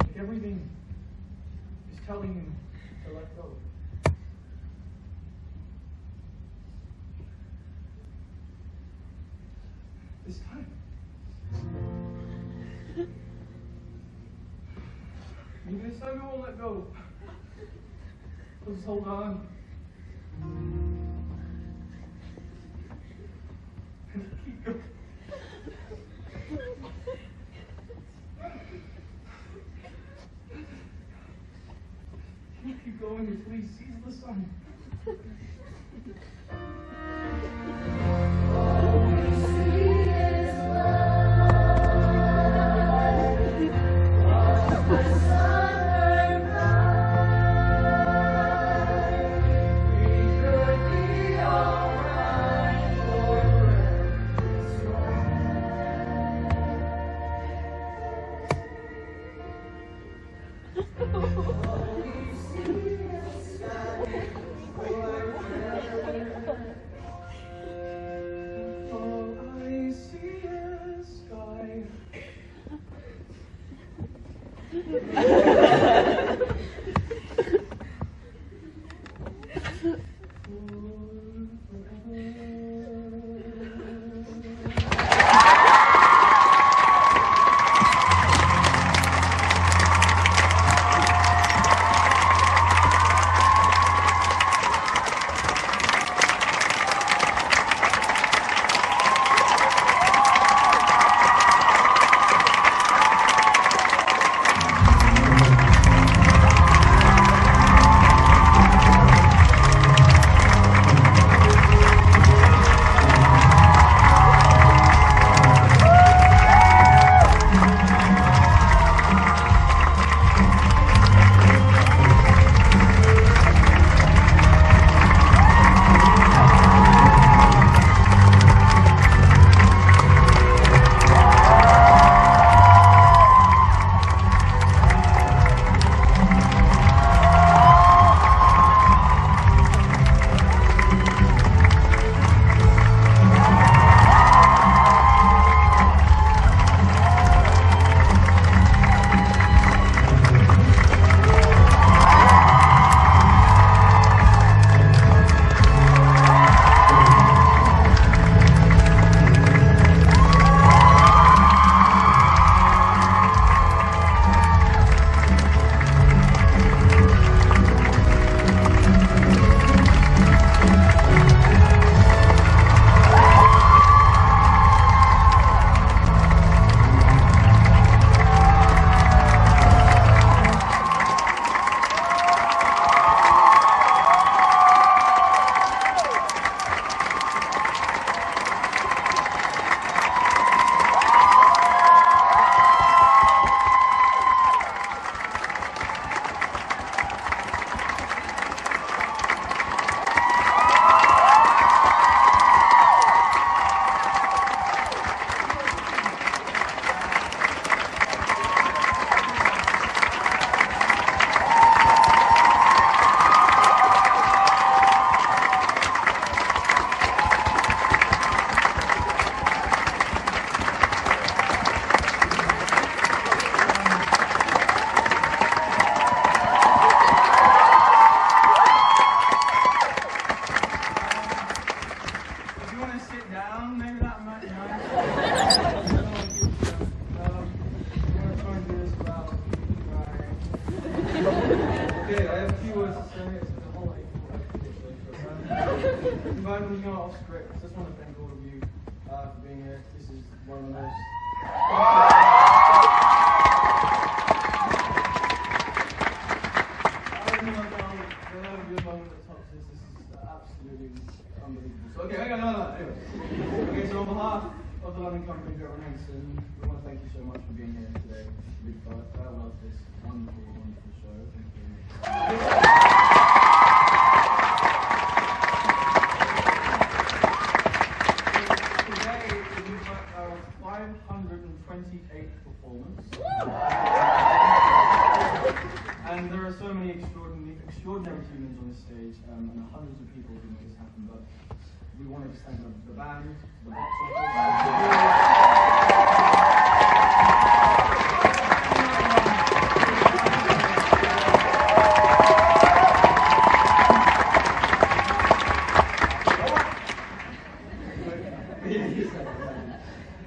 Like everything is telling him to let go. This time. Maybe this time he won't let go. He'll just hold on. And keep going. Keep going until he sees the sun. words to say. It's a whole lot of we go off script. I just want to thank all of you for being here. This is one of the most. Absolutely unbelievable. So, okay, anyway. Okay, so on behalf of the London company, Dear Evan Hansen, we want to thank you so much for being here today. We farewell to this wonderful, wonderful show. Thank you very much. Today is our 528th performance. And there are so many extraordinary humans on this stage, and hundreds of people who make this happen, but we wanted to thank the band, the box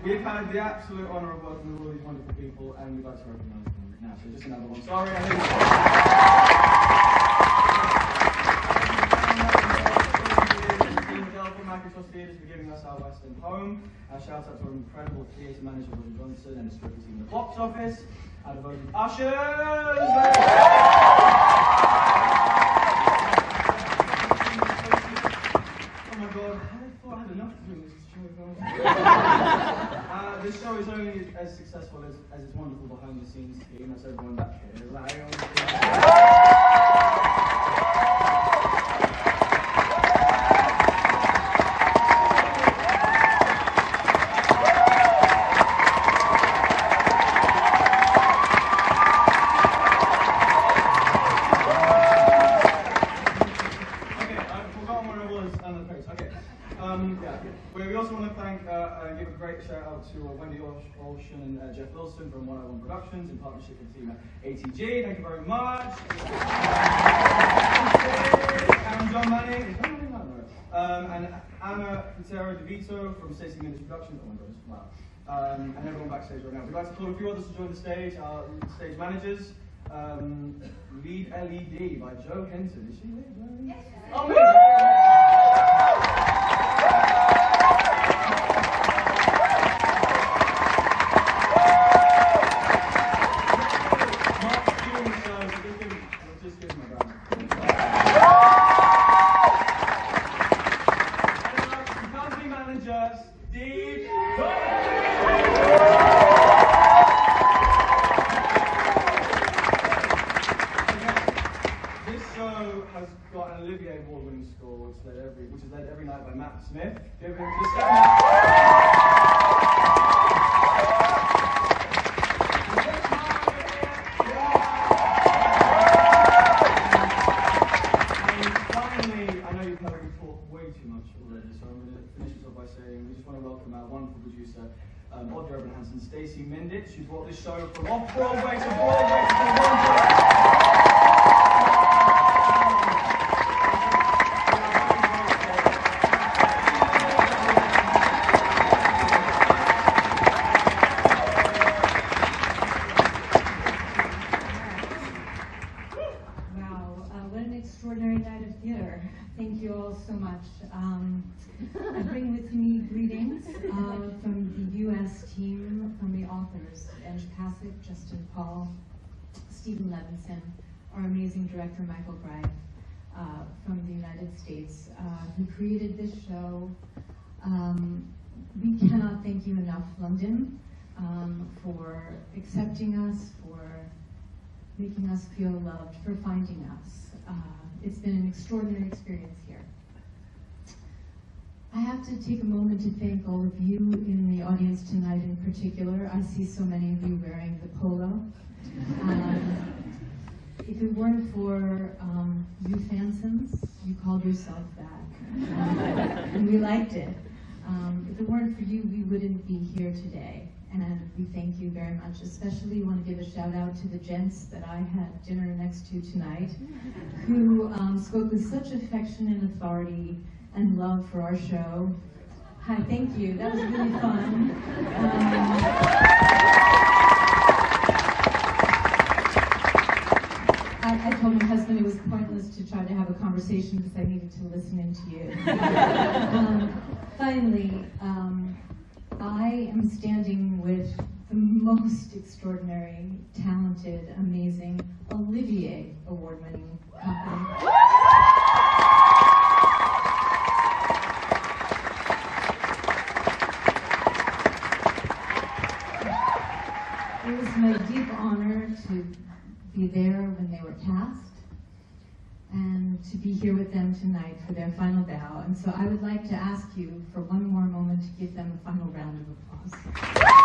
We've had the absolute honour of working with all these wonderful people, and we'd like to recognise them now. So just another one. Sorry, I think. Theatres for giving us our West End home. Shout out to our incredible theatre manager, Roger Johnson, and his stripper team in the box office. Our devoted ushers. Oh my God, I thought I had enough to do this show. This show is only as successful as its wonderful behind the scenes team. That's everyone back here. We also want to thank, give a great shout out to Wendy Olshan and Jeff Wilson from 101 Productions in partnership with the team at ATG. Thank you very much. And John Manning, and Anna Quintero DeVito from Stacey Mindich Productions. Oh my God, wow. And everyone backstage right now. We'd like to call a few others to join the stage. Our stage managers. Lead LED by Joe Henson. Is she lead? Yes. Oh, me! Which is led every night by Matt Smith. Give him just and finally, I know you've heard me talk way too much already, so I'm going to finish this off by saying we just want to welcome our wonderful producer, Dear Evan Hansen, Stacey Mindich. She brought this show from off-Broadway to Broadway to Broadway. Thank you all so much. I bring with me greetings from the U.S. team, from the authors, Edge Passage, Justin Paul, Stephen Levinson, our amazing director, Michael Greif, from the United States, who created this show. We cannot thank you enough, London, for accepting us, for making us feel loved, for finding us. It's been an extraordinary experience here. I have to take a moment to thank all of you in the audience tonight in particular. I see so many of you wearing the polo. If it weren't for you Hansens, you called yourself that. And we liked it. If it weren't for you, we wouldn't be here today. And we thank you very much. Especially want to give a shout out to the gents that I had dinner next to tonight, who spoke with such affection and authority and love for our show. Hi, thank you. That was really fun. I I told my husband it was pointless to try to have a conversation because I needed to listen into you. Finally, I am standing with the most extraordinary, talented, amazing Olivier award-winning company. It was my deep honor to be there when they were cast and to be here with them tonight for their final bow. And so I would like to ask you for one more moment to give them a final round of applause.